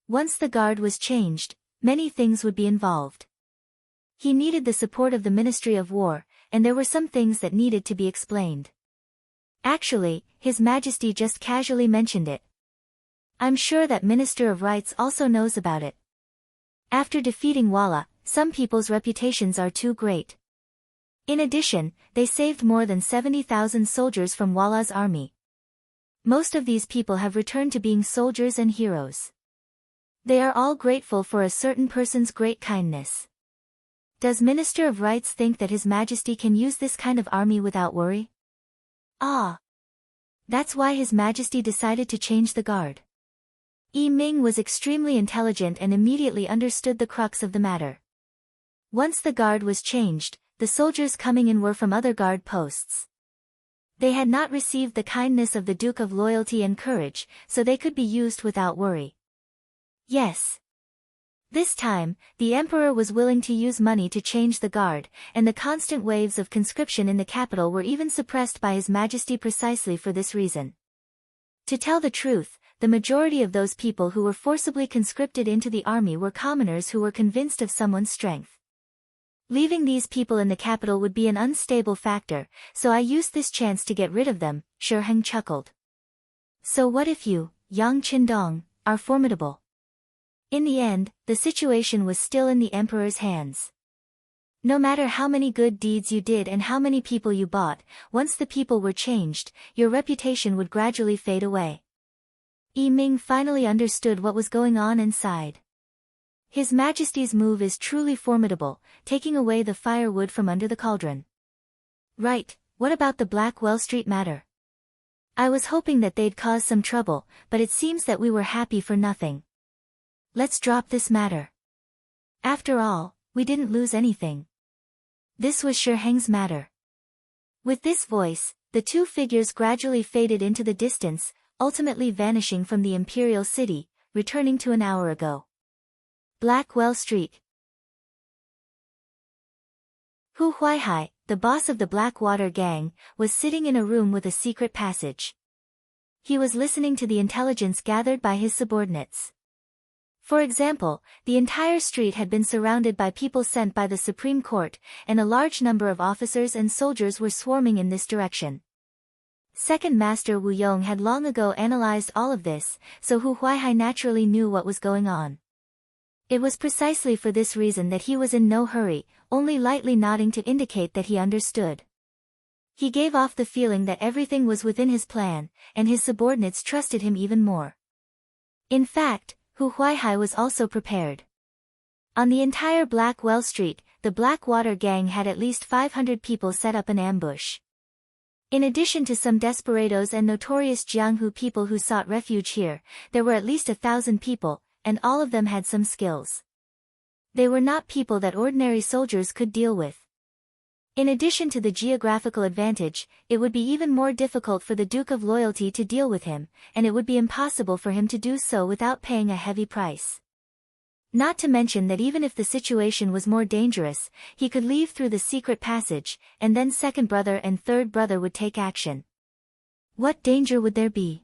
Once the guard was changed, many things would be involved. He needed the support of the Ministry of War, and there were some things that needed to be explained. Actually, His Majesty just casually mentioned it. I'm sure that Minister of Rights also knows about it. After defeating Walla, some people's reputations are too great. In addition, they saved more than 70,000 soldiers from Walla's army. Most of these people have returned to being soldiers and heroes. They are all grateful for a certain person's great kindness. Does Minister of Rights think that His Majesty can use this kind of army without worry? That's why His Majesty decided to change the guard. Yi Ming was extremely intelligent and immediately understood the crux of the matter. Once the guard was changed, the soldiers coming in were from other guard posts. They had not received the kindness of the Duke of Loyalty and Courage, so they could be used without worry. Yes. This time, the Emperor was willing to use money to change the guard, and the constant waves of conscription in the capital were even suppressed by His Majesty precisely for this reason. To tell the truth, the majority of those people who were forcibly conscripted into the army were commoners who were convinced of someone's strength. Leaving these people in the capital would be an unstable factor, so I used this chance to get rid of them, Shi Heng chuckled. So what if you, Yang Qindong, are formidable? In the end, the situation was still in the emperor's hands. No matter how many good deeds you did and how many people you bought, once the people were changed, your reputation would gradually fade away. Yi Ming finally understood what was going on and sighed. His Majesty's move is truly formidable, taking away the firewood from under the cauldron. Right, what about the Blackwell Street matter? I was hoping that they'd cause some trouble, but it seems that we were happy for nothing. Let's drop this matter. After all, we didn't lose anything. This was Shi Heng's matter. With this voice, the two figures gradually faded into the distance, ultimately vanishing from the imperial city, returning to an hour ago. Blackwell Street. Hu Huaihai, the boss of the Blackwater gang, was sitting in a room with a secret passage. He was listening to the intelligence gathered by his subordinates. For example, the entire street had been surrounded by people sent by the Supreme Court, and a large number of officers and soldiers were swarming in this direction. Second Master Wu Yong had long ago analyzed all of this, so Hu Huaihai naturally knew what was going on. It was precisely for this reason that he was in no hurry, only lightly nodding to indicate that he understood. He gave off the feeling that everything was within his plan, and his subordinates trusted him even more. In fact, Hu Huaihai was also prepared. On the entire Blackwell Street, the Blackwater gang had at least 500 people set up an ambush. In addition to some desperados and notorious Jianghu people who sought refuge here, there were at least 1,000 people, and all of them had some skills. They were not people that ordinary soldiers could deal with. In addition to the geographical advantage, it would be even more difficult for the Duke of Loyalty to deal with him, and it would be impossible for him to do so without paying a heavy price. Not to mention that even if the situation was more dangerous, he could leave through the secret passage, and then second brother and third brother would take action. What danger would there be?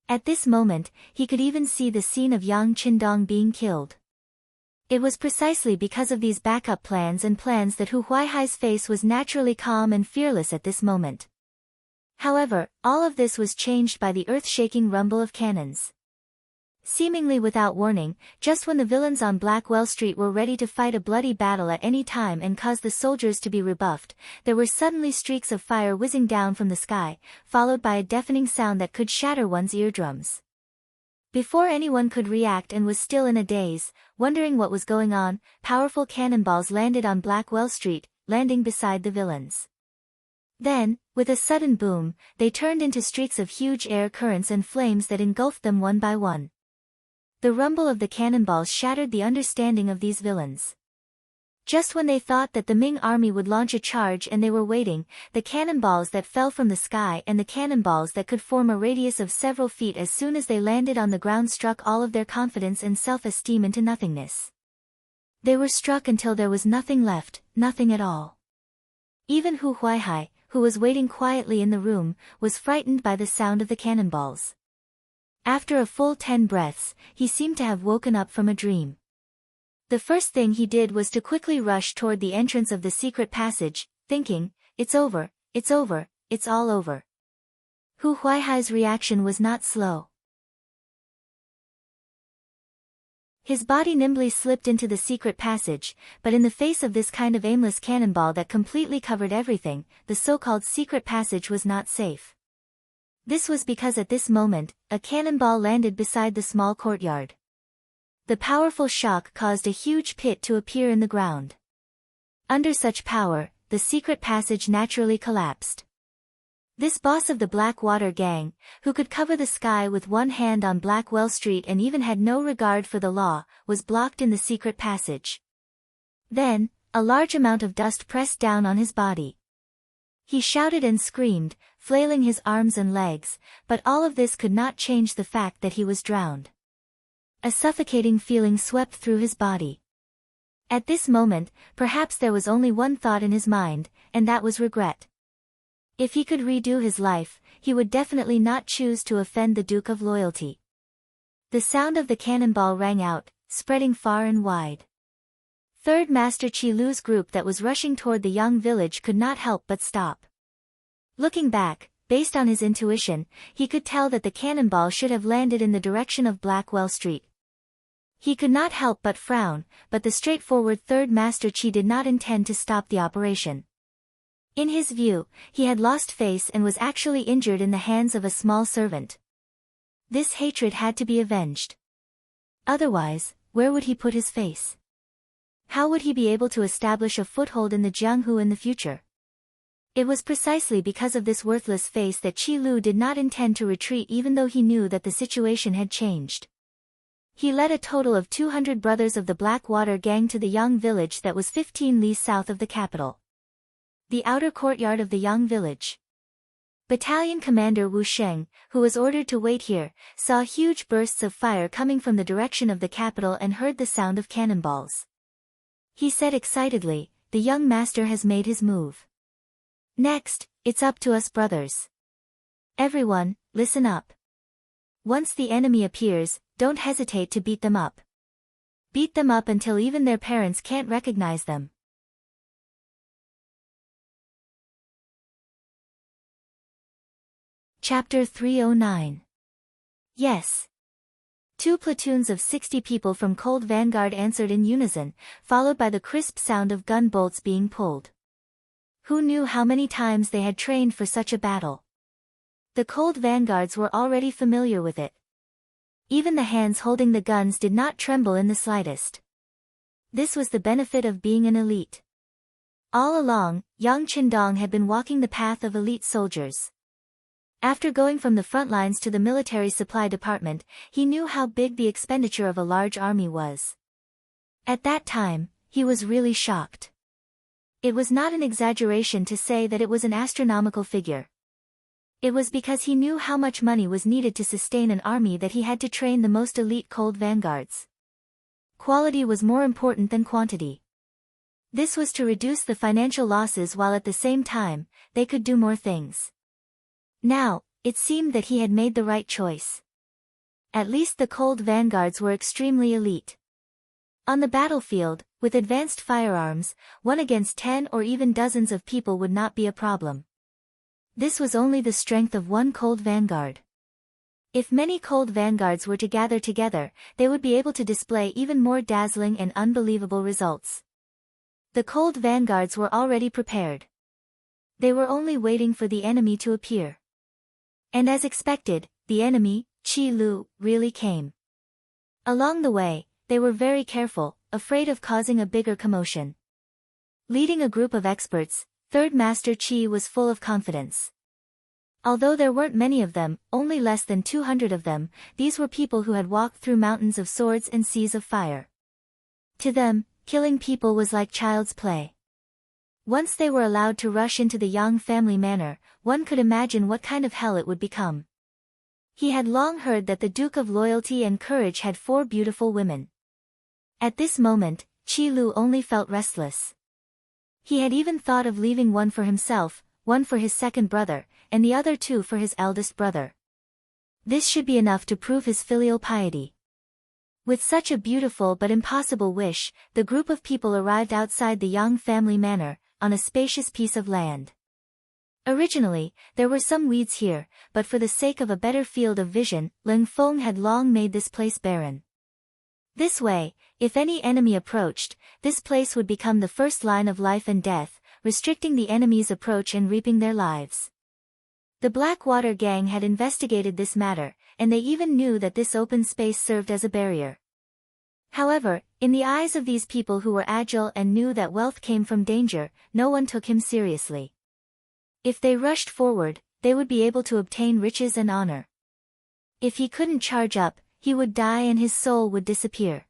At this moment, he could even see the scene of Yang Qindong being killed. It was precisely because of these backup plans that Hu Huaihai's face was naturally calm and fearless at this moment. However, all of this was changed by the earth-shaking rumble of cannons. Seemingly without warning, just when the villains on Blackwell Street were ready to fight a bloody battle at any time and cause the soldiers to be rebuffed, there were suddenly streaks of fire whizzing down from the sky, followed by a deafening sound that could shatter one's eardrums. Before anyone could react and was still in a daze, wondering what was going on, powerful cannonballs landed on Blackwell Street, landing beside the villains. Then, with a sudden boom, they turned into streaks of huge air currents and flames that engulfed them one by one. The rumble of the cannonballs shattered the understanding of these villains. Just when they thought that the Ming army would launch a charge and they were waiting, the cannonballs that fell from the sky and the cannonballs that could form a radius of several feet as soon as they landed on the ground struck all of their confidence and self-esteem into nothingness. They were struck until there was nothing left, nothing at all. Even Hu Huaihai, who was waiting quietly in the room, was frightened by the sound of the cannonballs. After a full 10 breaths, he seemed to have woken up from a dream. The first thing he did was to quickly rush toward the entrance of the secret passage, thinking, "It's over, it's over, it's all over." Hu Huaihai's reaction was not slow. His body nimbly slipped into the secret passage, but in the face of this kind of aimless cannonball that completely covered everything, the so-called secret passage was not safe. This was because at this moment, a cannonball landed beside the small courtyard. The powerful shock caused a huge pit to appear in the ground. Under such power, the secret passage naturally collapsed. This boss of the Blackwater gang, who could cover the sky with one hand on Blackwell Street and even had no regard for the law, was blocked in the secret passage. Then, a large amount of dust pressed down on his body. He shouted and screamed, flailing his arms and legs, but all of this could not change the fact that he was drowned. A suffocating feeling swept through his body. At this moment, perhaps there was only one thought in his mind, and that was regret. If he could redo his life, he would definitely not choose to offend the Duke of Loyalty. The sound of the cannonball rang out, spreading far and wide. Third Master Qi Lu's group that was rushing toward the young village could not help but stop. Looking back, based on his intuition, he could tell that the cannonball should have landed in the direction of Blackwell Street. He could not help but frown, but the straightforward Third Master Qi did not intend to stop the operation. In his view, he had lost face and was actually injured in the hands of a small servant. This hatred had to be avenged. Otherwise, where would he put his face? How would he be able to establish a foothold in the Jianghu in the future? It was precisely because of this worthless face that Qi Lu did not intend to retreat even though he knew that the situation had changed. He led a total of 200 brothers of the Blackwater gang to the Yang village that was 15 li south of the capital. The outer courtyard of the Yang village. Battalion Commander Wu Sheng, who was ordered to wait here, saw huge bursts of fire coming from the direction of the capital and heard the sound of cannonballs. He said excitedly, "The young master has made his move. Next, it's up to us brothers. Everyone, listen up. Once the enemy appears, don't hesitate to beat them up. Beat them up until even their parents can't recognize them." Chapter 309. Yes. 2 platoons of 60 people from Cold Vanguard answered in unison, followed by the crisp sound of gun bolts being pulled. Who knew how many times they had trained for such a battle? The Cold Vanguards were already familiar with it. Even the hands holding the guns did not tremble in the slightest. This was the benefit of being an elite. All along, Yang Qindong had been walking the path of elite soldiers. After going from the front lines to the military supply department, he knew how big the expenditure of a large army was. At that time, he was really shocked. It was not an exaggeration to say that it was an astronomical figure. It was because he knew how much money was needed to sustain an army that he had to train the most elite Cold Vanguards. Quality was more important than quantity. This was to reduce the financial losses while at the same time, they could do more things. Now, it seemed that he had made the right choice. At least the Cold Vanguards were extremely elite. On the battlefield, with advanced firearms, 1 against 10 or even dozens of people would not be a problem. This was only the strength of one Cold Vanguard. If many Cold Vanguards were to gather together, they would be able to display even more dazzling and unbelievable results. The Cold Vanguards were already prepared. They were only waiting for the enemy to appear. And as expected, the enemy, Qi Lu, really came. Along the way, they were very careful, afraid of causing a bigger commotion. Leading a group of experts, Third Master Qi was full of confidence. Although there weren't many of them, only less than 200 of them, these were people who had walked through mountains of swords and seas of fire. To them, killing people was like child's play. Once they were allowed to rush into the Yang family manor, one could imagine what kind of hell it would become. He had long heard that the Duke of Loyalty and Courage had 4 beautiful women. At this moment, Qi Lu only felt restless. He had even thought of leaving one for himself, one for his second brother, and the other 2 for his eldest brother. This should be enough to prove his filial piety. With such a beautiful but impossible wish, the group of people arrived outside the Yang family manor, on a spacious piece of land. Originally, there were some weeds here, but for the sake of a better field of vision, Ling Feng had long made this place barren. This way, if any enemy approached, this place would become the first line of life and death, restricting the enemy's approach and reaping their lives. The Blackwater gang had investigated this matter, and they even knew that this open space served as a barrier. However, in the eyes of these people who were agile and knew that wealth came from danger, no one took him seriously. If they rushed forward, they would be able to obtain riches and honor. If he couldn't charge up, he would die and his soul would disappear.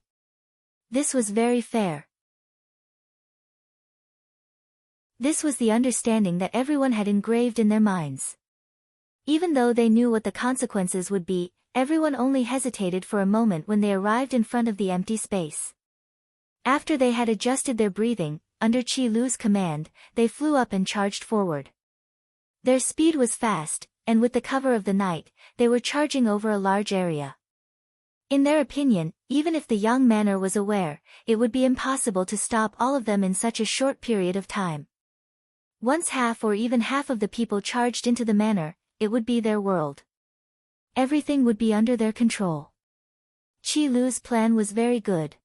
This was very fair. This was the understanding that everyone had engraved in their minds. Even though they knew what the consequences would be, everyone only hesitated for a moment when they arrived in front of the empty space. After they had adjusted their breathing, under Qi Lu's command, they flew up and charged forward. Their speed was fast, and with the cover of the night, they were charging over a large area. In their opinion, even if the young manor was aware, it would be impossible to stop all of them in such a short period of time. Once half or even half of the people charged into the manor, it would be their world. Everything would be under their control. Qi Lu's plan was very good.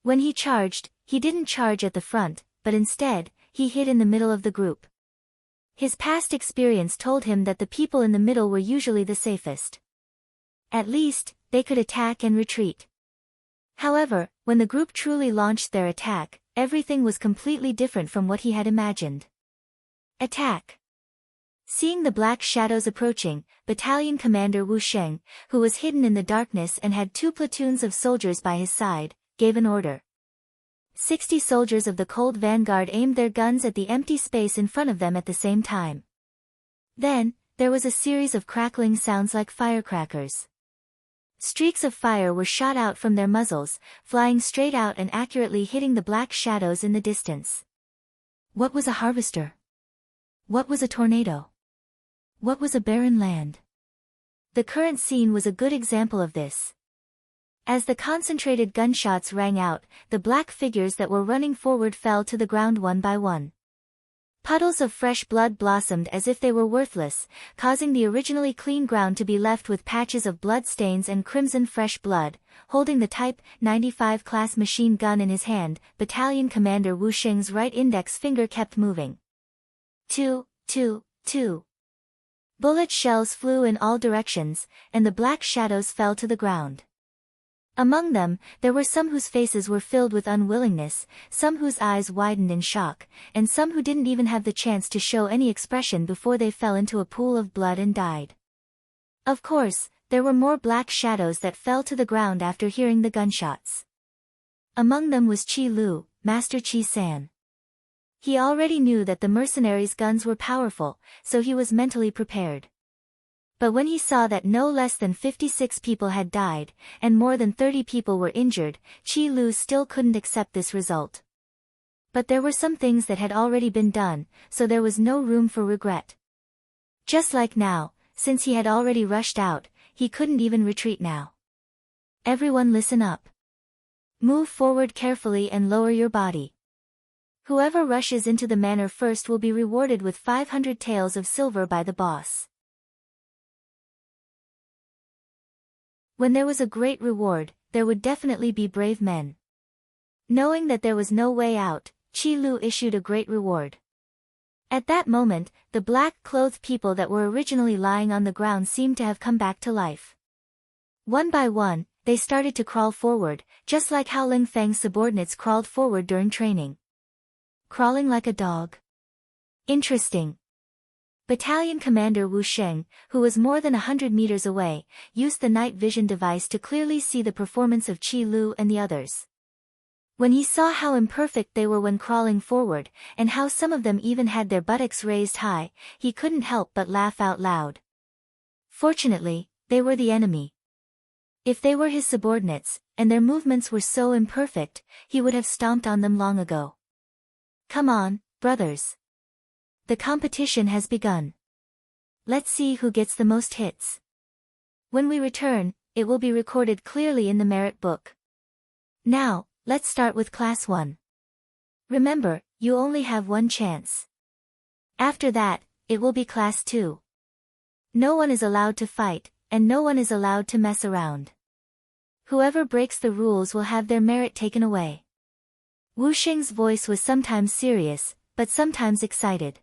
When he charged, he didn't charge at the front, but instead, he hid in the middle of the group. His past experience told him that the people in the middle were usually the safest. At least, they could attack and retreat. However, when the group truly launched their attack, everything was completely different from what he had imagined. Attack! Seeing the black shadows approaching, Battalion Commander Wu Sheng, who was hidden in the darkness and had 2 platoons of soldiers by his side, gave an order. 60 soldiers of the Cold Vanguard aimed their guns at the empty space in front of them at the same time. Then, there was a series of crackling sounds like firecrackers. Streaks of fire were shot out from their muzzles, flying straight out and accurately hitting the black shadows in the distance. What was a harvester? What was a tornado? What was a barren land? The current scene was a good example of this. As the concentrated gunshots rang out, the black figures that were running forward fell to the ground one by one. Puddles of fresh blood blossomed as if they were worthless, causing the originally clean ground to be left with patches of blood stains and crimson fresh blood. Holding the Type 95 class machine gun in his hand, Battalion Commander Wu Sheng's right index finger kept moving. 2, 2, 2. Bullet shells flew in all directions, and the black shadows fell to the ground. Among them, there were some whose faces were filled with unwillingness, some whose eyes widened in shock, and some who didn't even have the chance to show any expression before they fell into a pool of blood and died. Of course, there were more black shadows that fell to the ground after hearing the gunshots. Among them was Qi Lu, Master Qi San. He already knew that the mercenaries' guns were powerful, so he was mentally prepared. But when he saw that no less than 56 people had died, and more than 30 people were injured, Qi Lu still couldn't accept this result. But there were some things that had already been done, so there was no room for regret. Just like now, since he had already rushed out, he couldn't even retreat now. Everyone listen up. Move forward carefully and lower your body. Whoever rushes into the manor first will be rewarded with 500 taels of silver by the boss. When there was a great reward, there would definitely be brave men. Knowing that there was no way out, Qi Lu issued a great reward. At that moment, the black-clothed people that were originally lying on the ground seemed to have come back to life. One by one, they started to crawl forward, just like how Ling Feng's subordinates crawled forward during training. Crawling like a dog. Interesting. Battalion Commander Wu Sheng, who was more than 100 meters away, used the night vision device to clearly see the performance of Qi Lu and the others. When he saw how imperfect they were when crawling forward, and how some of them even had their buttocks raised high, he couldn't help but laugh out loud. Fortunately, they were the enemy. If they were his subordinates, and their movements were so imperfect, he would have stomped on them long ago. Come on, brothers. The competition has begun. Let's see who gets the most hits. When we return, it will be recorded clearly in the merit book. Now, let's start with Class 1. Remember, you only have one chance. After that, it will be Class 2. No one is allowed to fight, and no one is allowed to mess around. Whoever breaks the rules will have their merit taken away. Wu Sheng's voice was sometimes serious, but sometimes excited.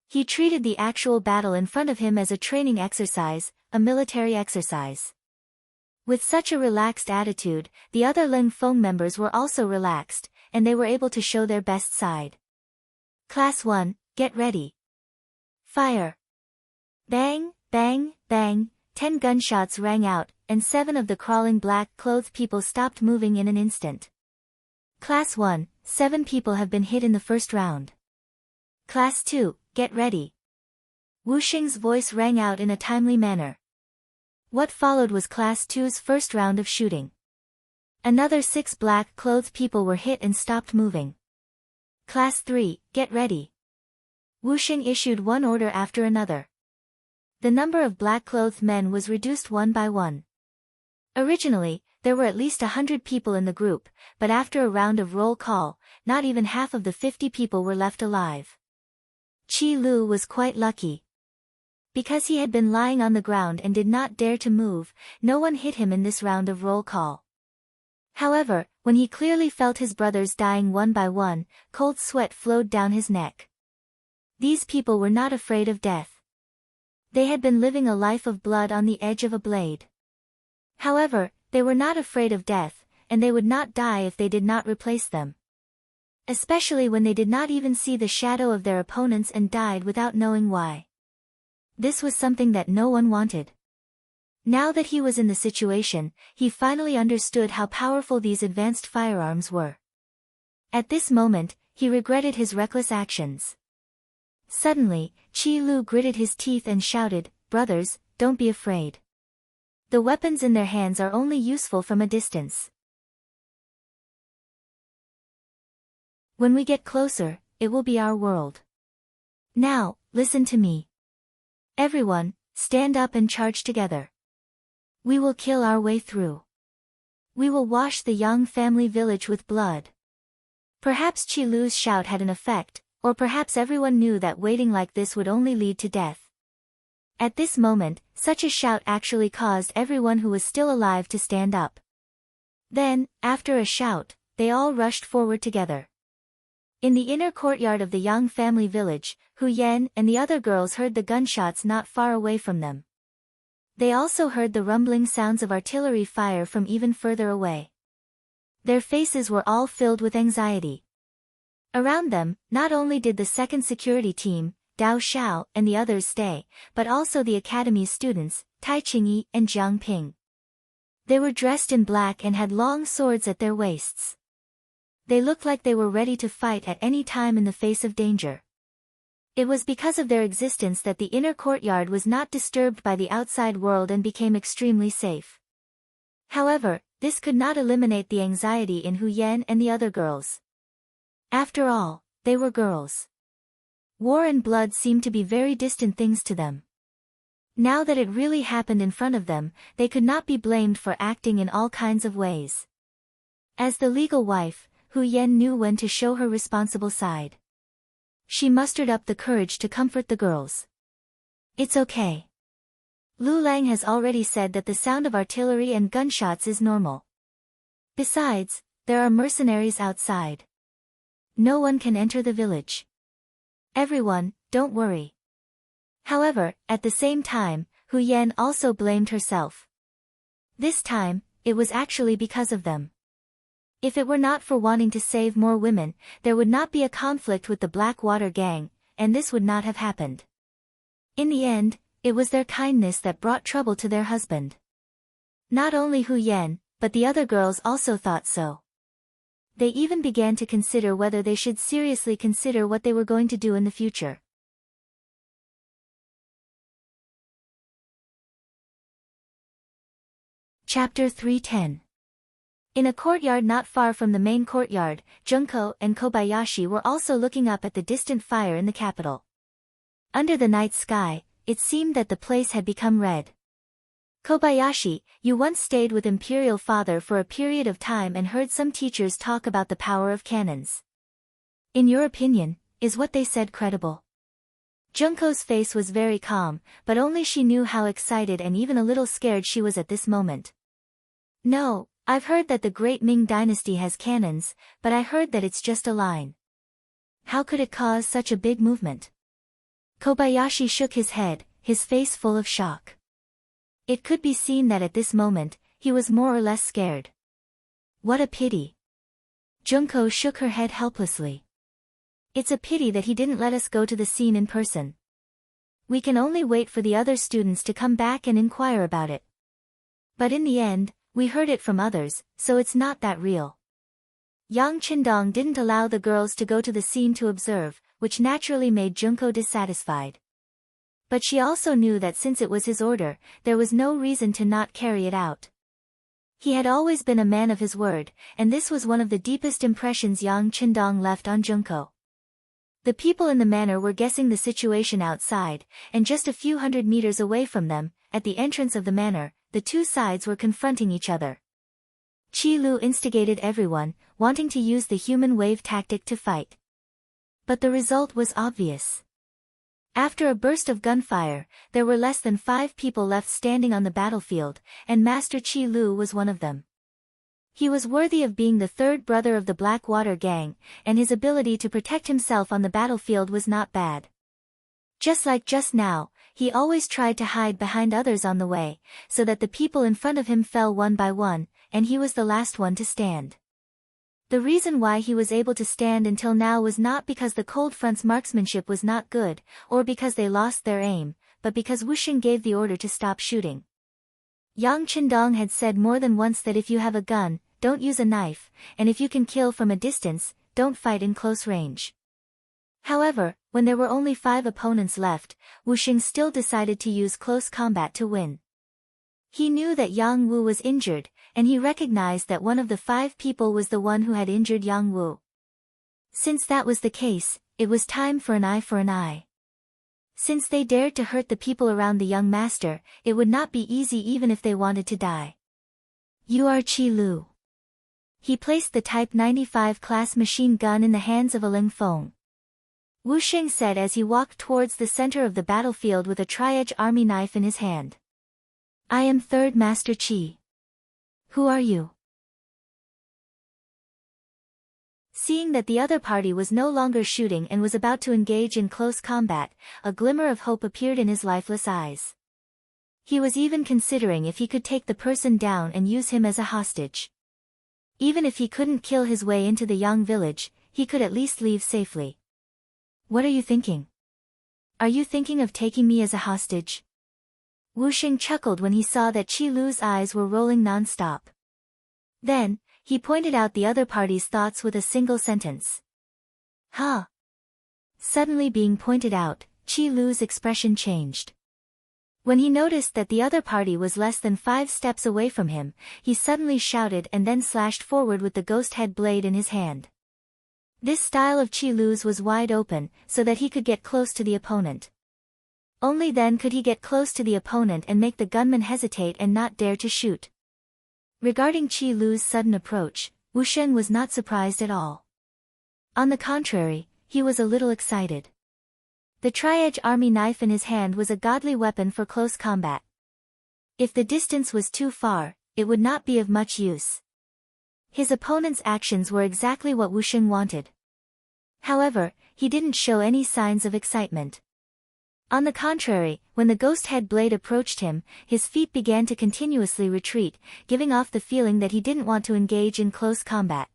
He treated the actual battle in front of him as a training exercise, a military exercise. With such a relaxed attitude, the other Ling Feng members were also relaxed, and they were able to show their best side. Class 1, get ready. Fire. Bang, bang, bang, 10 gunshots rang out, and 7 of the crawling black-clothed people stopped moving in an instant. Class 1, 7 people have been hit in the first round. Class 2, get ready. Wu Sheng's voice rang out in a timely manner. What followed was Class 2's first round of shooting. Another 6 black-clothed people were hit and stopped moving. Class 3, get ready. Wu Sheng issued one order after another. The number of black-clothed men was reduced one by one. Originally, there were at least 100 people in the group, but after a round of roll call, not even half of the 50 people were left alive. Qi Lu was quite lucky. Because he had been lying on the ground and did not dare to move, no one hit him in this round of roll call. However, when he clearly felt his brothers dying one by one, cold sweat flowed down his neck. These people were not afraid of death. They had been living a life of blood on the edge of a blade. However, they were not afraid of death, and they would not die if they did not replace them. Especially when they did not even see the shadow of their opponents and died without knowing why. This was something that no one wanted. Now that he was in the situation, he finally understood how powerful these advanced firearms were. At this moment, he regretted his reckless actions. Suddenly, Qi Lu gritted his teeth and shouted, "Brothers, don't be afraid. The weapons in their hands are only useful from a distance. When we get closer, it will be our world. Now, listen to me. Everyone, stand up and charge together. We will kill our way through. We will wash the Yang family village with blood." Perhaps Qi Lu's shout had an effect, or perhaps everyone knew that waiting like this would only lead to death. At this moment, such a shout actually caused everyone who was still alive to stand up. Then, after a shout, they all rushed forward together. In the inner courtyard of the Yang family village, Hu Yan and the other girls heard the gunshots not far away from them. They also heard the rumbling sounds of artillery fire from even further away. Their faces were all filled with anxiety. Around them, not only did the second security team, Dao Xiao and the others stay, but also the academy's students, Tai Qingyi and Jiang Ping. They were dressed in black and had long swords at their waists. They looked like they were ready to fight at any time in the face of danger. It was because of their existence that the inner courtyard was not disturbed by the outside world and became extremely safe. However, this could not eliminate the anxiety in Hu Yan and the other girls. After all, they were girls. War and blood seemed to be very distant things to them. Now that it really happened in front of them, they could not be blamed for acting in all kinds of ways. As the legal wife, Hu Yan knew when to show her responsible side. She mustered up the courage to comfort the girls. "It's okay. Lu Lang has already said that the sound of artillery and gunshots is normal. Besides, there are mercenaries outside. No one can enter the village. Everyone, don't worry." However, at the same time, Hu Yan also blamed herself. This time, it was actually because of them. If it were not for wanting to save more women, there would not be a conflict with the Blackwater gang, and this would not have happened. In the end, it was their kindness that brought trouble to their husband. Not only Hu Yan, but the other girls also thought so. They even began to consider whether they should seriously consider what they were going to do in the future. Chapter 310. In a courtyard not far from the main courtyard, Junko and Kobayashi were also looking up at the distant fire in the capital. Under the night sky, it seemed that the place had become red. "Kobayashi, you once stayed with Imperial Father for a period of time and heard some teachers talk about the power of cannons. In your opinion, is what they said credible?" Junko's face was very calm, but only she knew how excited and even a little scared she was at this moment. "No. I've heard that the Great Ming Dynasty has cannons, but I heard that it's just a line. How could it cause such a big movement?" Kobayashi shook his head, his face full of shock. It could be seen that at this moment, he was more or less scared. "What a pity." Junko shook her head helplessly. "It's a pity that he didn't let us go to the scene in person. We can only wait for the other students to come back and inquire about it. But in the end, we heard it from others, so it's not that real." Yang Qindong didn't allow the girls to go to the scene to observe, which naturally made Junko dissatisfied. But she also knew that since it was his order, there was no reason to not carry it out. He had always been a man of his word, and this was one of the deepest impressions Yang Qindong left on Junko. The people in the manor were guessing the situation outside, and just a few hundred meters away from them, at the entrance of the manor, the two sides were confronting each other. Qi Lu instigated everyone, wanting to use the human wave tactic to fight. But the result was obvious. After a burst of gunfire, there were less than 5 people left standing on the battlefield, and Master Qi Lu was one of them. He was worthy of being the third brother of the Blackwater gang, and his ability to protect himself on the battlefield was not bad. Just like just now, he always tried to hide behind others on the way, so that the people in front of him fell one by one, and he was the last one to stand. The reason why he was able to stand until now was not because the Cold Front's marksmanship was not good, or because they lost their aim, but because Wuxing gave the order to stop shooting. Yang Qindong had said more than once that if you have a gun, don't use a knife, and if you can kill from a distance, don't fight in close range. However, when there were only 5 opponents left, Wuxing still decided to use close combat to win. He knew that Yang Wu was injured, and he recognized that one of the 5 people was the one who had injured Yang Wu. Since that was the case, it was time for an eye for an eye. Since they dared to hurt the people around the young master, it would not be easy even if they wanted to die. You are Qi Lu. He placed the Type 95 class machine gun in the hands of a Ling Feng. Wuxing said as he walked towards the center of the battlefield with a tri-edge army knife in his hand. I am Third Master Qi. Who are you? Seeing that the other party was no longer shooting and was about to engage in close combat, a glimmer of hope appeared in his lifeless eyes. He was even considering if he could take the person down and use him as a hostage. Even if he couldn't kill his way into the Yang village, he could at least leave safely. What are you thinking? Are you thinking of taking me as a hostage? Wuxing chuckled when he saw that Qi Lu's eyes were rolling non-stop. Then, he pointed out the other party's thoughts with a single sentence. Huh? Suddenly being pointed out, Qi Lu's expression changed. When he noticed that the other party was less than 5 steps away from him, he suddenly shouted and then slashed forward with the ghost head blade in his hand. This style of Qi Lu's was wide open, so that he could get close to the opponent. Only then could he get close to the opponent and make the gunman hesitate and not dare to shoot. Regarding Qi Lu's sudden approach, Wuxing was not surprised at all. On the contrary, he was a little excited. The tri-edge army knife in his hand was a godly weapon for close combat. If the distance was too far, it would not be of much use. His opponent's actions were exactly what Wuxing wanted. However, he didn't show any signs of excitement. On the contrary, when the ghost head blade approached him, his feet began to continuously retreat, giving off the feeling that he didn't want to engage in close combat.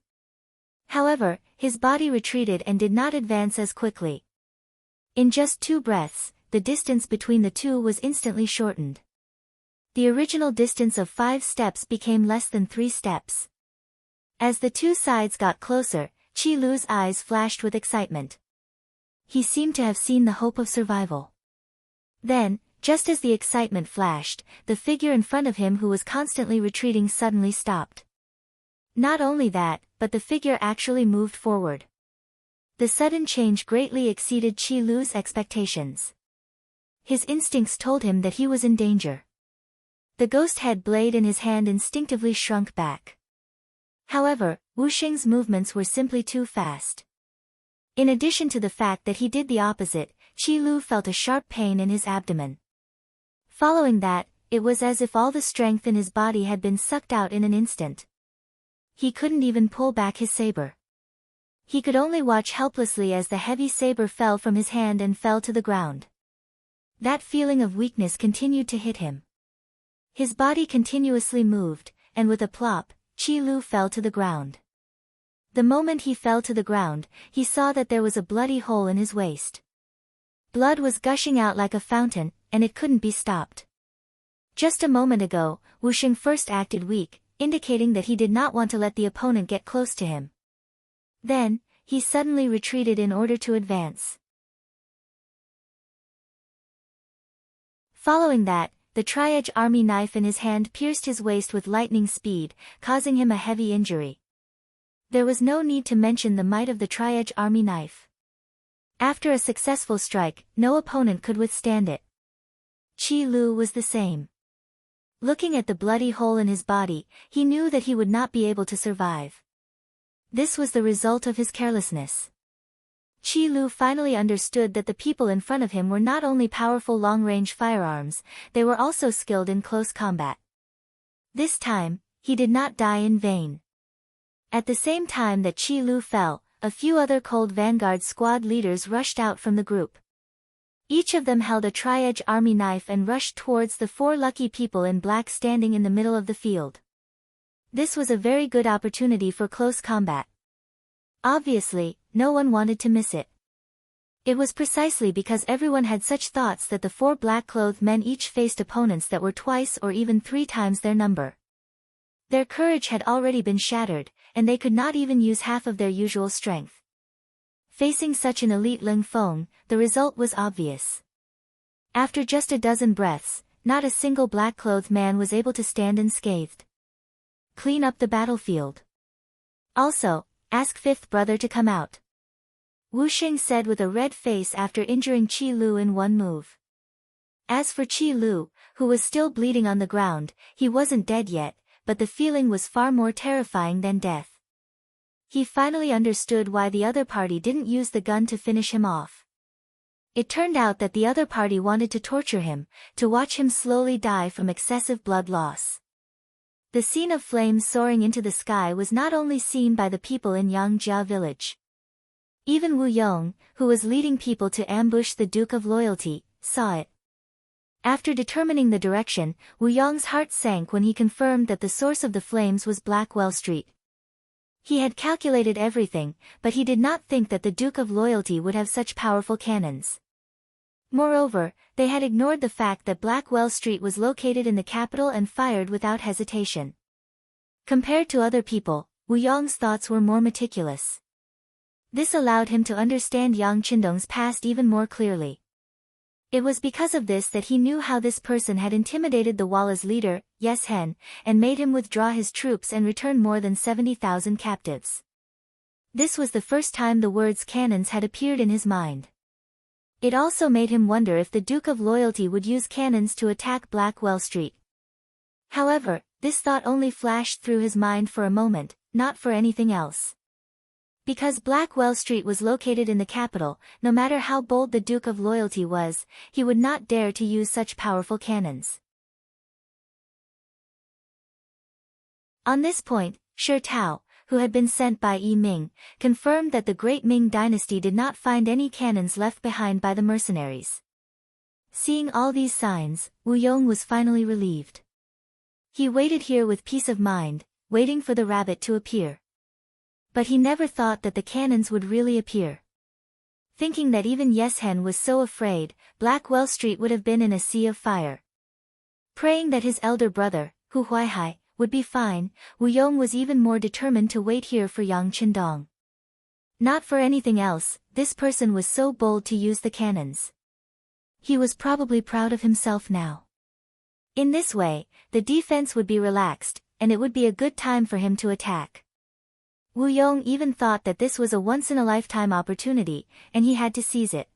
However, his body retreated and did not advance as quickly. In just 2 breaths, the distance between the two was instantly shortened. The original distance of 5 steps became less than 3 steps. As the two sides got closer, Qi Lu's eyes flashed with excitement. He seemed to have seen the hope of survival. Then, just as the excitement flashed, the figure in front of him who was constantly retreating suddenly stopped. Not only that, but the figure actually moved forward. The sudden change greatly exceeded Qi Lu's expectations. His instincts told him that he was in danger. The ghost head blade in his hand instinctively shrunk back. However, Wuxing's movements were simply too fast. In addition to the fact that he did the opposite, Qi Lu felt a sharp pain in his abdomen. Following that, it was as if all the strength in his body had been sucked out in an instant. He couldn't even pull back his saber. He could only watch helplessly as the heavy saber fell from his hand and fell to the ground. That feeling of weakness continued to hit him. His body continuously moved, and with a plop, Qi Lu fell to the ground. The moment he fell to the ground, he saw that there was a bloody hole in his waist. Blood was gushing out like a fountain, and it couldn't be stopped. Just a moment ago, Wuxing first acted weak, indicating that he did not want to let the opponent get close to him. Then, he suddenly retreated in order to advance. Following that, the tri-edge army knife in his hand pierced his waist with lightning speed, causing him a heavy injury. There was no need to mention the might of the tri-edge army knife. After a successful strike, no opponent could withstand it. Qi Lu was the same. Looking at the bloody hole in his body, he knew that he would not be able to survive. This was the result of his carelessness. Qi Lu finally understood that the people in front of him were not only powerful long-range firearms, they were also skilled in close combat. This time, he did not die in vain. At the same time that Qi Lu fell, a few other cold vanguard squad leaders rushed out from the group. Each of them held a tri-edge army knife and rushed towards the 4 lucky people in black standing in the middle of the field. This was a very good opportunity for close combat. Obviously, no one wanted to miss it. It was precisely because everyone had such thoughts that the 4 black-clothed men each faced opponents that were twice or even 3 times their number. Their courage had already been shattered, and they could not even use half of their usual strength. Facing such an elite Ling Feng, the result was obvious. After just a dozen breaths, not a single black-clothed man was able to stand unscathed. Clean up the battlefield. Also, ask fifth brother to come out. Wu Xing said with a red face after injuring Qi Lu in one move. As for Qi Lu, who was still bleeding on the ground, he wasn't dead yet, but the feeling was far more terrifying than death. He finally understood why the other party didn't use the gun to finish him off. It turned out that the other party wanted to torture him, to watch him slowly die from excessive blood loss. The scene of flames soaring into the sky was not only seen by the people in Yangjia village. Even Wu Yong, who was leading people to ambush the Duke of Loyalty, saw it. After determining the direction, Wu Yong's heart sank when he confirmed that the source of the flames was Blackwell Street. He had calculated everything, but he did not think that the Duke of Loyalty would have such powerful cannons. Moreover, they had ignored the fact that Blackwell Street was located in the capital and fired without hesitation. Compared to other people, Wu Yong's thoughts were more meticulous. This allowed him to understand Yang Qindong's past even more clearly. It was because of this that he knew how this person had intimidated the Walla's leader, Yes Hen, and made him withdraw his troops and return more than 70,000 captives. This was the first time the words cannons had appeared in his mind. It also made him wonder if the Duke of Loyalty would use cannons to attack Blackwell Street. However, this thought only flashed through his mind for a moment, not for anything else. Because Blackwell Street was located in the capital, no matter how bold the Duke of Loyalty was, he would not dare to use such powerful cannons. On this point, Shi Tao, who had been sent by Yi Ming, confirmed that the great Ming dynasty did not find any cannons left behind by the mercenaries. Seeing all these signs, Wu Yong was finally relieved. He waited here with peace of mind, waiting for the rabbit to appear. But he never thought that the cannons would really appear. Thinking that even Yes Hen was so afraid, Blackwell Street would have been in a sea of fire. Praying that his elder brother, Hu Huaihai, would be fine, Wu Yong was even more determined to wait here for Yang Qindong. Not for anything else, this person was so bold to use the cannons. He was probably proud of himself now. In this way, the defense would be relaxed, and it would be a good time for him to attack. Wu Yong even thought that this was a once-in-a-lifetime opportunity, and he had to seize it.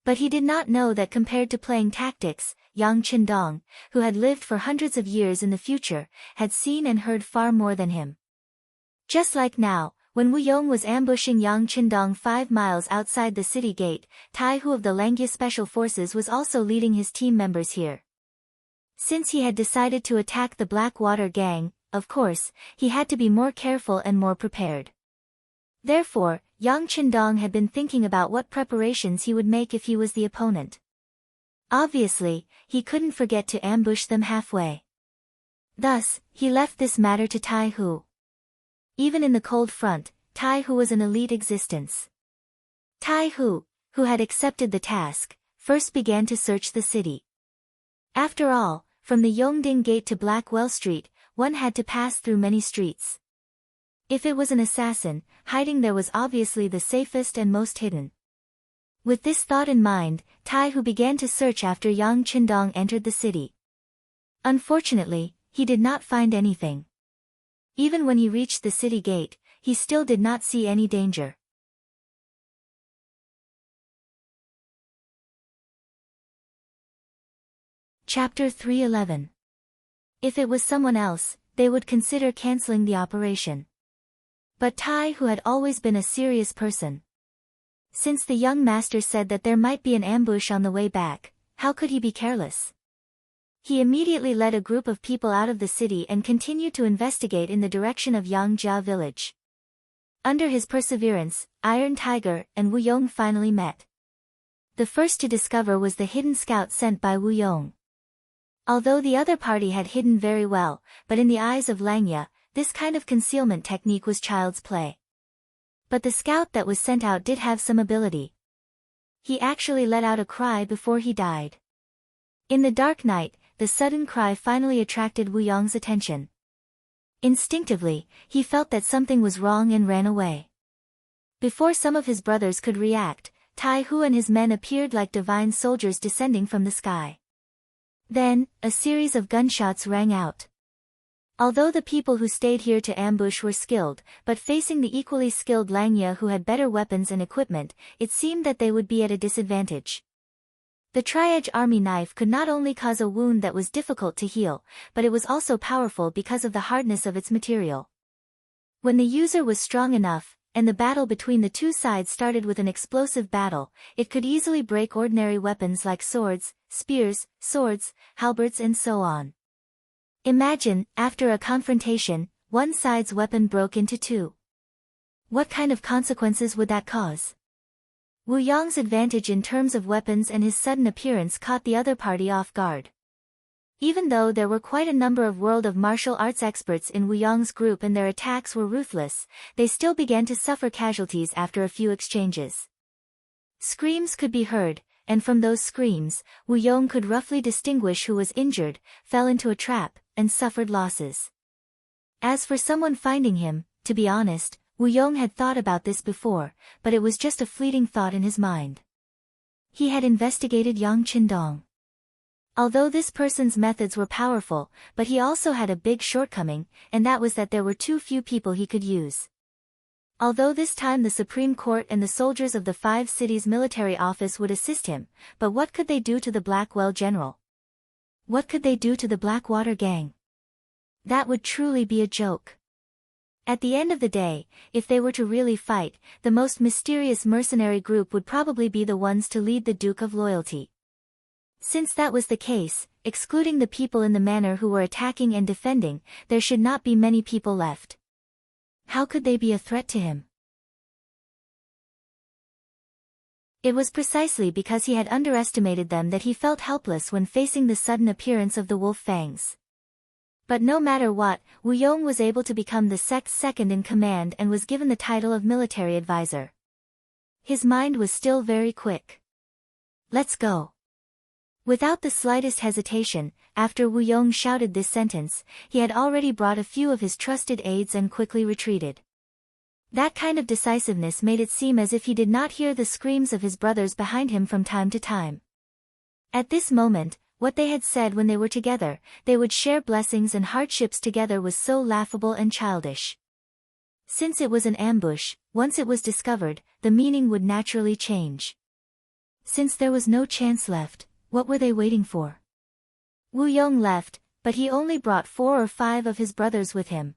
But he did not know that compared to playing tactics, Yang Qindong, who had lived for hundreds of years in the future, had seen and heard far more than him. Just like now, when Wu Yong was ambushing Yang Qindong 5 miles outside the city gate, Tai Hu of the Langia Special Forces was also leading his team members here. Since he had decided to attack the Blackwater gang, of course, he had to be more careful and more prepared. Therefore, Yang Qindong had been thinking about what preparations he would make if he was the opponent. Obviously, he couldn't forget to ambush them halfway. Thus, he left this matter to Tai Hu. Even in the cold front, Tai Hu was an elite existence. Tai Hu, who had accepted the task, first began to search the city. After all, from the Yongding Gate to Blackwell Street, one had to pass through many streets. If it was an assassin, hiding there was obviously the safest and most hidden. With this thought in mind, Tai Hu began to search after Yang Qindong entered the city. Unfortunately, he did not find anything. Even when he reached the city gate, he still did not see any danger. Chapter 311. If it was someone else, they would consider canceling the operation. But Tai, who had always been a serious person. Since the young master said that there might be an ambush on the way back, how could he be careless? He immediately led a group of people out of the city and continued to investigate in the direction of Yangjia village. Under his perseverance, Iron Tiger and Wu Yong finally met. The first to discover was the hidden scout sent by Wu Yong. Although the other party had hidden very well, but in the eyes of Langya, this kind of concealment technique was child's play. But the scout that was sent out did have some ability. He actually let out a cry before he died. In the dark night, the sudden cry finally attracted Wu Yong's attention. Instinctively, he felt that something was wrong and ran away. Before some of his brothers could react, Tai Hu and his men appeared like divine soldiers descending from the sky. Then, a series of gunshots rang out. Although the people who stayed here to ambush were skilled, but facing the equally skilled Langya who had better weapons and equipment, it seemed that they would be at a disadvantage. The tri-edge army knife could not only cause a wound that was difficult to heal, but it was also powerful because of the hardness of its material. When the user was strong enough, and the battle between the two sides started with an explosive battle, it could easily break ordinary weapons like swords, spears, swords, halberds and so on. Imagine, after a confrontation, one side's weapon broke into two. What kind of consequences would that cause? Wu Yong's advantage in terms of weapons and his sudden appearance caught the other party off guard. Even though there were quite a number of world of martial arts experts in Wu Yong's group and their attacks were ruthless, they still began to suffer casualties after a few exchanges. Screams could be heard, and from those screams, Wu Yong could roughly distinguish who was injured, fell into a trap, and suffered losses. As for someone finding him, to be honest, Wu Yong had thought about this before, but it was just a fleeting thought in his mind. He had investigated Yang Qindong. Although this person's methods were powerful, but he also had a big shortcoming, and that was that there were too few people he could use. Although this time the Supreme Court and the soldiers of the 5 cities military office would assist him, but what could they do to the Blackwell general? What could they do to the Blackwater gang? That would truly be a joke. At the end of the day, if they were to really fight, the most mysterious mercenary group would probably be the ones to lead the Duke of Loyalty. Since that was the case, excluding the people in the manor who were attacking and defending, there should not be many people left. How could they be a threat to him? It was precisely because he had underestimated them that he felt helpless when facing the sudden appearance of the wolf fangs. But no matter what, Wu Yong was able to become the sect's second in command and was given the title of military advisor. His mind was still very quick. Let's go. Without the slightest hesitation, after Wu Yong shouted this sentence, he had already brought a few of his trusted aides and quickly retreated. That kind of decisiveness made it seem as if he did not hear the screams of his brothers behind him from time to time. At this moment, what they had said when they were together, they would share blessings and hardships together, was so laughable and childish. Since it was an ambush, once it was discovered, the meaning would naturally change. Since there was no chance left, what were they waiting for? Wu Yong left, but he only brought 4 or 5 of his brothers with him.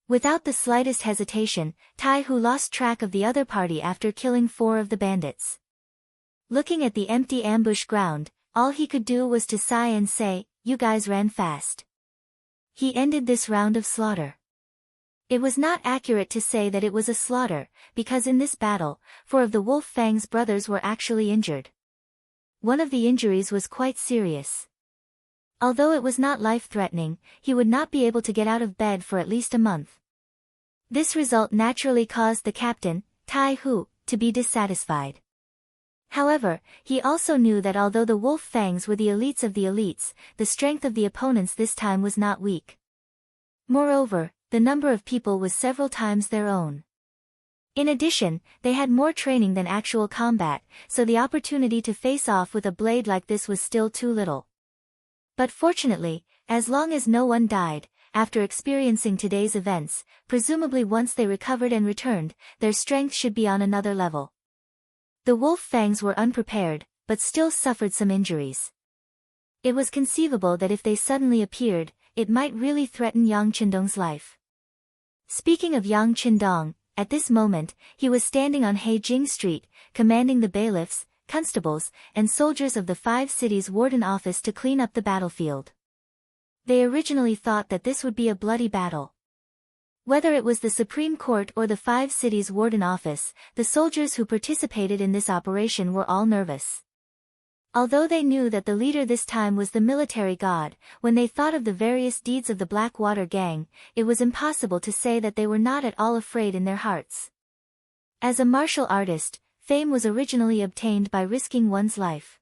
Without the slightest hesitation, Tai Hu lost track of the other party after killing 4 of the bandits. Looking at the empty ambush ground, all he could do was to sigh and say, "You guys ran fast." He ended this round of slaughter. It was not accurate to say that it was a slaughter, because in this battle, 4 of the Wolf Fang's brothers were actually injured. One of the injuries was quite serious. Although it was not life-threatening, he would not be able to get out of bed for at least a month. This result naturally caused the captain, Tai Hu, to be dissatisfied. However, he also knew that although the Wolf Fangs were the elites of the elites, the strength of the opponents this time was not weak. Moreover, the number of people was several times their own. In addition, they had more training than actual combat, so the opportunity to face off with a blade like this was still too little. But fortunately, as long as no one died, after experiencing today's events, presumably once they recovered and returned, their strength should be on another level. The Wolf Fangs were unprepared, but still suffered some injuries. It was conceivable that if they suddenly appeared, it might really threaten Yang Qindong's life. Speaking of Yang Qindong, at this moment, he was standing on Heijing Street, commanding the bailiffs, constables, and soldiers of the 5 cities' warden office to clean up the battlefield. They originally thought that this would be a bloody battle. Whether it was the Supreme Court or the 5 cities' warden office, the soldiers who participated in this operation were all nervous. Although they knew that the leader this time was the military god, when they thought of the various deeds of the Blackwater Gang, it was impossible to say that they were not at all afraid in their hearts. As a martial artist, fame was originally obtained by risking one's life.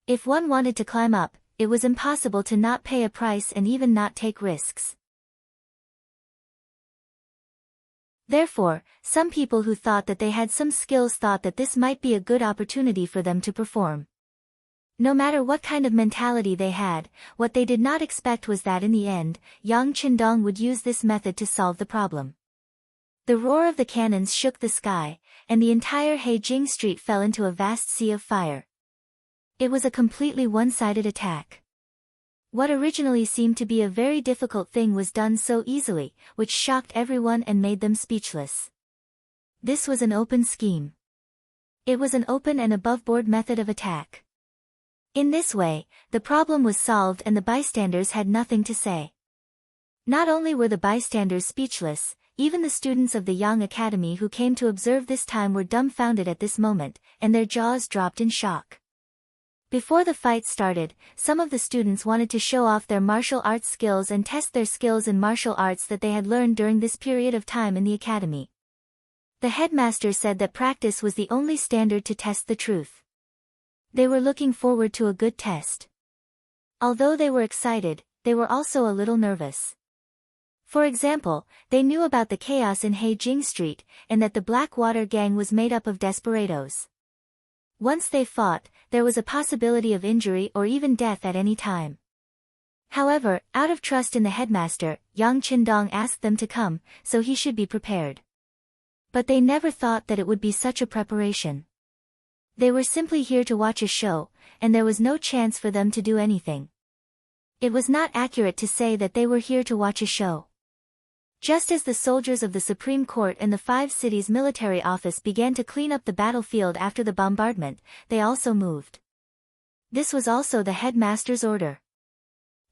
If one wanted to climb up, it was impossible to not pay a price and even not take risks. Therefore, some people who thought that they had some skills thought that this might be a good opportunity for them to perform. No matter what kind of mentality they had, what they did not expect was that in the end, Yang Qindong would use this method to solve the problem. The roar of the cannons shook the sky, and the entire Heijing Street fell into a vast sea of fire. It was a completely one-sided attack. What originally seemed to be a very difficult thing was done so easily, which shocked everyone and made them speechless. This was an open scheme. It was an open and above-board method of attack. In this way, the problem was solved and the bystanders had nothing to say. Not only were the bystanders speechless, even the students of the Yang Academy who came to observe this time were dumbfounded at this moment, and their jaws dropped in shock. Before the fight started, some of the students wanted to show off their martial arts skills and test their skills in martial arts that they had learned during this period of time in the academy. The headmaster said that practice was the only standard to test the truth. They were looking forward to a good test. Although they were excited, they were also a little nervous. For example, they knew about the chaos in Heijing Street, and that the Blackwater Gang was made up of desperados. Once they fought, there was a possibility of injury or even death at any time. However, out of trust in the headmaster, Yang Qindong asked them to come, so he should be prepared. But they never thought that it would be such a preparation. They were simply here to watch a show, and there was no chance for them to do anything. It was not accurate to say that they were here to watch a show. Just as the soldiers of the Supreme Court and the 5 cities' military office began to clean up the battlefield after the bombardment, they also moved. This was also the headmaster's order.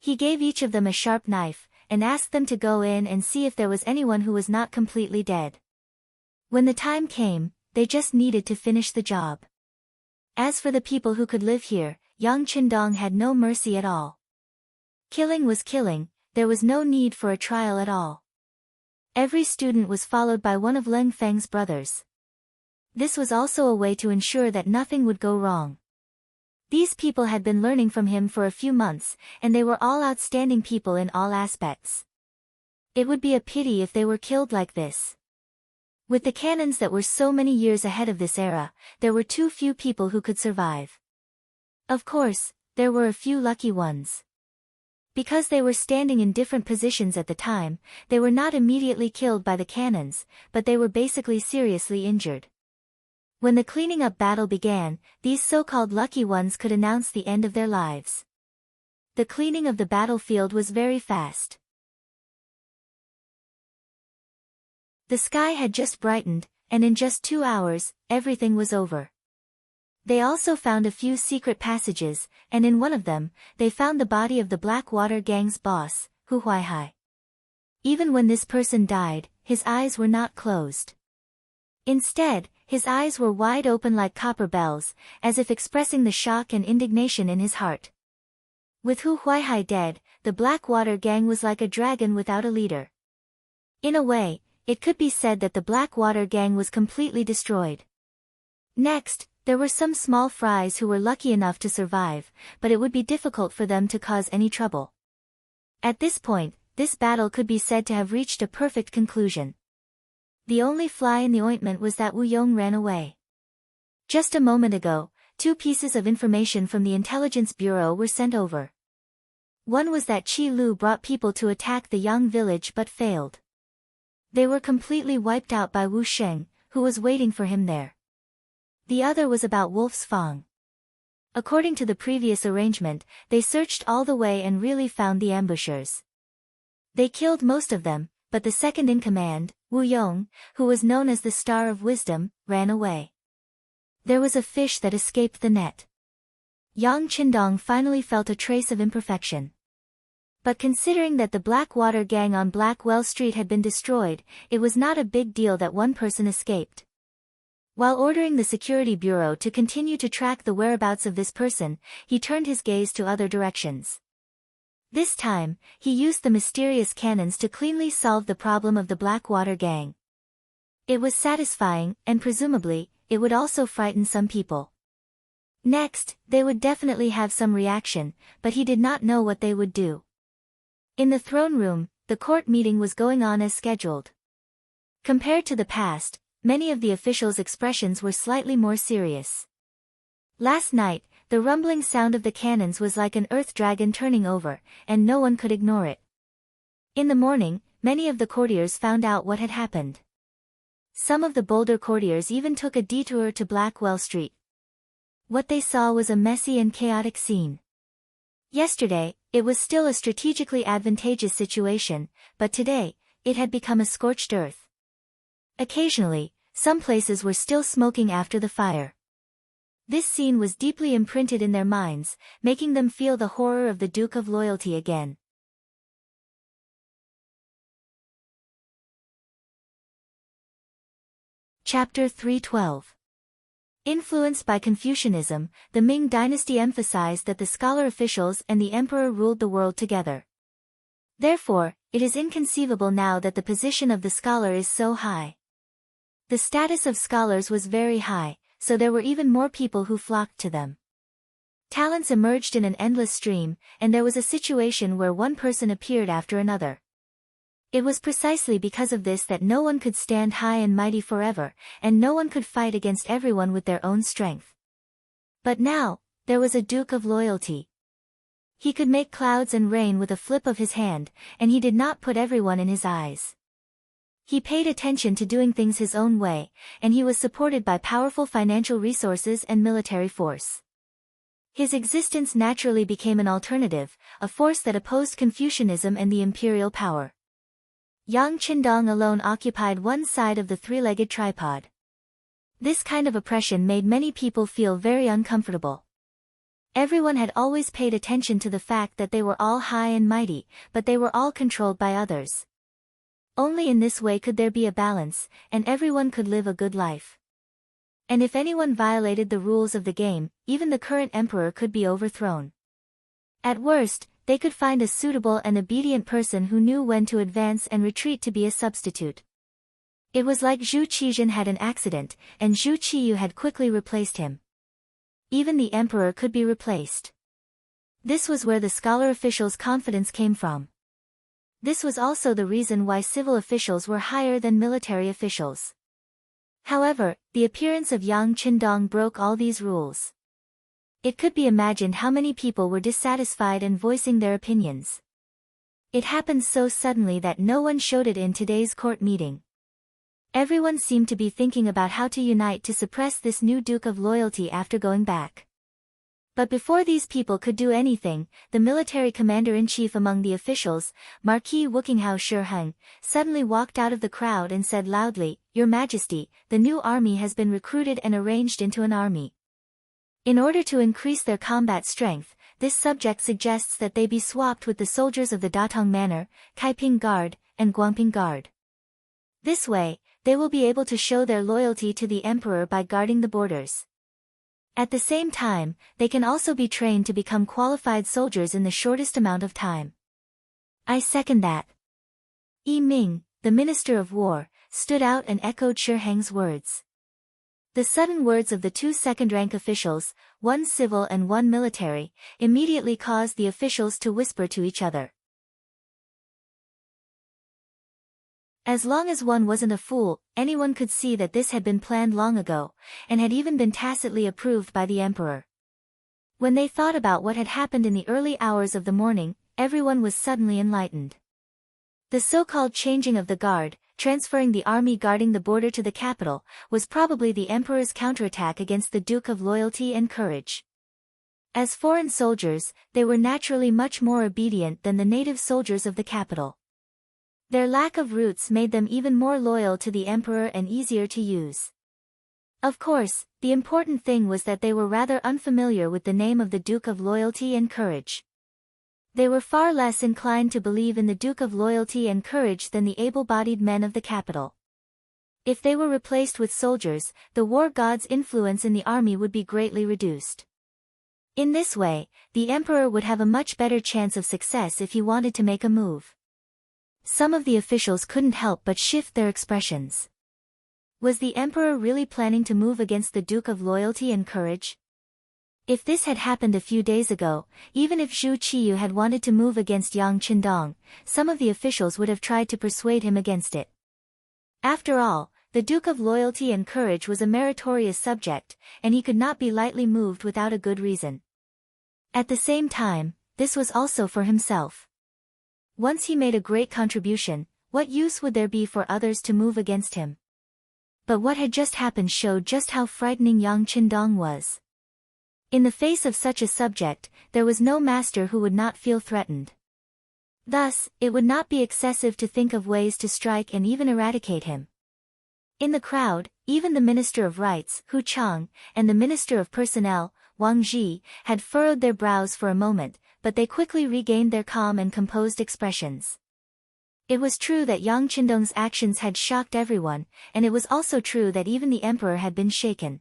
He gave each of them a sharp knife, and asked them to go in and see if there was anyone who was not completely dead. When the time came, they just needed to finish the job. As for the people who could live here, Yang Qindong had no mercy at all. Killing was killing, there was no need for a trial at all. Every student was followed by one of Leng Feng's brothers. This was also a way to ensure that nothing would go wrong. These people had been learning from him for a few months, and they were all outstanding people in all aspects. It would be a pity if they were killed like this. With the cannons that were so many years ahead of this era, there were too few people who could survive. Of course, there were a few lucky ones. Because they were standing in different positions at the time, they were not immediately killed by the cannons, but they were basically seriously injured. When the cleaning up battle began, these so-called lucky ones could announce the end of their lives. The cleaning of the battlefield was very fast. The sky had just brightened, and in just 2 hours, everything was over. They also found a few secret passages, and in one of them, they found the body of the Blackwater Gang's boss, Hu Huaihai. Even when this person died, his eyes were not closed. Instead, his eyes were wide open like copper bells, as if expressing the shock and indignation in his heart. With Hu Huaihai dead, the Blackwater Gang was like a dragon without a leader. In a way, it could be said that the Blackwater Gang was completely destroyed. Next, there were some small fries who were lucky enough to survive, but it would be difficult for them to cause any trouble. At this point, this battle could be said to have reached a perfect conclusion. The only fly in the ointment was that Wu Yong ran away. Just a moment ago, 2 pieces of information from the Intelligence Bureau were sent over. One was that Qi Lu brought people to attack the Yang village but failed. They were completely wiped out by Wu Sheng, who was waiting for him there. The other was about Wolf's Fang. According to the previous arrangement, they searched all the way and really found the ambushers. They killed most of them, but the second in command, Wu Yong, who was known as the Star of Wisdom, ran away. There was a fish that escaped the net. Yang Qindong finally felt a trace of imperfection. But considering that the Blackwater gang on Blackwell Street had been destroyed, it was not a big deal that one person escaped. While ordering the Security Bureau to continue to track the whereabouts of this person, he turned his gaze to other directions. This time, he used the mysterious cannons to cleanly solve the problem of the Blackwater gang. It was satisfying, and presumably, it would also frighten some people. Next, they would definitely have some reaction, but he did not know what they would do. In the throne room, the court meeting was going on as scheduled. Compared to the past, many of the officials' expressions were slightly more serious. Last night, the rumbling sound of the cannons was like an earth dragon turning over, and no one could ignore it. In the morning, many of the courtiers found out what had happened. Some of the bolder courtiers even took a detour to Blackwell Street. What they saw was a messy and chaotic scene. Yesterday, it was still a strategically advantageous situation, but today, it had become a scorched earth. Occasionally, some places were still smoking after the fire. This scene was deeply imprinted in their minds, making them feel the horror of the Duke of Loyalty again. Chapter 312. Influenced by Confucianism, the Ming dynasty emphasized that the scholar officials and the emperor ruled the world together. Therefore, it is inconceivable now that the position of the scholar is so high. The status of scholars was very high, so there were even more people who flocked to them. Talents emerged in an endless stream, and there was a situation where one person appeared after another. It was precisely because of this that no one could stand high and mighty forever, and no one could fight against everyone with their own strength. But now, there was a Duke of Loyalty. He could make clouds and rain with a flip of his hand, and he did not put everyone in his eyes. He paid attention to doing things his own way, and he was supported by powerful financial resources and military force. His existence naturally became an alternative, a force that opposed Confucianism and the imperial power. Yang Qindong alone occupied one side of the three-legged tripod. This kind of oppression made many people feel very uncomfortable. Everyone had always paid attention to the fact that they were all high and mighty, but they were all controlled by others. Only in this way could there be a balance, and everyone could live a good life. And if anyone violated the rules of the game, even the current emperor could be overthrown. At worst, they could find a suitable and obedient person who knew when to advance and retreat to be a substitute. It was like Zhu Qizhen had an accident, and Zhu Qiyu had quickly replaced him. Even the emperor could be replaced. This was where the scholar officials' confidence came from. This was also the reason why civil officials were higher than military officials. However, the appearance of Yang Qindong broke all these rules. It could be imagined how many people were dissatisfied and voicing their opinions. It happened so suddenly that no one showed it in today's court meeting. Everyone seemed to be thinking about how to unite to suppress this new Duke of Loyalty after going back. But before these people could do anything, the military commander-in-chief among the officials, Marquis Wukinghao Shiheng, suddenly walked out of the crowd and said loudly, "Your Majesty, the new army has been recruited and arranged into an army. In order to increase their combat strength, this subject suggests that they be swapped with the soldiers of the Datong Manor, Kaiping Guard, and Guangping Guard. This way, they will be able to show their loyalty to the emperor by guarding the borders. At the same time, they can also be trained to become qualified soldiers in the shortest amount of time." "I second that." Yi Ming, the Minister of War, stood out and echoed Shiheng's words. The sudden words of the two second-rank officials, one civil and one military, immediately caused the officials to whisper to each other. As long as one wasn't a fool, anyone could see that this had been planned long ago, and had even been tacitly approved by the emperor. When they thought about what had happened in the early hours of the morning, everyone was suddenly enlightened. The so-called changing of the guard, transferring the army guarding the border to the capital, was probably the emperor's counterattack against the Duke of Loyalty and Courage. As foreign soldiers, they were naturally much more obedient than the native soldiers of the capital. Their lack of roots made them even more loyal to the emperor and easier to use. Of course, the important thing was that they were rather unfamiliar with the name of the Duke of Loyalty and Courage. They were far less inclined to believe in the Duke of Loyalty and Courage than the able-bodied men of the capital. If they were replaced with soldiers, the war god's influence in the army would be greatly reduced. In this way, the emperor would have a much better chance of success if he wanted to make a move. Some of the officials couldn't help but shift their expressions. Was the emperor really planning to move against the Duke of Loyalty and Courage? If this had happened a few days ago, even if Zhu Qiyu had wanted to move against Yang Qindong, some of the officials would have tried to persuade him against it. After all, the Duke of Loyalty and Courage was a meritorious subject, and he could not be lightly moved without a good reason. At the same time, this was also for himself. Once he made a great contribution, what use would there be for others to move against him? But what had just happened showed just how frightening Yang Qindong was. In the face of such a subject, there was no master who would not feel threatened. Thus, it would not be excessive to think of ways to strike and even eradicate him. In the crowd, even the Minister of Rights, Hu Chang, and the Minister of Personnel, Wang Zhi, had furrowed their brows for a moment, but they quickly regained their calm and composed expressions. It was true that Yang Qindong's actions had shocked everyone, and it was also true that even the emperor had been shaken.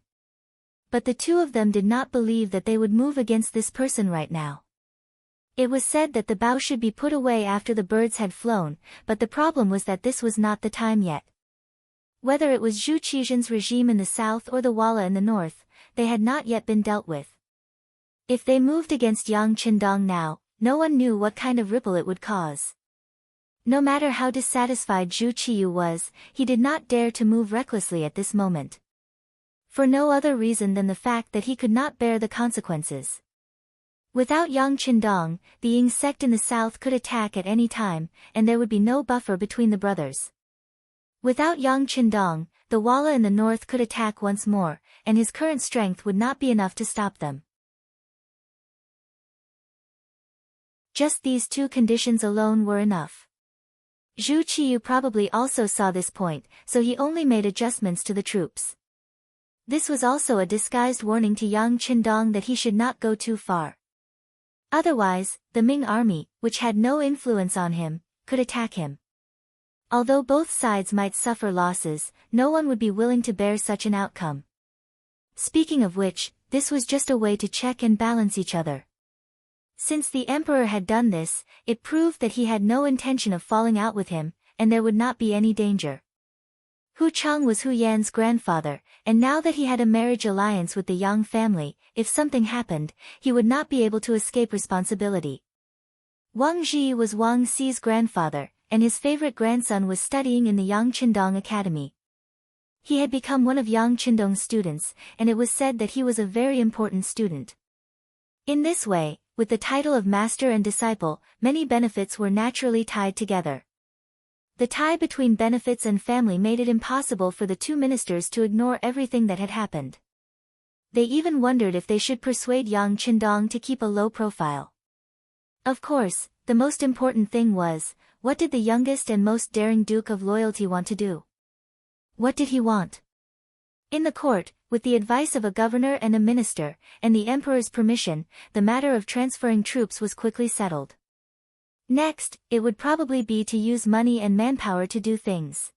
But the two of them did not believe that they would move against this person right now. It was said that the bow should be put away after the birds had flown, but the problem was that this was not the time yet. Whether it was Zhu Qizhen's regime in the south or the Walla in the north, they had not yet been dealt with. If they moved against Yang Qindong now, no one knew what kind of ripple it would cause. No matter how dissatisfied Zhu Qiyu was, he did not dare to move recklessly at this moment. For no other reason than the fact that he could not bear the consequences. Without Yang Qindong, the Ying sect in the south could attack at any time, and there would be no buffer between the brothers. Without Yang Qindong, the Walla in the north could attack once more, and his current strength would not be enough to stop them. Just these two conditions alone were enough. Zhu Qiyu probably also saw this point, so he only made adjustments to the troops. This was also a disguised warning to Yang Qindong that he should not go too far. Otherwise, the Ming army, which had no influence on him, could attack him. Although both sides might suffer losses, no one would be willing to bear such an outcome. Speaking of which, this was just a way to check and balance each other. Since the emperor had done this, it proved that he had no intention of falling out with him, and there would not be any danger. Hu Chang was Hu Yan's grandfather, and now that he had a marriage alliance with the Yang family, if something happened, he would not be able to escape responsibility. Wang Zhi was Wang Xi's grandfather, and his favorite grandson was studying in the Yang Qindong Academy. He had become one of Yang Qindong's students, and it was said that he was a very important student. In this way, with the title of master and disciple, many benefits were naturally tied together. The tie between benefits and family made it impossible for the two ministers to ignore everything that had happened. They even wondered if they should persuade Yang Qindong to keep a low profile. Of course, the most important thing was, what did the youngest and most daring Duke of Loyalty want to do? What did he want? In the court, with the advice of a governor and a minister, and the emperor's permission, the matter of transferring troops was quickly settled. Next, it would probably be to use money and manpower to do things.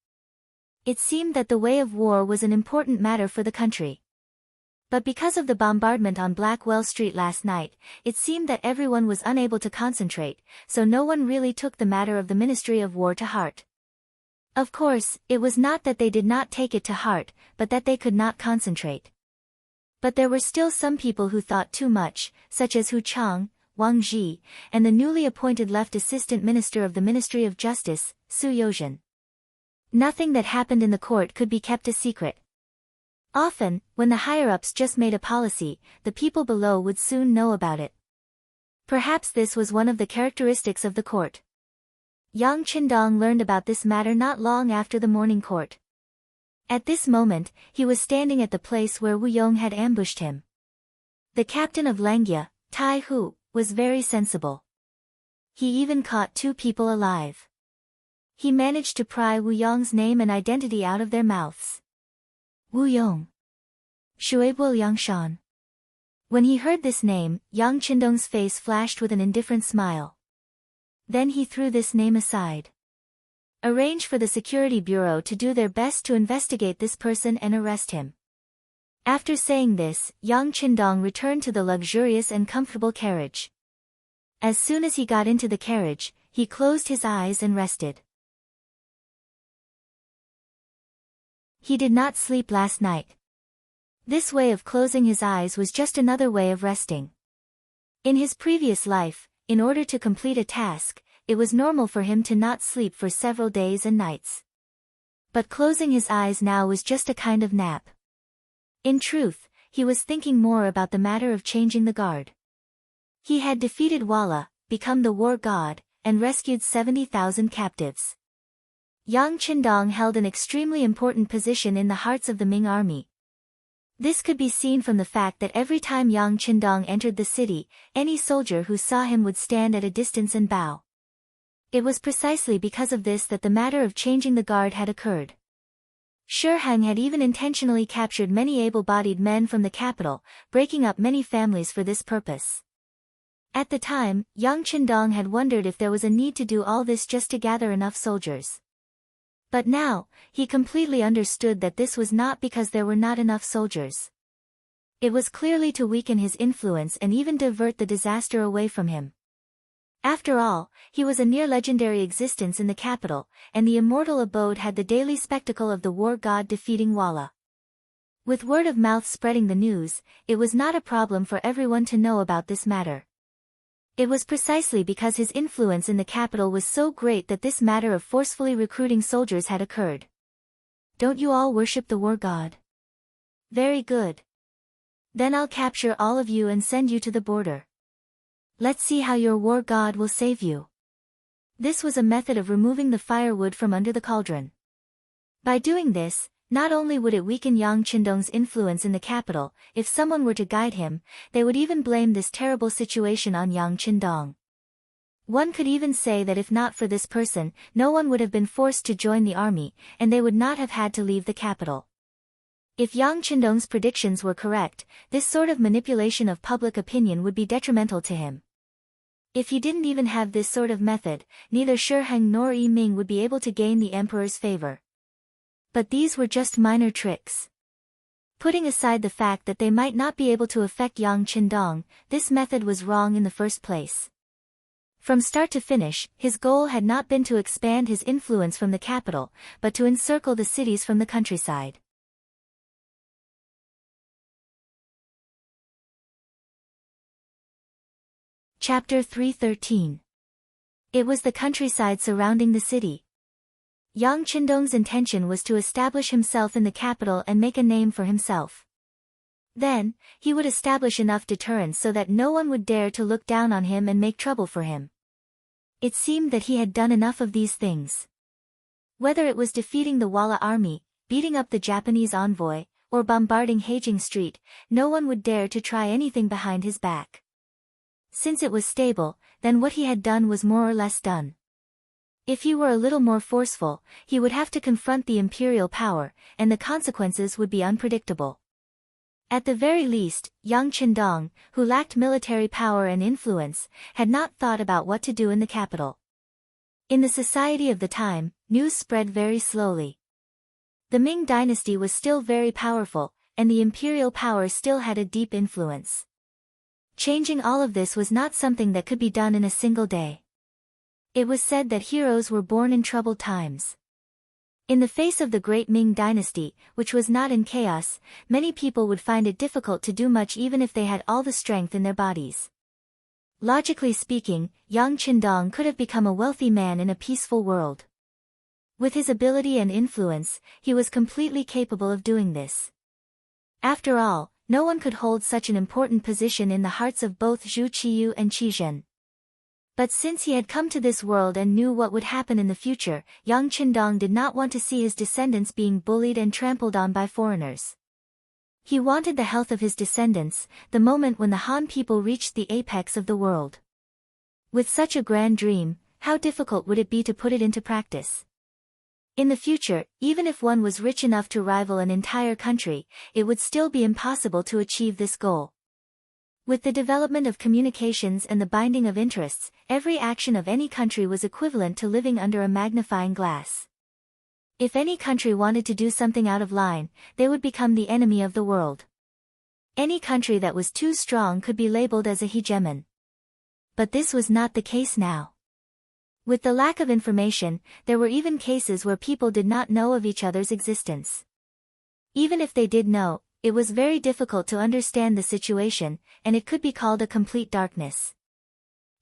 It seemed that the way of war was an important matter for the country. But because of the bombardment on Blackwell Street last night, it seemed that everyone was unable to concentrate, so no one really took the matter of the Ministry of War to heart. Of course, it was not that they did not take it to heart, but that they could not concentrate. But there were still some people who thought too much, such as Hu Chang, Wang Zhi, and the newly appointed left assistant minister of the Ministry of Justice, Su Yozhen. Nothing that happened in the court could be kept a secret. Often, when the higher-ups just made a policy, the people below would soon know about it. Perhaps this was one of the characteristics of the court. Yang Qindong learned about this matter not long after the morning court. At this moment, he was standing at the place where Wu Yong had ambushed him. The captain of Langia, Tai Hu, was very sensible. He even caught two people alive. He managed to pry Wu Yong's name and identity out of their mouths. Wu Yong. Shuebuo Yangshan. When he heard this name, Yang Qindong's face flashed with an indifferent smile. Then he threw this name aside. Arrange for the security bureau to do their best to investigate this person and arrest him. After saying this, Yang Qindong returned to the luxurious and comfortable carriage. As soon as he got into the carriage, he closed his eyes and rested. He did not sleep last night. This way of closing his eyes was just another way of resting. In his previous life, in order to complete a task, it was normal for him to not sleep for several days and nights. But closing his eyes now was just a kind of nap. In truth, he was thinking more about the matter of changing the guard. He had defeated Walla, become the war god, and rescued 70,000 captives. Yang Qindong held an extremely important position in the hearts of the Ming army. This could be seen from the fact that every time Yang Qindong entered the city, any soldier who saw him would stand at a distance and bow. It was precisely because of this that the matter of changing the guard had occurred. Shi Heng had even intentionally captured many able-bodied men from the capital, breaking up many families for this purpose. At the time, Yang Qindong had wondered if there was a need to do all this just to gather enough soldiers. But now, he completely understood that this was not because there were not enough soldiers. It was clearly to weaken his influence and even divert the disaster away from him. After all, he was a near-legendary existence in the capital, and the immortal abode had the daily spectacle of the war god defeating Walla. With word of mouth spreading the news, it was not a problem for everyone to know about this matter. It was precisely because his influence in the capital was so great that this matter of forcefully recruiting soldiers had occurred. Don't you all worship the war god? Very good. Then I'll capture all of you and send you to the border. Let's see how your war god will save you. This was a method of removing the firewood from under the cauldron. By doing this, not only would it weaken Yang Qindong's influence in the capital, if someone were to guide him, they would even blame this terrible situation on Yang Qindong. One could even say that if not for this person, no one would have been forced to join the army, and they would not have had to leave the capital. If Yang Qindong's predictions were correct, this sort of manipulation of public opinion would be detrimental to him. If he didn't even have this sort of method, neither Shi Heng nor Yi Ming would be able to gain the emperor's favor. But these were just minor tricks. Putting aside the fact that they might not be able to affect Yang Qindong, this method was wrong in the first place. From start to finish, his goal had not been to expand his influence from the capital, but to encircle the cities from the countryside. Chapter 313. It was the countryside surrounding the city. Yang Qindong's intention was to establish himself in the capital and make a name for himself. Then, he would establish enough deterrence so that no one would dare to look down on him and make trouble for him. It seemed that he had done enough of these things. Whether it was defeating the Walla army, beating up the Japanese envoy, or bombarding Heijing Street, no one would dare to try anything behind his back. Since it was stable, then what he had done was more or less done. If he were a little more forceful, he would have to confront the imperial power, and the consequences would be unpredictable. At the very least, Yang Qindong, who lacked military power and influence, had not thought about what to do in the capital. In the society of the time, news spread very slowly. The Ming dynasty was still very powerful, and the imperial power still had a deep influence. Changing all of this was not something that could be done in a single day. It was said that heroes were born in troubled times. In the face of the great Ming dynasty, which was not in chaos, many people would find it difficult to do much even if they had all the strength in their bodies. Logically speaking, Yang Qindong could have become a wealthy man in a peaceful world. With his ability and influence, he was completely capable of doing this. After all, no one could hold such an important position in the hearts of both Zhu Qiyu and Qi Zhen. But since he had come to this world and knew what would happen in the future, Yang Qindong did not want to see his descendants being bullied and trampled on by foreigners. He wanted the health of his descendants, the moment when the Han people reached the apex of the world. With such a grand dream, how difficult would it be to put it into practice? In the future, even if one was rich enough to rival an entire country, it would still be impossible to achieve this goal. With the development of communications and the binding of interests, every action of any country was equivalent to living under a magnifying glass. If any country wanted to do something out of line, they would become the enemy of the world. Any country that was too strong could be labeled as a hegemon. But this was not the case now. With the lack of information, there were even cases where people did not know of each other's existence. Even if they did know, it was very difficult to understand the situation, and it could be called a complete darkness.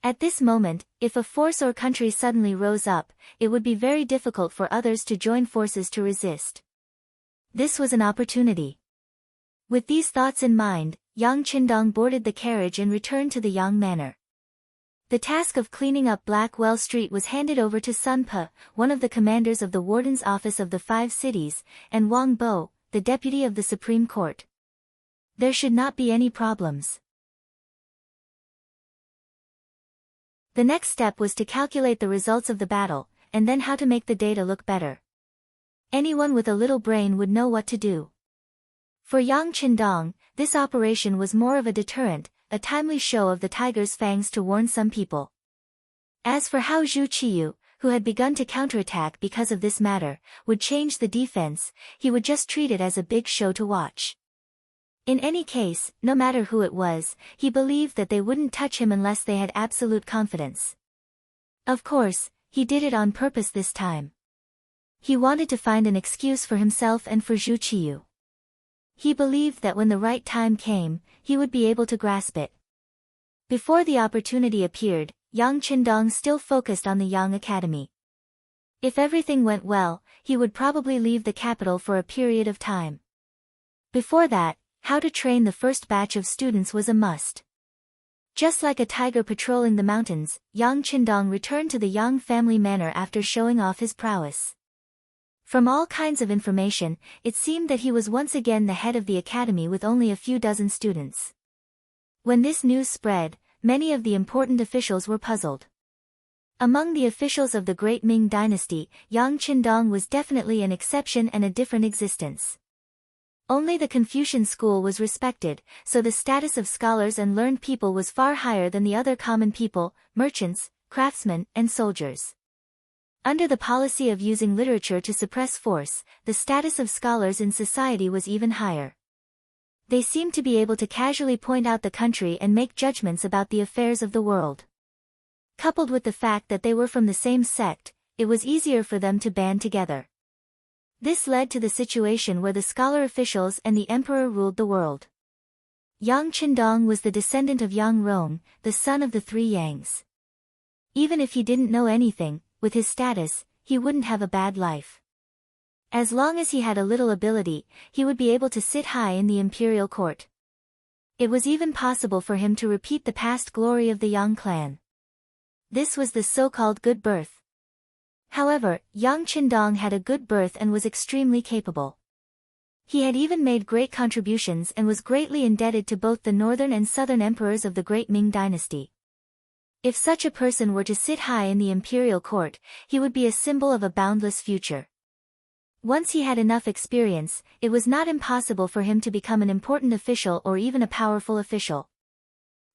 At this moment, if a force or country suddenly rose up, it would be very difficult for others to join forces to resist. This was an opportunity. With these thoughts in mind, Yang Qindong boarded the carriage and returned to the Yang Manor. The task of cleaning up Blackwell Street was handed over to Sun Pe, one of the commanders of the Warden's Office of the Five Cities, and Wang Bo, the deputy of the Supreme Court. There should not be any problems. The next step was to calculate the results of the battle, and then how to make the data look better. Anyone with a little brain would know what to do. For Yang Qindong, this operation was more of a deterrent, a timely show of the tiger's fangs to warn some people. As for how Zhu Qiyu, who had begun to counterattack because of this matter, would change the defense, he would just treat it as a big show to watch. In any case, no matter who it was, he believed that they wouldn't touch him unless they had absolute confidence. Of course, he did it on purpose this time. He wanted to find an excuse for himself and for Zhu Qiyu. He believed that when the right time came, he would be able to grasp it. Before the opportunity appeared, Yang Qindong still focused on the Yang Academy. If everything went well, he would probably leave the capital for a period of time. Before that, how to train the first batch of students was a must. Just like a tiger patrolling the mountains, Yang Qindong returned to the Yang family manor after showing off his prowess. From all kinds of information, it seemed that he was once again the head of the academy with only a few dozen students. When this news spread, many of the important officials were puzzled. Among the officials of the Great Ming Dynasty, Yang Qindong was definitely an exception and a different existence. Only the Confucian school was respected, so the status of scholars and learned people was far higher than the other common people, merchants, craftsmen, and soldiers. Under the policy of using literature to suppress force, the status of scholars in society was even higher. They seemed to be able to casually point out the country and make judgments about the affairs of the world. Coupled with the fact that they were from the same sect, it was easier for them to band together. This led to the situation where the scholar officials and the emperor ruled the world. Yang Qindong was the descendant of Yang Rong, the son of the three Yangs. Even if he didn't know anything, with his status, he wouldn't have a bad life. As long as he had a little ability, he would be able to sit high in the imperial court. It was even possible for him to repeat the past glory of the Yang clan. This was the so-called good birth. However, Yang Qindong had a good birth and was extremely capable. He had even made great contributions and was greatly indebted to both the northern and southern emperors of the Great Ming Dynasty. If such a person were to sit high in the imperial court, he would be a symbol of a boundless future. Once he had enough experience, it was not impossible for him to become an important official or even a powerful official.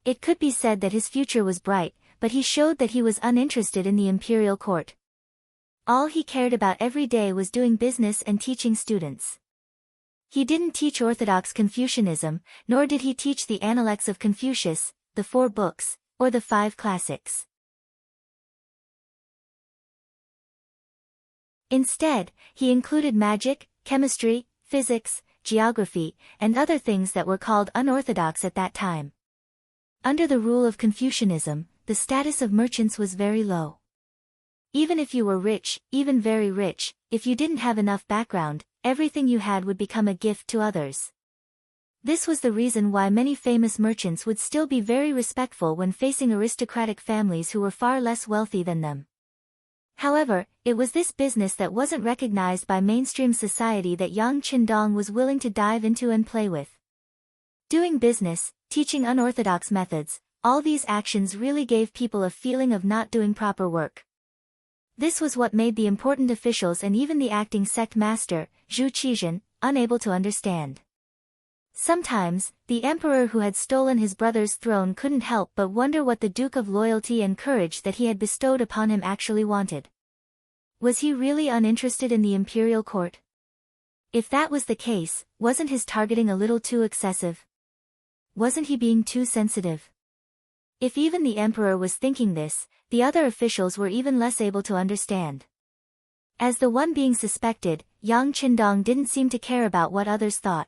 It could be said that his future was bright, but he showed that he was uninterested in the imperial court. All he cared about every day was doing business and teaching students. He didn't teach orthodox Confucianism, nor did he teach the Analects of Confucius, the 4 books, or the 5 classics. Instead, he included magic, chemistry, physics, geography, and other things that were called unorthodox at that time. Under the rule of Confucianism, the status of merchants was very low. Even if you were rich, even very rich, if you didn't have enough background, everything you had would become a gift to others. This was the reason why many famous merchants would still be very respectful when facing aristocratic families who were far less wealthy than them. However, it was this business that wasn't recognized by mainstream society that Yang Qindong was willing to dive into and play with. Doing business, teaching unorthodox methods, all these actions really gave people a feeling of not doing proper work. This was what made the important officials and even the acting sect master, Zhu Qizhen, unable to understand. Sometimes, the emperor who had stolen his brother's throne couldn't help but wonder what the Duke of Loyalty and Courage that he had bestowed upon him actually wanted. Was he really uninterested in the imperial court? If that was the case, wasn't his targeting a little too excessive? Wasn't he being too sensitive? If even the emperor was thinking this, the other officials were even less able to understand. As the one being suspected, Yang Qindong didn't seem to care about what others thought.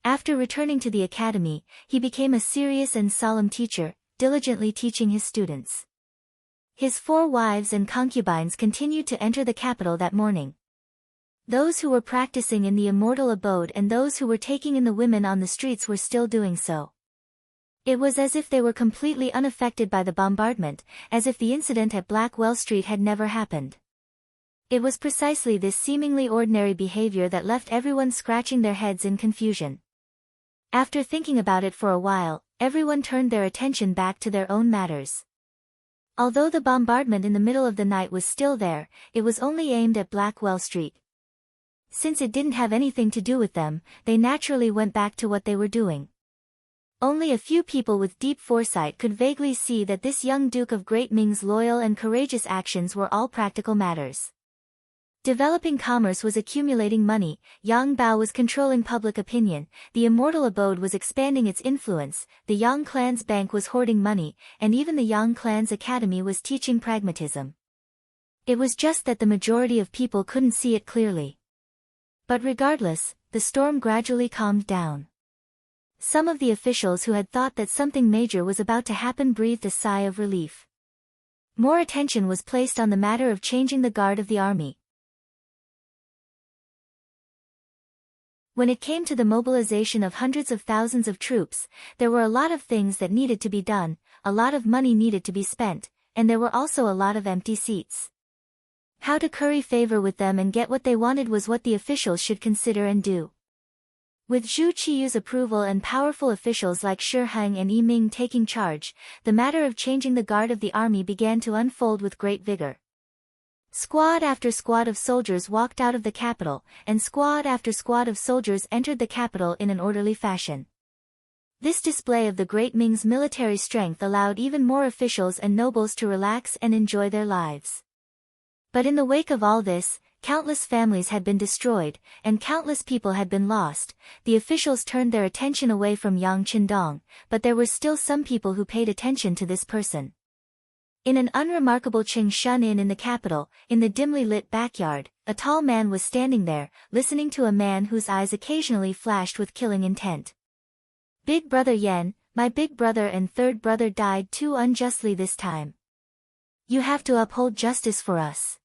After returning to the academy, he became a serious and solemn teacher, diligently teaching his students. His 4 wives and concubines continued to enter the capital that morning. Those who were practicing in the immortal abode and those who were taking in the women on the streets were still doing so. It was as if they were completely unaffected by the bombardment, as if the incident at Blackwell Street had never happened. It was precisely this seemingly ordinary behavior that left everyone scratching their heads in confusion. After thinking about it for a while, everyone turned their attention back to their own matters. Although the bombardment in the middle of the night was still there, it was only aimed at Blackwell Street. Since it didn't have anything to do with them, they naturally went back to what they were doing. Only a few people with deep foresight could vaguely see that this young Duke of Great Ming's loyal and courageous actions were all practical matters. Developing commerce was accumulating money, Yang Bao was controlling public opinion, the immortal abode was expanding its influence, the Yang clan's bank was hoarding money, and even the Yang clan's academy was teaching pragmatism. It was just that the majority of people couldn't see it clearly. But regardless, the storm gradually calmed down. Some of the officials who had thought that something major was about to happen breathed a sigh of relief. More attention was placed on the matter of changing the guard of the army. When it came to the mobilization of hundreds of thousands of troops, there were a lot of things that needed to be done, a lot of money needed to be spent, and there were also a lot of empty seats. How to curry favor with them and get what they wanted was what the officials should consider and do. With Zhu Qiyu's approval and powerful officials like Shi Heng and Yi Ming taking charge, the matter of changing the guard of the army began to unfold with great vigor. Squad after squad of soldiers walked out of the capital, and squad after squad of soldiers entered the capital in an orderly fashion. This display of the Great Ming's military strength allowed even more officials and nobles to relax and enjoy their lives. But in the wake of all this, countless families had been destroyed, and countless people had been lost. The officials turned their attention away from Yang Qindong, but there were still some people who paid attention to this person. In an unremarkable Qing Shun Inn in the capital, in the dimly lit backyard, a tall man was standing there, listening to a man whose eyes occasionally flashed with killing intent. Big brother Yen, my big brother and third brother died too unjustly this time. You have to uphold justice for us.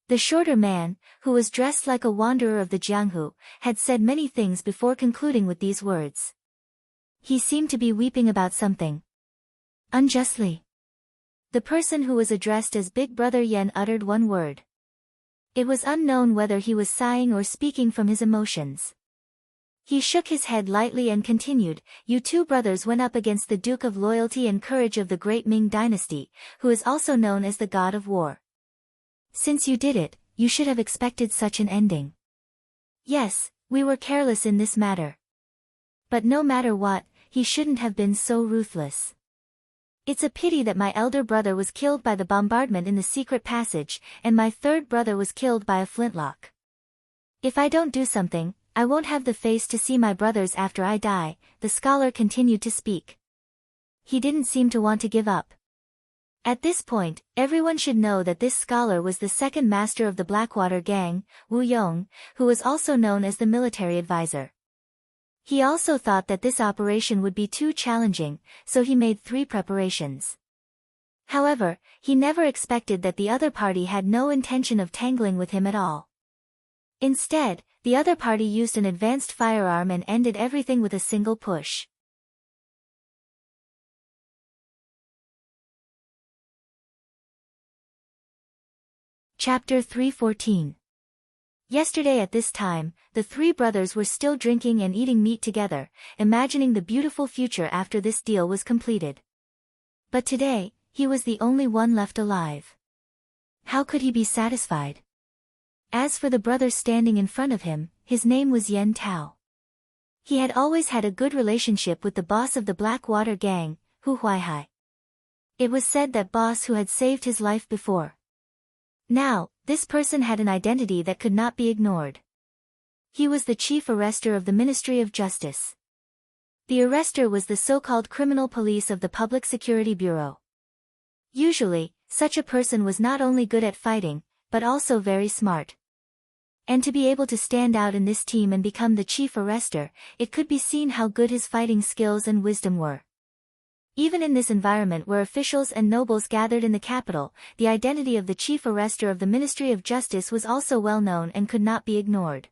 The shorter man, who was dressed like a wanderer of the Jianghu, had said many things before concluding with these words. He seemed to be weeping about something. Unjustly. The person who was addressed as Big Brother Yen uttered one word. It was unknown whether he was sighing or speaking from his emotions. He shook his head lightly and continued, You 2 brothers went up against the Duke of Loyalty and Courage of the Great Ming Dynasty, who is also known as the God of War. Since you did it, you should have expected such an ending. Yes, we were careless in this matter. But no matter what, he shouldn't have been so ruthless. It's a pity that my elder brother was killed by the bombardment in the secret passage, and my third brother was killed by a flintlock. If I don't do something, I won't have the face to see my brothers after I die, the scholar continued to speak. He didn't seem to want to give up. At this point, everyone should know that this scholar was the second master of the Blackwater gang, Wu Yong, who was also known as the military advisor. He also thought that this operation would be too challenging, so he made 3 preparations. However, he never expected that the other party had no intention of tangling with him at all. Instead, the other party used an advanced firearm and ended everything with a single push. Chapter 314. Yesterday at this time, the 3 brothers were still drinking and eating meat together, imagining the beautiful future after this deal was completed. But today, he was the only one left alive. How could he be satisfied? As for the brother standing in front of him, his name was Yen Tao. He had always had a good relationship with the boss of the Blackwater gang, Hu Huaihai. It was said that boss who had saved his life before. Now, this person had an identity that could not be ignored. He was the chief arrester of the Ministry of Justice. The arrester was the so-called criminal police of the Public Security Bureau. Usually, such a person was not only good at fighting, but also very smart. And to be able to stand out in this team and become the chief arrester, it could be seen how good his fighting skills and wisdom were. Even in this environment where officials and nobles gathered in the capital, the identity of the chief arrester of the Ministry of Justice was also well known and could not be ignored.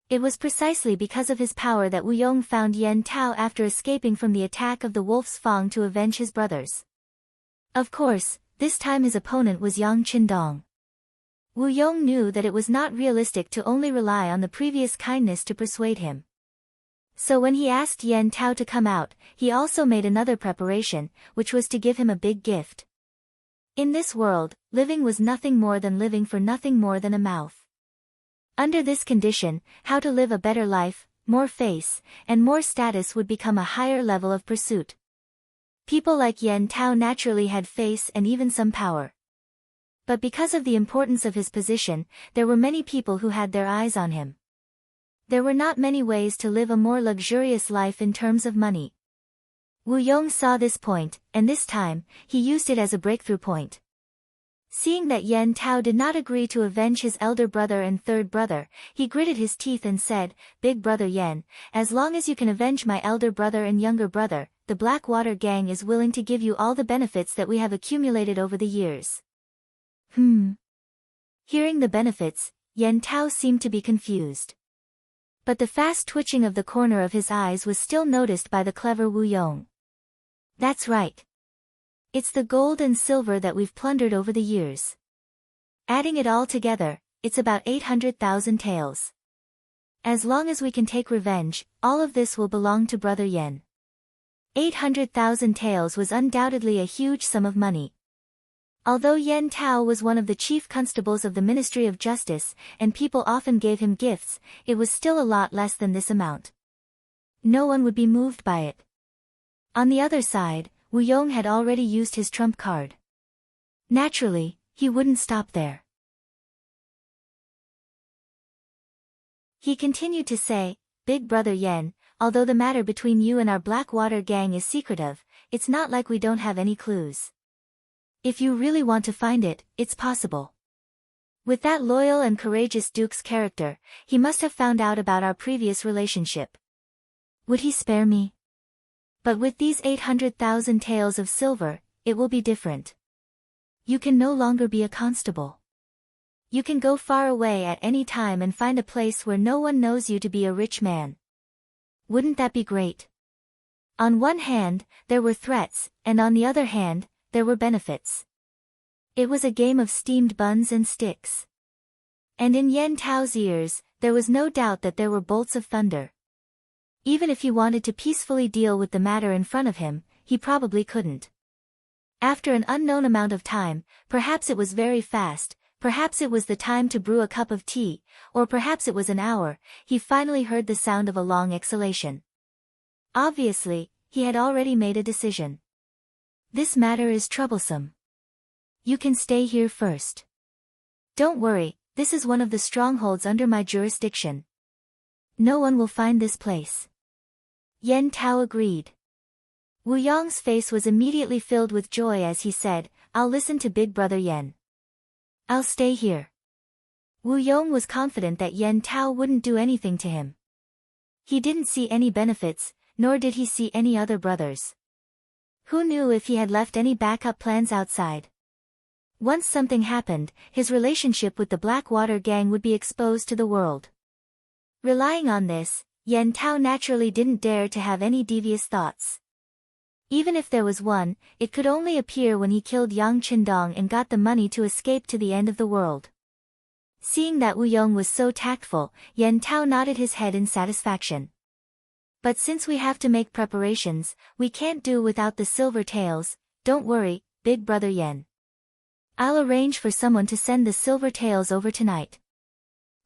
It was precisely because of his power that Wu Yong found Yen Tao after escaping from the attack of the Wolf's Fang to avenge his brothers. Of course, this time his opponent was Yang Qindong. Wu Yong knew that it was not realistic to only rely on the previous kindness to persuade him. So when he asked Yen Tao to come out, he also made another preparation, which was to give him a big gift. In this world, living was nothing more than living for nothing more than a mouth. Under this condition, how to live a better life, more face, and more status would become a higher level of pursuit. People like Yen Tao naturally had face and even some power. But because of the importance of his position, there were many people who had their eyes on him. There were not many ways to live a more luxurious life in terms of money. Wu Yong saw this point, and this time, he used it as a breakthrough point. Seeing that Yen Tao did not agree to avenge his elder brother and third brother, he gritted his teeth and said, "Big brother Yen, as long as you can avenge my elder brother and younger brother, the Blackwater gang is willing to give you all the benefits that we have accumulated over the years." Hearing the benefits, Yen Tao seemed to be confused. But the fast twitching of the corner of his eyes was still noticed by the clever Wu Yong. "That's right. It's the gold and silver that we've plundered over the years. Adding it all together, it's about 800,000 taels. As long as we can take revenge, all of this will belong to Brother Yen." 800,000 taels was undoubtedly a huge sum of money. Although Yen Tao was one of the chief constables of the Ministry of Justice, and people often gave him gifts, it was still a lot less than this amount. No one would be moved by it. On the other side, Wu Yong had already used his trump card. Naturally, he wouldn't stop there. He continued to say, "Big brother Yen, although the matter between you and our Blackwater gang is secretive, it's not like we don't have any clues. If you really want to find it, it's possible. With that loyal and courageous Duke's character, he must have found out about our previous relationship. Would he spare me? But with these 800,000 taels of silver, it will be different. You can no longer be a constable. You can go far away at any time and find a place where no one knows you to be a rich man. Wouldn't that be great?" On one hand, there were threats, and on the other hand, there were benefits. It was a game of steamed buns and sticks. And in Yen Tao's ears, there was no doubt that there were bolts of thunder. Even if he wanted to peacefully deal with the matter in front of him, he probably couldn't. After an unknown amount of time, perhaps it was very fast, perhaps it was the time to brew a cup of tea, or perhaps it was an hour, he finally heard the sound of a long exhalation. Obviously, he had already made a decision. "This matter is troublesome. You can stay here first. Don't worry, this is one of the strongholds under my jurisdiction. No one will find this place." Yen Tao agreed. Wu Yong's face was immediately filled with joy as he said, "I'll listen to Big Brother Yen. I'll stay here." Wu Yong was confident that Yen Tao wouldn't do anything to him. He didn't see any benefits, nor did he see any other brothers. Who knew if he had left any backup plans outside? Once something happened, his relationship with the Blackwater gang would be exposed to the world. Relying on this, Yen Tao naturally didn't dare to have any devious thoughts. Even if there was one, it could only appear when he killed Yang Qindong and got the money to escape to the end of the world. Seeing that Wu Yong was so tactful, Yen Tao nodded his head in satisfaction. "But since we have to make preparations, we can't do without the silver taels. Don't worry, Big Brother Yen. I'll arrange for someone to send the silver taels over tonight.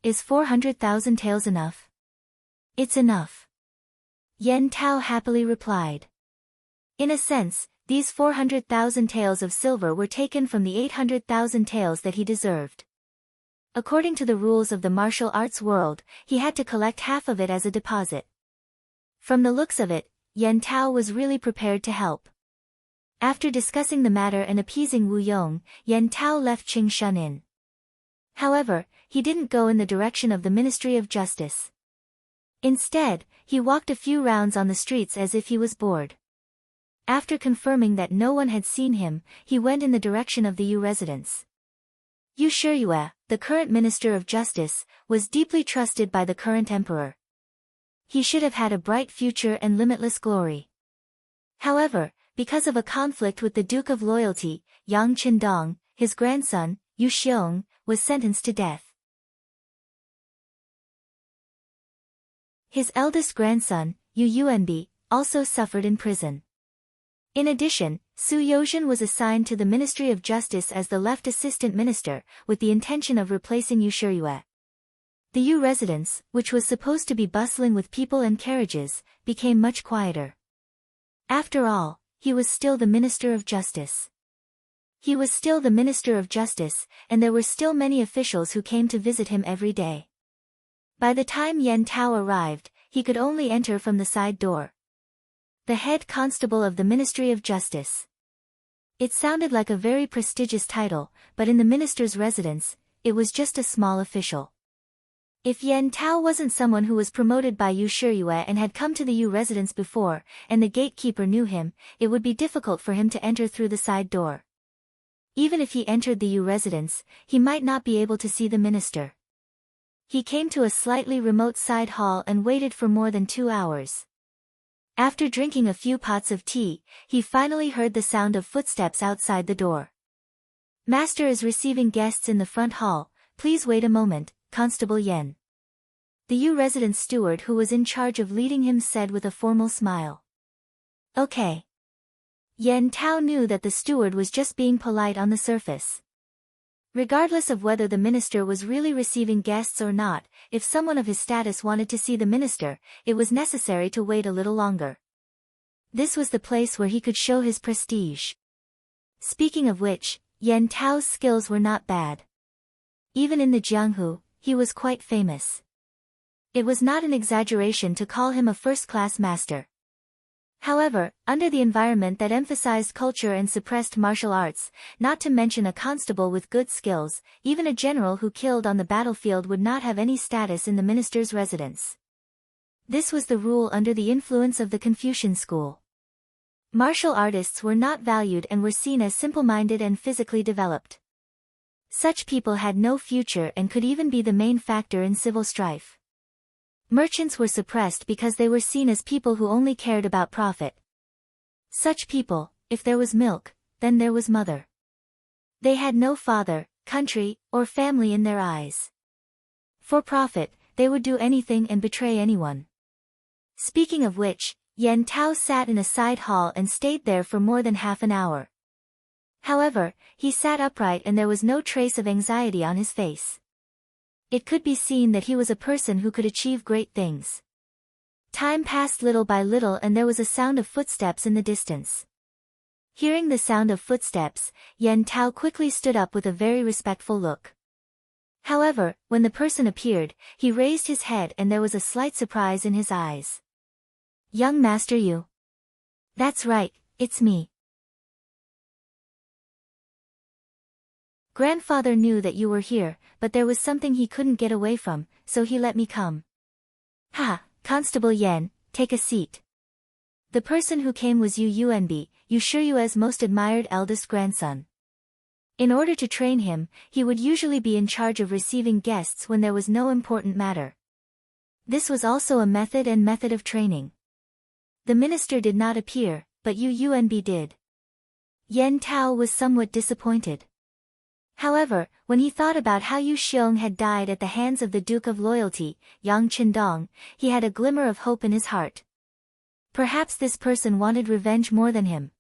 Is 400,000 taels enough? It's enough. Yen Tao happily replied. In a sense, these 400,000 taels of silver were taken from the 800,000 taels that he deserved. According to the rules of the martial arts world, he had to collect half of it as a deposit. From the looks of it, Yen Tao was really prepared to help. After discussing the matter and appeasing Wu Yong, Yen Tao left Qing Shun Inn. However, he didn't go in the direction of the Ministry of Justice. Instead, he walked a few rounds on the streets as if he was bored. After confirming that no one had seen him, he went in the direction of the Yu residence. Yu Shiyue, the current Minister of Justice, was deeply trusted by the current emperor. He should have had a bright future and limitless glory. However, because of a conflict with the Duke of Loyalty, Yang Qindong, his grandson, Yu Xiong, was sentenced to death. His eldest grandson, Yu Yuanbi, also suffered in prison. In addition, Su Yozhen was assigned to the Ministry of Justice as the left assistant minister, with the intention of replacing Yu Shiyue. The Yu residence, which was supposed to be bustling with people and carriages, became much quieter. After all, he was still the Minister of Justice. He was still the Minister of Justice, and there were still many officials who came to visit him every day. By the time Yen Tao arrived, he could only enter from the side door. The head constable of the Ministry of Justice. It sounded like a very prestigious title, but in the minister's residence, it was just a small official. If Yen Tao wasn't someone who was promoted by Yu Shiyue and had come to the Yu residence before, and the gatekeeper knew him, it would be difficult for him to enter through the side door. Even if he entered the Yu residence, he might not be able to see the minister. He came to a slightly remote side hall and waited for more than 2 hours. After drinking a few pots of tea, he finally heard the sound of footsteps outside the door. Master is receiving guests in the front hall, please wait a moment, Constable Yen. The Yu residence steward who was in charge of leading him said with a formal smile. Okay. Yen Tao knew that the steward was just being polite on the surface. Regardless of whether the minister was really receiving guests or not, if someone of his status wanted to see the minister, it was necessary to wait a little longer. This was the place where he could show his prestige. Speaking of which, Yen Tao's skills were not bad. Even in the Jianghu, he was quite famous. It was not an exaggeration to call him a first-class master. However, under the environment that emphasized culture and suppressed martial arts, not to mention a constable with good skills, even a general who killed on the battlefield would not have any status in the minister's residence. This was the rule under the influence of the Confucian school. Martial artists were not valued and were seen as simple-minded and physically developed. Such people had no future and could even be the main factor in civil strife. Merchants were suppressed because they were seen as people who only cared about profit. Such people, if there was milk, then there was mother. They had no father, country, or family in their eyes. For profit, they would do anything and betray anyone. Speaking of which, Yen Tao sat in a side hall and stayed there for more than half an hour. However, he sat upright and there was no trace of anxiety on his face. It could be seen that he was a person who could achieve great things. Time passed little by little and there was a sound of footsteps in the distance. Hearing the sound of footsteps, Yen Tao quickly stood up with a very respectful look. However, when the person appeared, he raised his head and there was a slight surprise in his eyes. Young Master Yu. That's right, it's me. Grandfather knew that you were here, but there was something he couldn't get away from, so he let me come. Ha, Constable Yen, take a seat. The person who came was Yu Yuanbi, Yu Shiyue's most admired eldest grandson. In order to train him, he would usually be in charge of receiving guests when there was no important matter. This was also a method of training. The minister did not appear, but Yu Yuanbi did. Yen Tao was somewhat disappointed. However, when he thought about how Yu Xiong had died at the hands of the Duke of Loyalty, Yang Qindong, he had a glimmer of hope in his heart. Perhaps this person wanted revenge more than him.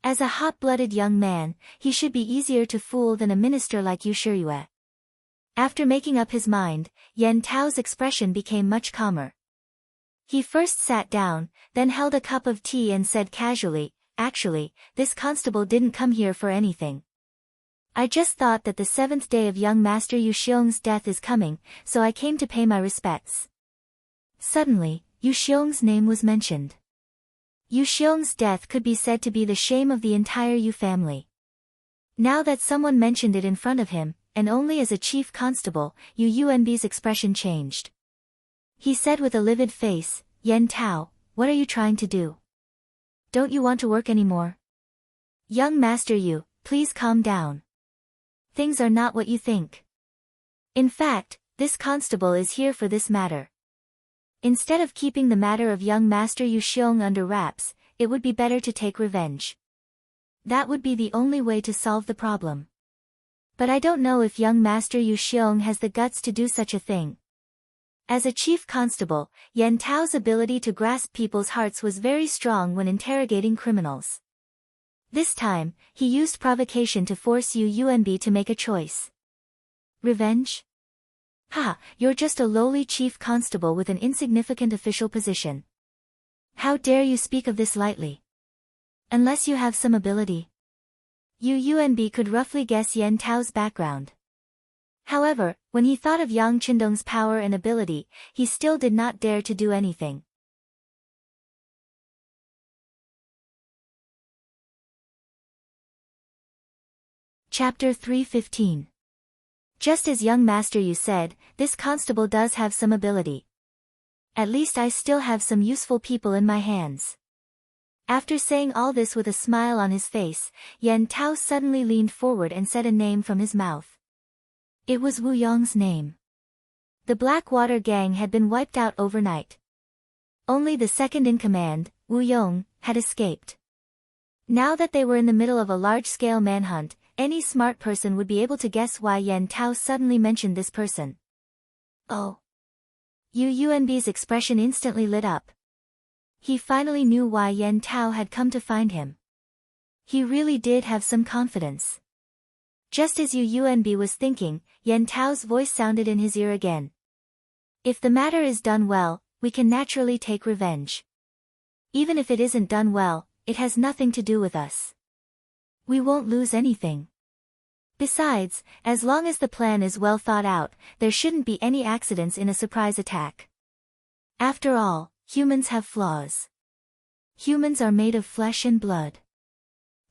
As a hot-blooded young man, he should be easier to fool than a minister like Yu Shiyue. After making up his mind, Yan Tao's expression became much calmer. He first sat down, then held a cup of tea and said casually, "Actually, this constable didn't come here for anything. I just thought that the 7th day of young Master Yu Xiong's death is coming, so I came to pay my respects." Suddenly, Yu Xiong's name was mentioned. Yu Xiong's death could be said to be the shame of the entire Yu family. Now that someone mentioned it in front of him, and only as a chief constable, Yu Yuanbi's expression changed. He said with a livid face, "Yan Tao, what are you trying to do? Don't you want to work anymore? Young Master Yu, please calm down. Things are not what you think. In fact, this constable is here for this matter. Instead of keeping the matter of young Master Yu Xiong under wraps, it would be better to take revenge. That would be the only way to solve the problem. But I don't know if young Master Yu Xiong has the guts to do such a thing." As a chief constable, Yan Tao's ability to grasp people's hearts was very strong when interrogating criminals. This time, he used provocation to force Yu Yuanbi to make a choice. Revenge? Ha, you're just a lowly chief constable with an insignificant official position. How dare you speak of this lightly? Unless you have some ability. Yu Yuanbi could roughly guess Yan Tao's background. However, when he thought of Yang Qindong's power and ability, he still did not dare to do anything. Chapter 315. Just as young Master Yu said, this constable does have some ability. At least I still have some useful people in my hands. After saying all this with a smile on his face, Yan Tao suddenly leaned forward and said a name from his mouth. It was Wu Yong's name. The Blackwater gang had been wiped out overnight. Only the second in command, Wu Yong, had escaped. Now that they were in the middle of a large-scale manhunt, any smart person would be able to guess why Yan Tao suddenly mentioned this person. Oh. Yu Yuanbi's expression instantly lit up. He finally knew why Yan Tao had come to find him. He really did have some confidence. Just as Yu Yuanbi was thinking, Yan Tao's voice sounded in his ear again. If the matter is done well, we can naturally take revenge. Even if it isn't done well, it has nothing to do with us. We won't lose anything. Besides, as long as the plan is well thought out, there shouldn't be any accidents in a surprise attack. After all, humans have flaws. Humans are made of flesh and blood.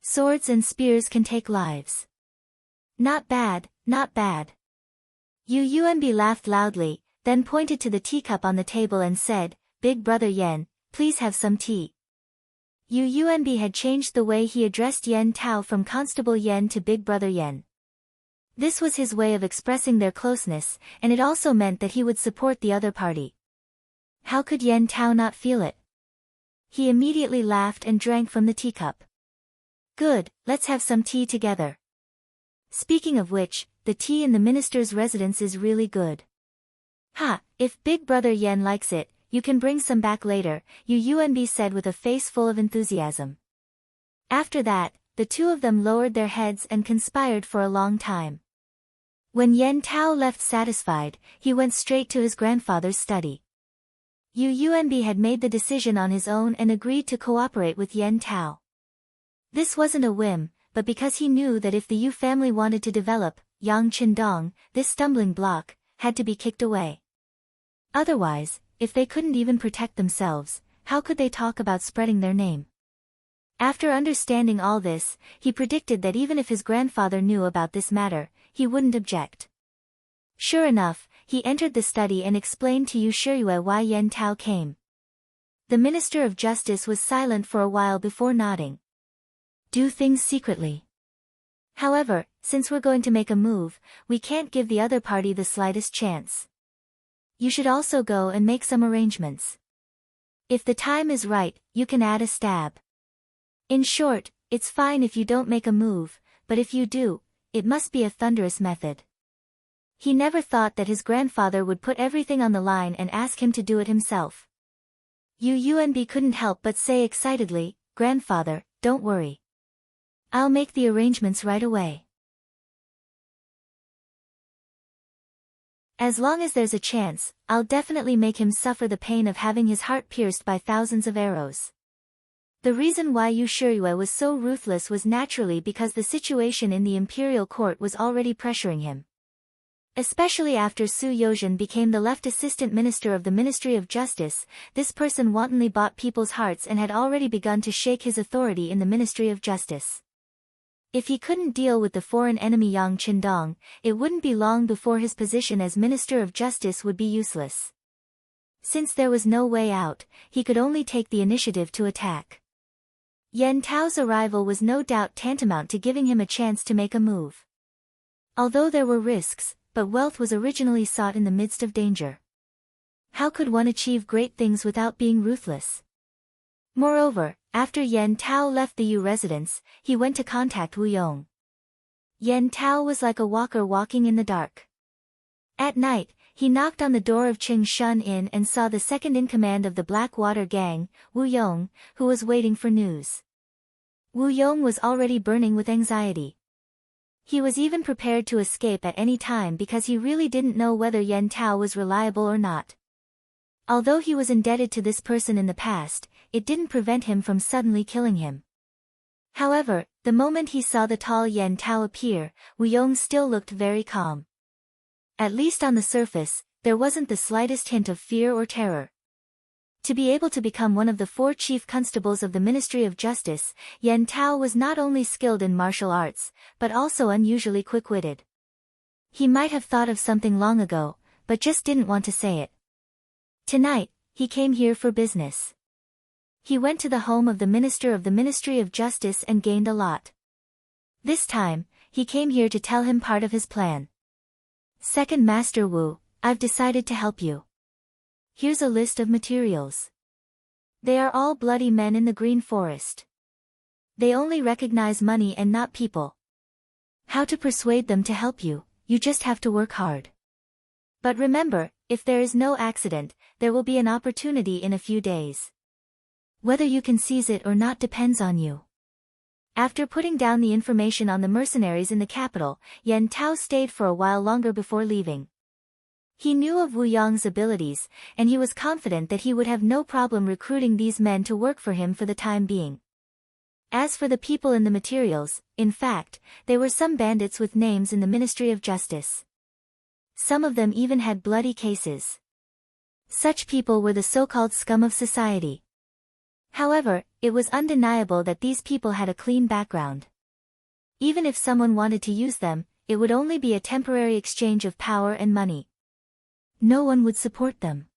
Swords and spears can take lives. Not bad, not bad. Yu Yuanbi laughed loudly, then pointed to the teacup on the table and said, "Big brother Yan, please have some tea." Yu Yuanbi had changed the way he addressed Yan Tao from Constable Yan to Big Brother Yan. This was his way of expressing their closeness, and it also meant that he would support the other party. How could Yan Tao not feel it? He immediately laughed and drank from the teacup. Good, let's have some tea together. Speaking of which, the tea in the minister's residence is really good. Ha, if Big Brother Yan likes it, you can bring some back later, Yu Yuanbi said with a face full of enthusiasm. After that, the two of them lowered their heads and conspired for a long time. When Yan Tao left satisfied, he went straight to his grandfather's study. Yu Yuanbi had made the decision on his own and agreed to cooperate with Yan Tao. This wasn't a whim, but because he knew that if the Yu family wanted to develop, Yang Qindong, this stumbling block, had to be kicked away. Otherwise, if they couldn't even protect themselves, how could they talk about spreading their name? After understanding all this, he predicted that even if his grandfather knew about this matter, he wouldn't object. Sure enough, he entered the study and explained to Yu Shiyue why Yan Tao came. The Minister of Justice was silent for a while before nodding. Do things secretly. However, since we're going to make a move, we can't give the other party the slightest chance. You should also go and make some arrangements. If the time is right, you can add a stab. In short, it's fine if you don't make a move, but if you do, it must be a thunderous method. He never thought that his grandfather would put everything on the line and ask him to do it himself. Yu Yuanbi couldn't help but say excitedly, "Grandfather, don't worry. I'll make the arrangements right away. As long as there's a chance, I'll definitely make him suffer the pain of having his heart pierced by thousands of arrows. The reason why Yu Shiyue was so ruthless was naturally because the situation in the imperial court was already pressuring him. Especially after Su Yozhen became the left assistant minister of the Ministry of Justice, this person wantonly bought people's hearts and had already begun to shake his authority in the Ministry of Justice. If he couldn't deal with the foreign enemy Yang Qindong, it wouldn't be long before his position as Minister of Justice would be useless. Since there was no way out, he could only take the initiative to attack. Yan Tao's arrival was no doubt tantamount to giving him a chance to make a move. Although there were risks, but wealth was originally sought in the midst of danger. How could one achieve great things without being ruthless? Moreover, after Yan Tao left the Yu residence, he went to contact Wu Yong. Yan Tao was like a walker walking in the dark. At night, he knocked on the door of Qing Shun Inn and saw the second-in-command of the Blackwater Gang, Wu Yong, who was waiting for news. Wu Yong was already burning with anxiety. He was even prepared to escape at any time because he really didn't know whether Yan Tao was reliable or not. Although he was indebted to this person in the past, it didn't prevent him from suddenly killing him. However, the moment he saw the tall Yan Tao appear, Wu Yong still looked very calm. At least on the surface, there wasn't the slightest hint of fear or terror. To be able to become one of the 4 chief constables of the Ministry of Justice, Yan Tao was not only skilled in martial arts, but also unusually quick-witted. He might have thought of something long ago, but just didn't want to say it. Tonight, he came here for business. He went to the home of the Minister of the Ministry of Justice and gained a lot. This time, he came here to tell him part of his plan. Second Master Wu, I've decided to help you. Here's a list of materials. They are all bloody men in the Green Forest. They only recognize money and not people. How to persuade them to help you, you just have to work hard. But remember, if there is no accident, there will be an opportunity in a few days. Whether you can seize it or not depends on you. After putting down the information on the mercenaries in the capital, Yan Tao stayed for a while longer before leaving. He knew of Wu Yong's abilities, and he was confident that he would have no problem recruiting these men to work for him for the time being. As for the people in the materials, in fact, they were some bandits with names in the Ministry of Justice. Some of them even had bloody cases. Such people were the so-called scum of society. However, it was undeniable that these people had a clean background. Even if someone wanted to use them, it would only be a temporary exchange of power and money. No one would support them.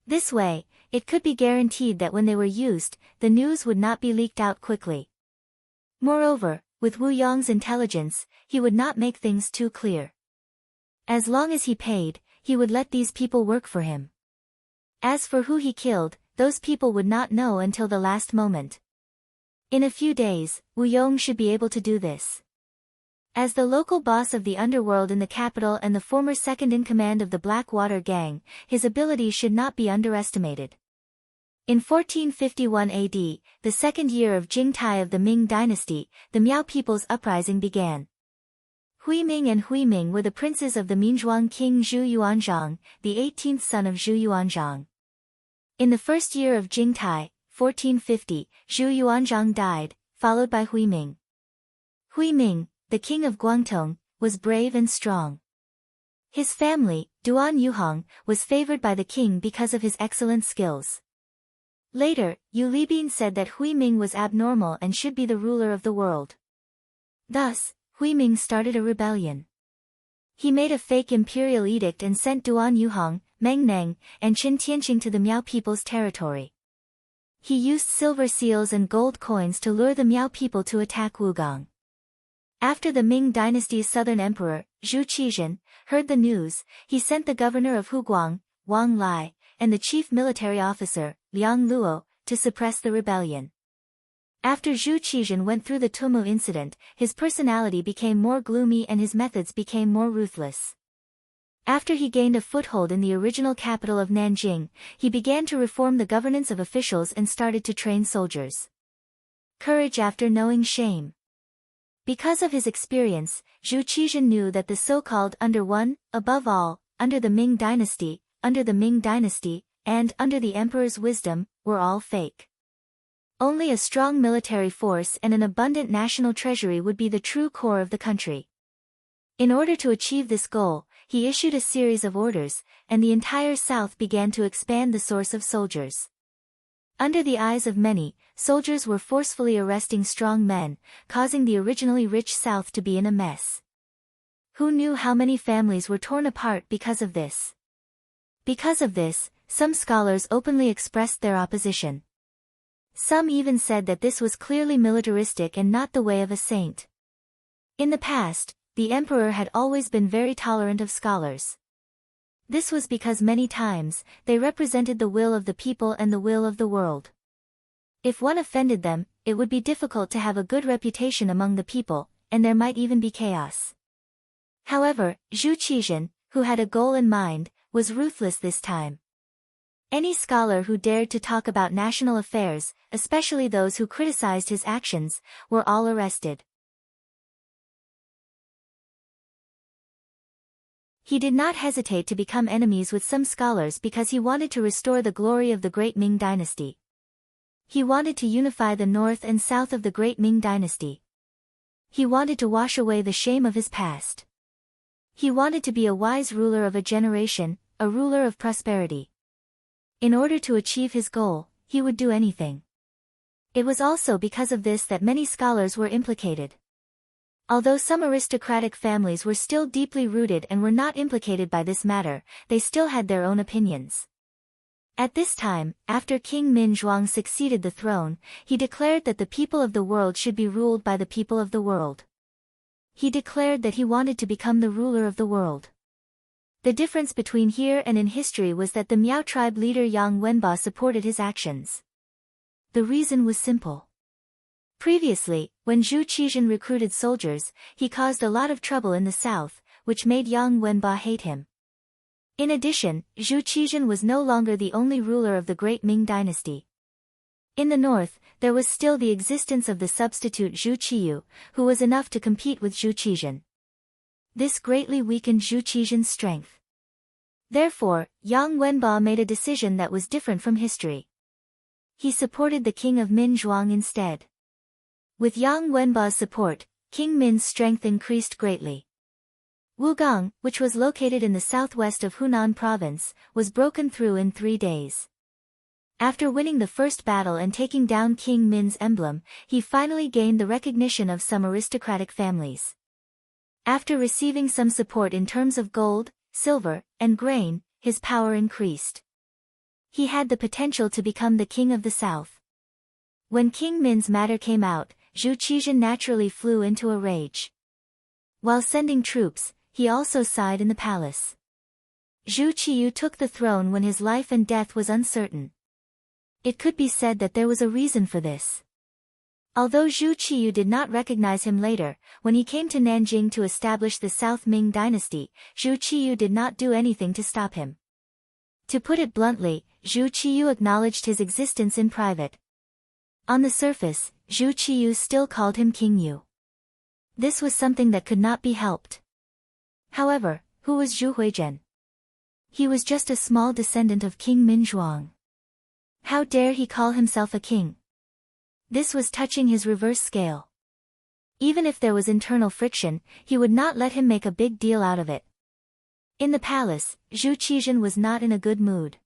This way, it could be guaranteed that when they were used, the news would not be leaked out quickly. Moreover, with Wu Yong's intelligence, he would not make things too clear. As long as he paid, he would let these people work for him. As for who he killed, those people would not know until the last moment. In a few days, Wu Yong should be able to do this. As the local boss of the underworld in the capital and the former second-in-command of the Blackwater Gang, his abilities should not be underestimated. In 1451 AD, the second year of Jingtai of the Ming dynasty, the Miao people's uprising began. Hui Ming and Hui Ming were the princes of the Minzhuang king Zhu Yuanzhang, the 18th son of Zhu Yuanzhang. In the first year of Jingtai, 1450, Zhu Yuanzhang died, followed by Hui Ming. Hui Ming, the king of Guangdong, was brave and strong. His family, Duan Yuhong, was favored by the king because of his excellent skills. Later, Yu Libin said that Hui Ming was abnormal and should be the ruler of the world. Thus, Hui Ming started a rebellion. He made a fake imperial edict and sent Duan Yuhong, Meng Neng, and Qin Tianqing to the Miao people's territory. He used silver seals and gold coins to lure the Miao people to attack Wugong. After the Ming dynasty's southern emperor, Zhu Qizhen, heard the news, he sent the governor of Huguang, Wang Lai, and the chief military officer, Liang Luo, to suppress the rebellion. After Zhu Qizhen went through the Tumu incident, his personality became more gloomy and his methods became more ruthless. After he gained a foothold in the original capital of Nanjing, he began to reform the governance of officials and started to train soldiers. Courage after knowing shame. Because of his experience, Zhu Qizhen knew that the so-called under one, above all, under the Ming dynasty, and under the emperor's wisdom, were all fake. Only a strong military force and an abundant national treasury would be the true core of the country. In order to achieve this goal, he issued a series of orders, and the entire south began to expand the source of soldiers. Under the eyes of many, soldiers were forcefully arresting strong men, causing the originally rich south to be in a mess. Who knew how many families were torn apart because of this? Because of this, some scholars openly expressed their opposition. Some even said that this was clearly militaristic and not the way of a saint. In the past, the emperor had always been very tolerant of scholars. This was because many times, they represented the will of the people and the will of the world. If one offended them, it would be difficult to have a good reputation among the people, and there might even be chaos. However, Zhu Qizhen, who had a goal in mind, was ruthless this time. Any scholar who dared to talk about national affairs, especially those who criticized his actions, were all arrested. He did not hesitate to become enemies with some scholars because he wanted to restore the glory of the great Ming dynasty. He wanted to unify the north and south of the great Ming dynasty. He wanted to wash away the shame of his past. He wanted to be a wise ruler of a generation, a ruler of prosperity. In order to achieve his goal, he would do anything. It was also because of this that many scholars were implicated. Although some aristocratic families were still deeply rooted and were not implicated by this matter, they still had their own opinions. At this time, after King Min Zhuang succeeded the throne, he declared that the people of the world should be ruled by the people of the world. He declared that he wanted to become the ruler of the world. The difference between here and in history was that the Miao tribe leader Yang Wenba supported his actions. The reason was simple. Previously, when Zhu Qizhen recruited soldiers, he caused a lot of trouble in the south, which made Yang Wenba hate him. In addition, Zhu Qizhen was no longer the only ruler of the great Ming dynasty. In the north, there was still the existence of the substitute Zhu Qiyu, who was enough to compete with Zhu Qizhen. This greatly weakened Zhu Qizhen's strength. Therefore, Yang Wenba made a decision that was different from history. He supported the king of Min Zhuang instead. With Yang Wenba's support, King Min's strength increased greatly. Wugang, which was located in the southwest of Hunan province, was broken through in 3 days. After winning the first battle and taking down King Min's emblem, he finally gained the recognition of some aristocratic families. After receiving some support in terms of gold, silver, and grain, his power increased. He had the potential to become the king of the south. When King Min's matter came out, Zhu Qizhen naturally flew into a rage. While sending troops, he also sighed in the palace. Zhu Qiyu took the throne when his life and death was uncertain. It could be said that there was a reason for this. Although Zhu Qiyu did not recognize him later, when he came to Nanjing to establish the South Ming dynasty, Zhu Qiyu did not do anything to stop him. To put it bluntly, Zhu Qiyu acknowledged his existence in private. On the surface, Zhu Qiyu still called him King Yu. This was something that could not be helped. However, who was Zhu Huizhen? He was just a small descendant of King Min Zhuang. How dare he call himself a king? This was touching his reverse scale. Even if there was internal friction, he would not let him make a big deal out of it. In the palace, Zhu Qizhen was not in a good mood.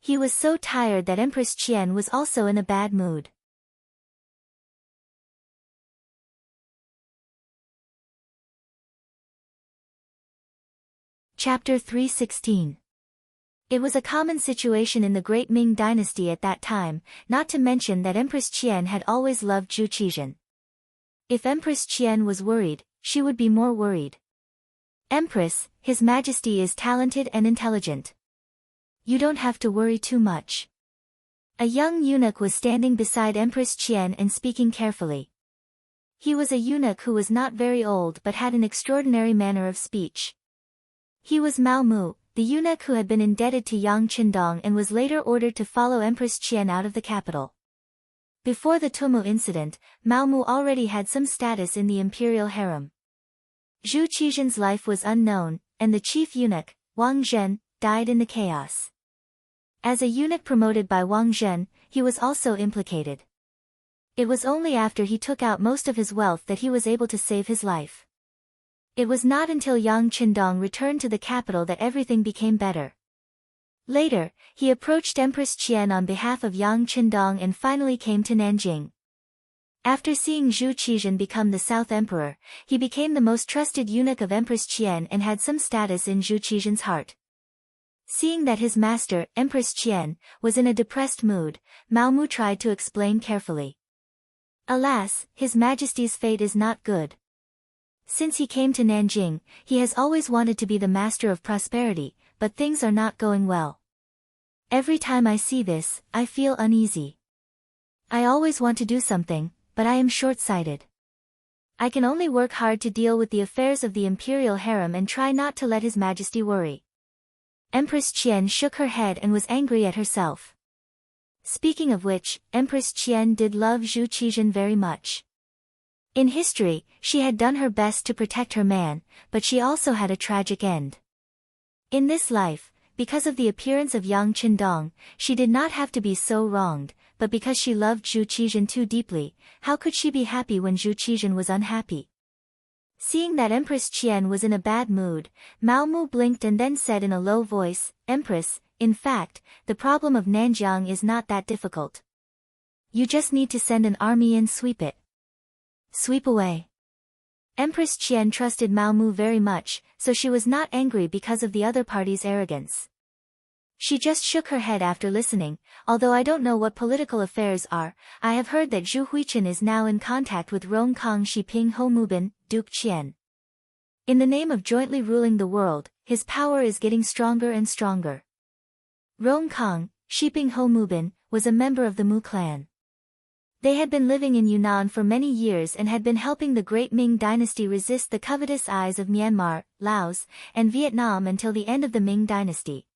He was so tired that Empress Qian was also in a bad mood. Chapter 316. It was a common situation in the Great Ming dynasty at that time, not to mention that Empress Qian had always loved Zhu Qizhen. If Empress Qian was worried, she would be more worried. Empress, His Majesty is talented and intelligent. You don't have to worry too much. A young eunuch was standing beside Empress Qian and speaking carefully. He was a eunuch who was not very old but had an extraordinary manner of speech. He was Mao Mu, the eunuch who had been indebted to Yang Qindong and was later ordered to follow Empress Qian out of the capital. Before the Tumu incident, Mao Mu already had some status in the imperial harem. Zhu Qizhen's life was unknown, and the chief eunuch, Wang Zhen, died in the chaos. As a eunuch promoted by Wang Zhen, he was also implicated. It was only after he took out most of his wealth that he was able to save his life. It was not until Yang Qindong returned to the capital that everything became better. Later, he approached Empress Qian on behalf of Yang Qindong and finally came to Nanjing. After seeing Zhu Qizhen become the South Emperor, he became the most trusted eunuch of Empress Qian and had some status in Zhu Qizhen's heart. Seeing that his master, Empress Qian, was in a depressed mood, Mao Mu tried to explain carefully. Alas, His Majesty's fate is not good. Since he came to Nanjing, he has always wanted to be the master of prosperity, but things are not going well. Every time I see this, I feel uneasy. I always want to do something, but I am short-sighted. I can only work hard to deal with the affairs of the imperial harem and try not to let His Majesty worry. Empress Qian shook her head and was angry at herself. Speaking of which, Empress Qian did love Zhu Qizhen very much. In history, she had done her best to protect her man, but she also had a tragic end. In this life, because of the appearance of Yang Qindong, she did not have to be so wronged, but because she loved Zhu Qizhen too deeply, how could she be happy when Zhu Qizhen was unhappy? Seeing that Empress Qian was in a bad mood, Mao Mu blinked and then said in a low voice, "Empress, in fact, the problem of Nanjiang is not that difficult. You just need to send an army and sweep it. Sweep away." Empress Qian trusted Mao Mu very much, so she was not angry because of the other party's arrogance. She just shook her head after listening. "Although I don't know what political affairs are, I have heard that Zhu Huichen is now in contact with Rong Kong Shiping Ho Mubin, Duke Qian. In the name of jointly ruling the world, his power is getting stronger and stronger." Rong Kong, Shiping Ho Mubin, was a member of the Mu clan. They had been living in Yunnan for many years and had been helping the Great Ming dynasty resist the covetous eyes of Myanmar, Laos, and Vietnam until the end of the Ming dynasty.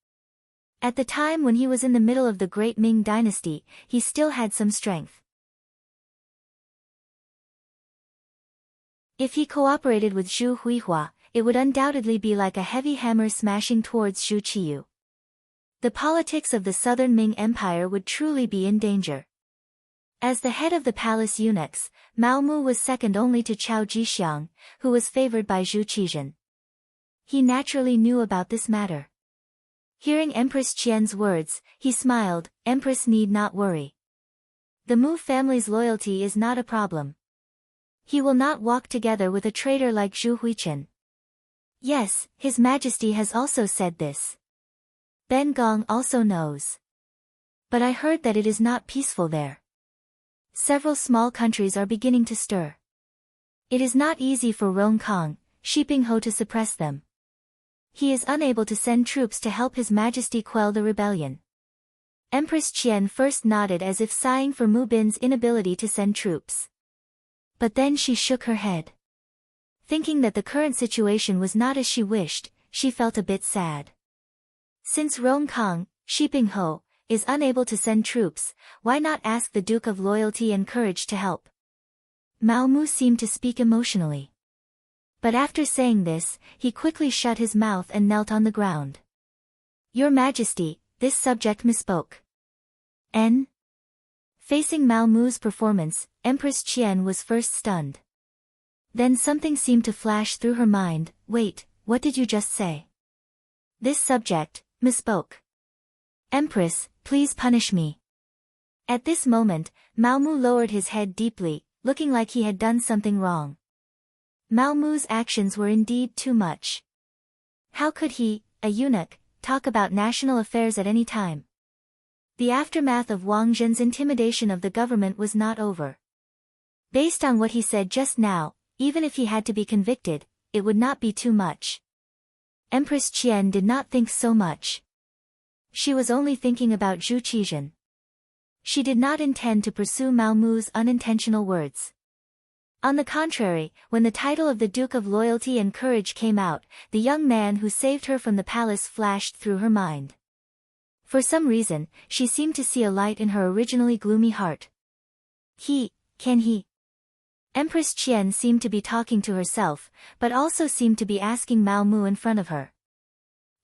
At the time when he was in the middle of the Great Ming dynasty, he still had some strength. If he cooperated with Zhu Huihua, it would undoubtedly be like a heavy hammer smashing towards Zhu Qiyu. The politics of the southern Ming Empire would truly be in danger. As the head of the palace eunuchs, Mao Mu was second only to Chao Jixiang, who was favored by Zhu Qizhen. He naturally knew about this matter. Hearing Empress Qian's words, he smiled. "Empress need not worry. The Mu family's loyalty is not a problem. He will not walk together with a traitor like Zhu Huichen." "Yes, His Majesty has also said this. Ben Gong also knows. But I heard that it is not peaceful there. Several small countries are beginning to stir. It is not easy for Rong Kong, Shiping Ho to suppress them. He is unable to send troops to help His Majesty quell the rebellion." Empress Qian first nodded as if sighing for Mu Bin's inability to send troops. But then she shook her head. Thinking that the current situation was not as she wished, she felt a bit sad. Since Rong Kong, Shiping Ho, is unable to send troops, why not ask the Duke of Loyalty and Courage to help? Mao Mu seemed to speak emotionally. But after saying this, he quickly shut his mouth and knelt on the ground. "Your Majesty, this subject misspoke." N. Facing Mao Mu's performance, Empress Qian was first stunned. Then something seemed to flash through her mind. "Wait, what did you just say?" "This subject misspoke. Empress, please punish me." At this moment, Mao Mu lowered his head deeply, looking like he had done something wrong. Mao Mu's actions were indeed too much. How could he, a eunuch, talk about national affairs at any time? The aftermath of Wang Zhen's intimidation of the government was not over. Based on what he said just now, even if he had to be convicted, it would not be too much. Empress Qian did not think so much. She was only thinking about Zhu Qizhen. She did not intend to pursue Mao Mu's unintentional words. On the contrary, when the title of the Duke of Loyalty and Courage came out, the young man who saved her from the palace flashed through her mind. For some reason, she seemed to see a light in her originally gloomy heart. Can he? Empress Qian seemed to be talking to herself, but also seemed to be asking Mao Mu in front of her.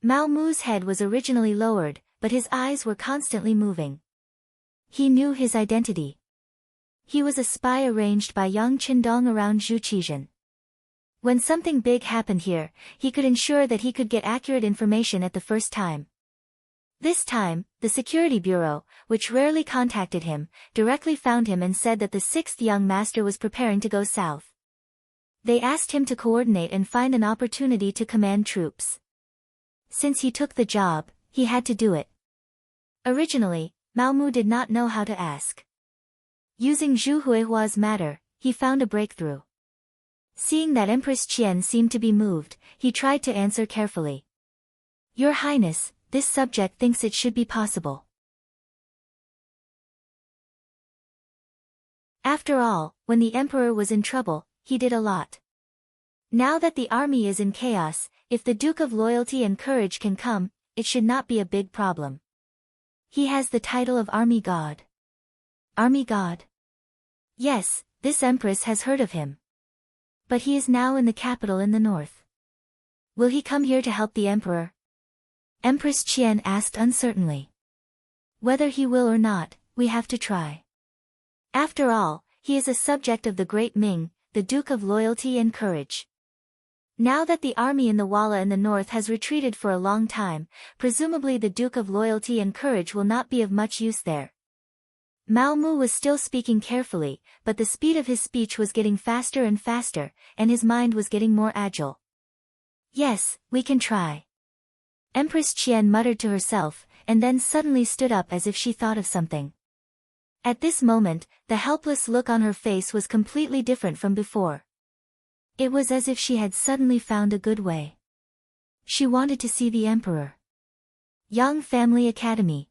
Mao Mu's head was originally lowered, but his eyes were constantly moving. He knew his identity. He was a spy arranged by Yang Qindong around Zhu Qizhen. When something big happened here, he could ensure that he could get accurate information at the first time. This time, the security bureau, which rarely contacted him, directly found him and said that the sixth young master was preparing to go south. They asked him to coordinate and find an opportunity to command troops. Since he took the job, he had to do it. Originally, Mao Mu did not know how to ask. Using Zhu Huihua's matter, he found a breakthrough. Seeing that Empress Qian seemed to be moved, he tried to answer carefully. Your Highness, this subject thinks it should be possible. After all, when the emperor was in trouble, he did a lot. Now that the army is in chaos, if the Duke of Loyalty and Courage can come, it should not be a big problem. He has the title of Army God. Army God? Yes, this empress has heard of him. But he is now in the capital in the north. Will he come here to help the emperor? Empress Qian asked uncertainly. Whether he will or not, we have to try. After all, he is a subject of the great Ming, the Duke of Loyalty and Courage. Now that the army in the Walla in the north has retreated for a long time, presumably the Duke of Loyalty and Courage will not be of much use there. Mao Mu was still speaking carefully, but the speed of his speech was getting faster and faster, and his mind was getting more agile. Yes, we can try. Empress Qian muttered to herself, and then suddenly stood up as if she thought of something. At this moment, the helpless look on her face was completely different from before. It was as if she had suddenly found a good way. She wanted to see the emperor. Yang Family Academy.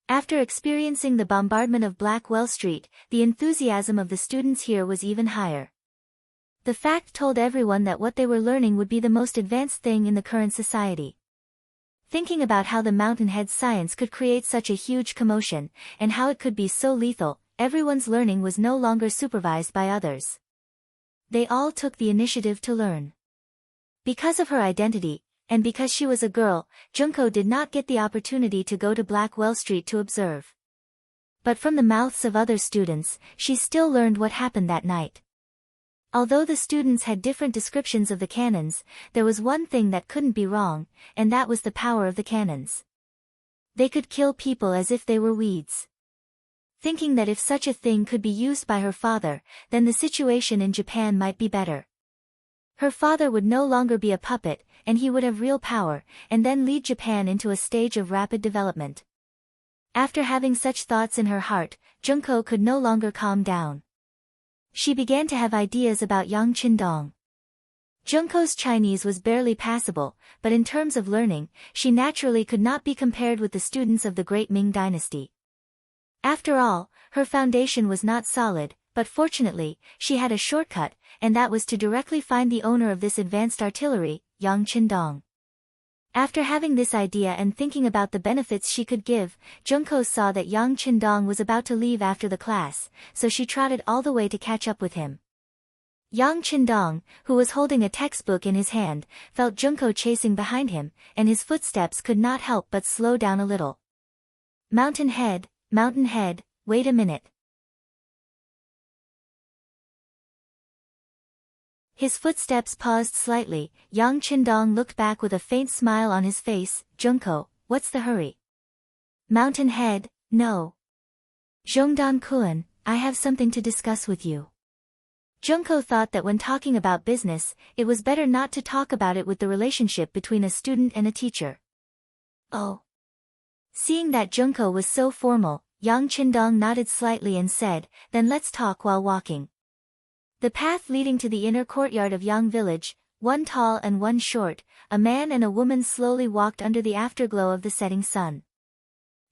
After experiencing the bombardment of Blackwell Street, the enthusiasm of the students here was even higher. The fact told everyone that what they were learning would be the most advanced thing in the current society. Thinking about how the Mountainhead science could create such a huge commotion, and how it could be so lethal, everyone's learning was no longer supervised by others. They all took the initiative to learn. Because of her identity, and because she was a girl, Junko did not get the opportunity to go to Blackwell Street to observe. But from the mouths of other students, she still learned what happened that night. Although the students had different descriptions of the cannons, there was one thing that couldn't be wrong, and that was the power of the cannons. They could kill people as if they were weeds. Thinking that if such a thing could be used by her father, then the situation in Japan might be better. Her father would no longer be a puppet, and he would have real power, and then lead Japan into a stage of rapid development. After having such thoughts in her heart, Junko could no longer calm down. She began to have ideas about Yang Qindong. Junko's Chinese was barely passable, but in terms of learning, she naturally could not be compared with the students of the great Ming dynasty. After all, her foundation was not solid, but fortunately, she had a shortcut, and that was to directly find the owner of this advanced artillery, Yang Qindong. After having this idea and thinking about the benefits she could give, Junko saw that Yang Qindong was about to leave after the class, so she trotted all the way to catch up with him. Yang Qindong, who was holding a textbook in his hand, felt Junko chasing behind him, and his footsteps could not help but slow down a little. Mountainhead, wait a minute. His footsteps paused slightly. Yang Qindong looked back with a faint smile on his face. Junko, what's the hurry? Mountainhead, no. Zhongdan-kun, I have something to discuss with you. Junko thought that when talking about business, it was better not to talk about it with the relationship between a student and a teacher. Oh. Seeing that Junko was so formal, Yang Qindong nodded slightly and said, then let's talk while walking. The path leading to the inner courtyard of Yang Village, one tall and one short, a man and a woman slowly walked under the afterglow of the setting sun.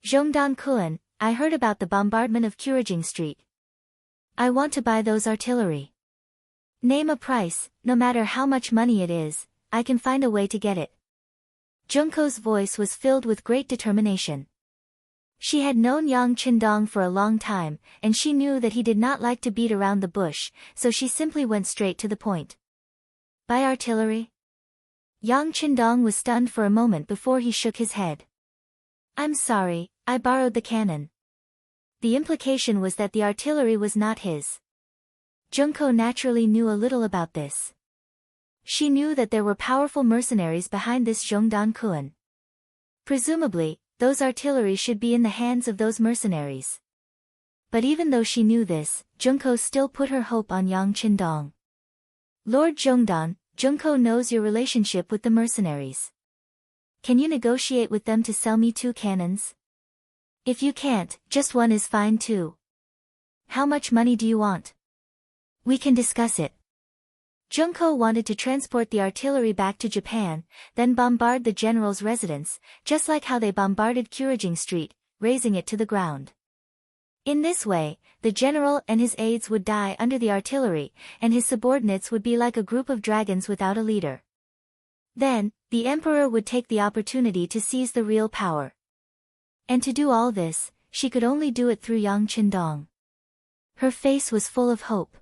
Zhongdan-kun, I heard about the bombardment of Qirajing Street. I want to buy those artillery. Name a price, no matter how much money it is, I can find a way to get it. Junko's voice was filled with great determination. She had known Yang Qindong for a long time, and she knew that he did not like to beat around the bush, so she simply went straight to the point. By artillery? Yang Qindong was stunned for a moment before he shook his head. I'm sorry, I borrowed the cannon. The implication was that the artillery was not his. Junko naturally knew a little about this. She knew that there were powerful mercenaries behind this Zhongdan Kun. Presumably, those artillery should be in the hands of those mercenaries. But even though she knew this, Junko still put her hope on Yang Qindong. Lord Zhongdan, Junko knows your relationship with the mercenaries. Can you negotiate with them to sell me 2 cannons? If you can't, just 1 is fine too. How much money do you want? We can discuss it. Junko wanted to transport the artillery back to Japan, then bombard the general's residence, just like how they bombarded Kurajing Street, razing it to the ground. In this way, the general and his aides would die under the artillery, and his subordinates would be like a group of dragons without a leader. Then, the emperor would take the opportunity to seize the real power. And to do all this, she could only do it through Yang Qindong. Her face was full of hope.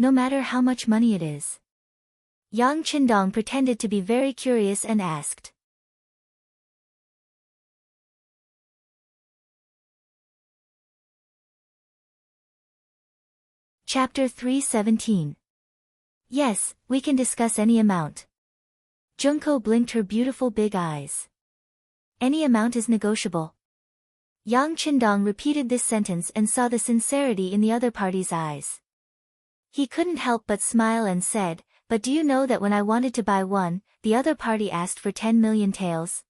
No matter how much money it is. Yang Qindong pretended to be very curious and asked. Chapter 317. Yes, we can discuss any amount. Junko blinked her beautiful big eyes. Any amount is negotiable. Yang Qindong repeated this sentence and saw the sincerity in the other party's eyes. He couldn't help but smile and said, but do you know that when I wanted to buy 1, the other party asked for 10 million taels?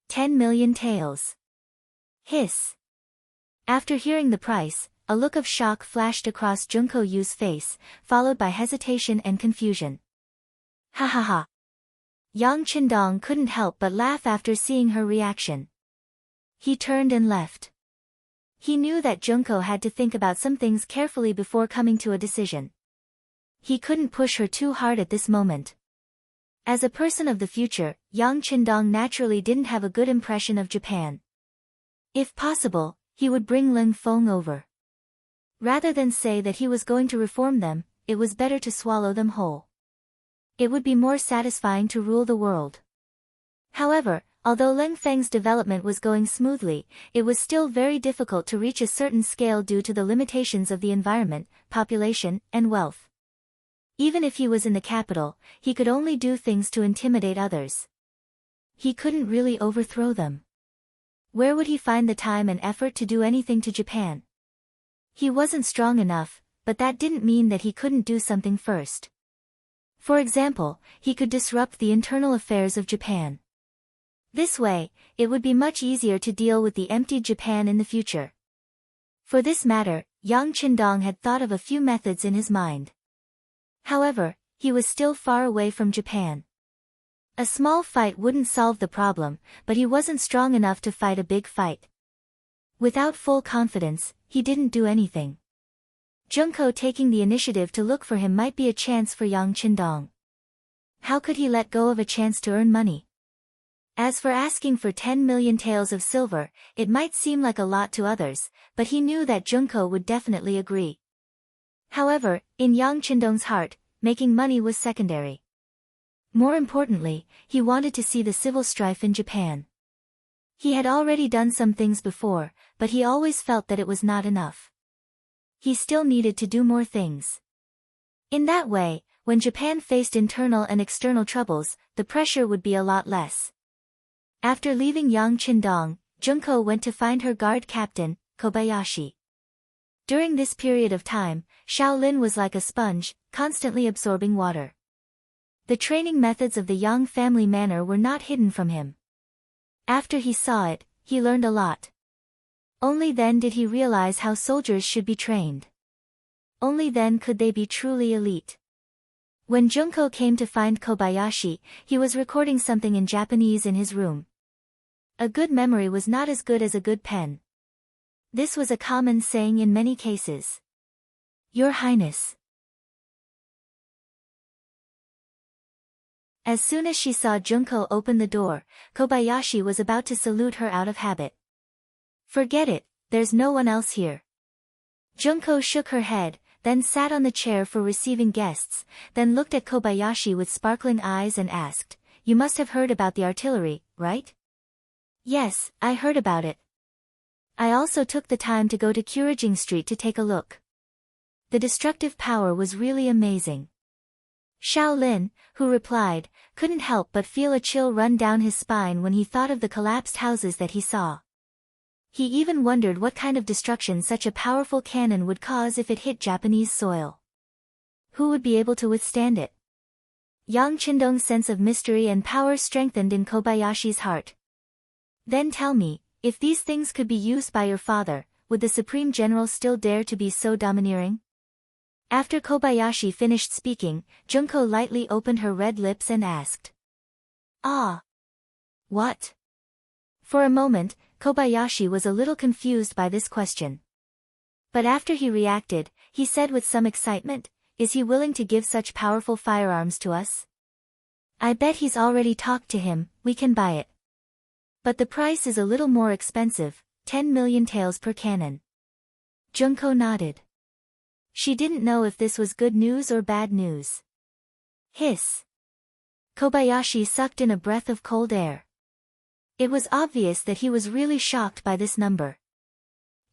10 million taels. Hiss. After hearing the price, a look of shock flashed across Junko Yu's face, followed by hesitation and confusion. Ha ha ha. Yang Qindong couldn't help but laugh after seeing her reaction. He turned and left. He knew that Junko had to think about some things carefully before coming to a decision. He couldn't push her too hard at this moment. As a person of the future, Yang Qindong naturally didn't have a good impression of Japan. If possible, he would bring Ling Feng over. Rather than say that he was going to reform them, it was better to swallow them whole. It would be more satisfying to rule the world. However, although Ling Feng's development was going smoothly, it was still very difficult to reach a certain scale due to the limitations of the environment, population, and wealth. Even if he was in the capital, he could only do things to intimidate others. He couldn't really overthrow them. Where would he find the time and effort to do anything to Japan? He wasn't strong enough, but that didn't mean that he couldn't do something first. For example, he could disrupt the internal affairs of Japan. This way, it would be much easier to deal with the emptied Japan in the future. For this matter, Yang Qindong had thought of a few methods in his mind. However, he was still far away from Japan. A small fight wouldn't solve the problem, but he wasn't strong enough to fight a big fight. Without full confidence, he didn't do anything. Junko taking the initiative to look for him might be a chance for Yang Qindong. How could he let go of a chance to earn money? As for asking for 10 million taels of silver, it might seem like a lot to others, but he knew that Junko would definitely agree. However, in Yang Qindong's heart, making money was secondary. More importantly, he wanted to see the civil strife in Japan. He had already done some things before, but he always felt that it was not enough. He still needed to do more things. In that way, when Japan faced internal and external troubles, the pressure would be a lot less. After leaving Yang Qindong, Junko went to find her guard captain, Kobayashi. During this period of time, Shaolin was like a sponge, constantly absorbing water. The training methods of the Yang family manor were not hidden from him. After he saw it, he learned a lot. Only then did he realize how soldiers should be trained. Only then could they be truly elite. When Junko came to find Kobayashi, he was recording something in Japanese in his room. A good memory was not as good as a good pen. This was a common saying in many cases. Your Highness. As soon as she saw Junko open the door, Kobayashi was about to salute her out of habit. "Forget it, there's no one else here." Junko shook her head, then sat on the chair for receiving guests, then looked at Kobayashi with sparkling eyes and asked, "You must have heard about the artillery, right?" "Yes, I heard about it. I also took the time to go to Kurajing Street to take a look. The destructive power was really amazing." Xiao Lin, who replied, couldn't help but feel a chill run down his spine when he thought of the collapsed houses that he saw. He even wondered what kind of destruction such a powerful cannon would cause if it hit Japanese soil. Who would be able to withstand it? Yang Qindong's sense of mystery and power strengthened in Kobayashi's heart. "Then tell me, if these things could be used by your father, would the Supreme General still dare to be so domineering?" After Kobayashi finished speaking, Junko lightly opened her red lips and asked. "Ah. What?" For a moment, Kobayashi was a little confused by this question. But after he reacted, he said with some excitement, "Is he willing to give such powerful firearms to us? I bet he's already talked to him, we can buy it. But the price is a little more expensive, 10 million taels per cannon." Junko nodded. She didn't know if this was good news or bad news. Hiss. Kobayashi sucked in a breath of cold air. It was obvious that he was really shocked by this number.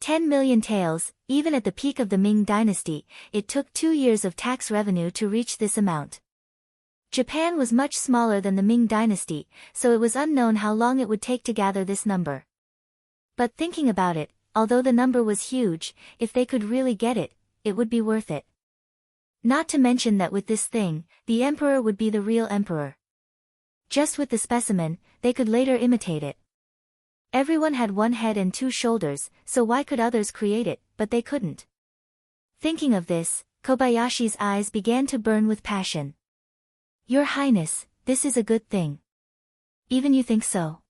10 million taels, even at the peak of the Ming dynasty, it took 2 years of tax revenue to reach this amount. Japan was much smaller than the Ming dynasty, so it was unknown how long it would take to gather this number. But thinking about it, although the number was huge, if they could really get it, it would be worth it. Not to mention that with this thing, the emperor would be the real emperor. Just with the specimen, they could later imitate it. Everyone had one head and 2 shoulders, so why could others create it, but they couldn't? Thinking of this, Kobayashi's eyes began to burn with passion. "Your Highness, this is a good thing. Even you think so?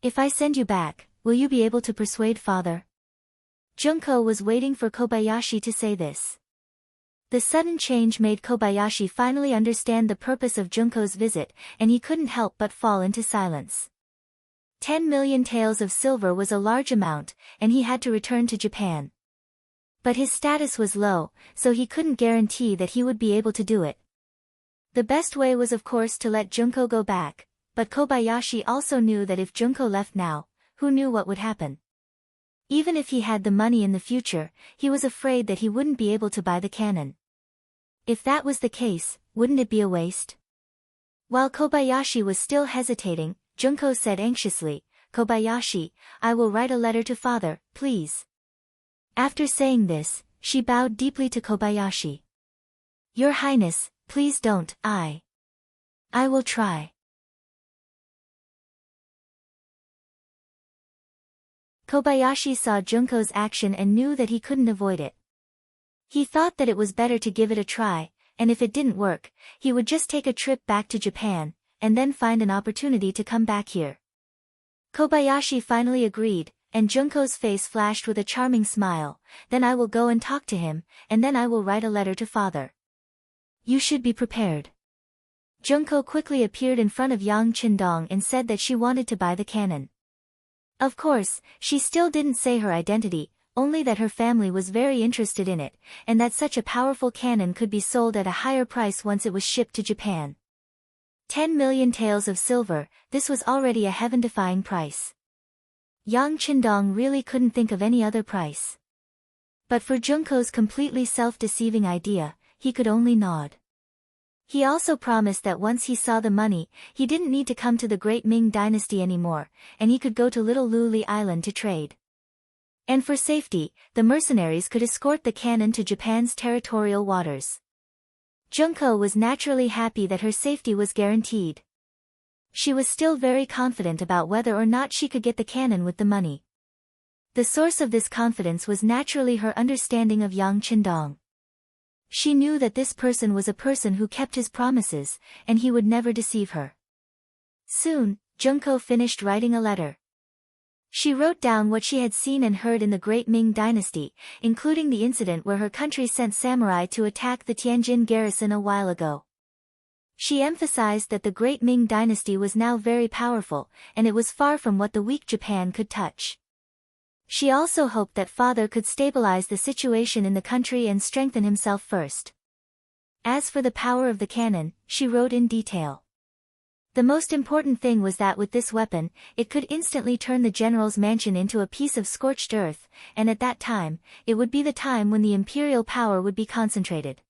If I send you back, will you be able to persuade father?" Junko was waiting for Kobayashi to say this. The sudden change made Kobayashi finally understand the purpose of Junko's visit, and he couldn't help but fall into silence. 10 million taels of silver was a large amount, and he had to return to Japan. But his status was low, so he couldn't guarantee that he would be able to do it. The best way was of course to let Junko go back, but Kobayashi also knew that if Junko left now, who knew what would happen? Even if he had the money in the future, he was afraid that he wouldn't be able to buy the cannon. If that was the case, wouldn't it be a waste? While Kobayashi was still hesitating, Junko said anxiously, "Kobayashi, I will write a letter to father, please." After saying this, she bowed deeply to Kobayashi. "Your Highness, please don't, I will try." Kobayashi saw Junko's action and knew that he couldn't avoid it. He thought that it was better to give it a try, and if it didn't work, he would just take a trip back to Japan, and then find an opportunity to come back here. Kobayashi finally agreed, and Junko's face flashed with a charming smile. "Then I will go and talk to him, and then I will write a letter to father. You should be prepared." Junko quickly appeared in front of Yang Qindong and said that she wanted to buy the cannon. Of course, she still didn't say her identity, only that her family was very interested in it, and that such a powerful cannon could be sold at a higher price once it was shipped to Japan. 10 million taels of silver, this was already a heaven-defying price. Yang Qindong really couldn't think of any other price. But for Junko's completely self-deceiving idea, he could only nod. He also promised that once he saw the money, he didn't need to come to the Great Ming dynasty anymore, and he could go to Little Luli Island to trade. And for safety, the mercenaries could escort the cannon to Japan's territorial waters. Junko was naturally happy that her safety was guaranteed. She was still very confident about whether or not she could get the cannon with the money. The source of this confidence was naturally her understanding of Yang Qindong. She knew that this person was a person who kept his promises, and he would never deceive her. Soon, Junko finished writing a letter. She wrote down what she had seen and heard in the Great Ming dynasty, including the incident where her country sent samurai to attack the Tianjin garrison a while ago. She emphasized that the great Ming dynasty was now very powerful, and it was far from what the weak Japan could touch. She also hoped that father could stabilize the situation in the country and strengthen himself first. As for the power of the cannon, she wrote in detail. The most important thing was that with this weapon, it could instantly turn the general's mansion into a piece of scorched earth, and at that time, it would be the time when the imperial power would be concentrated.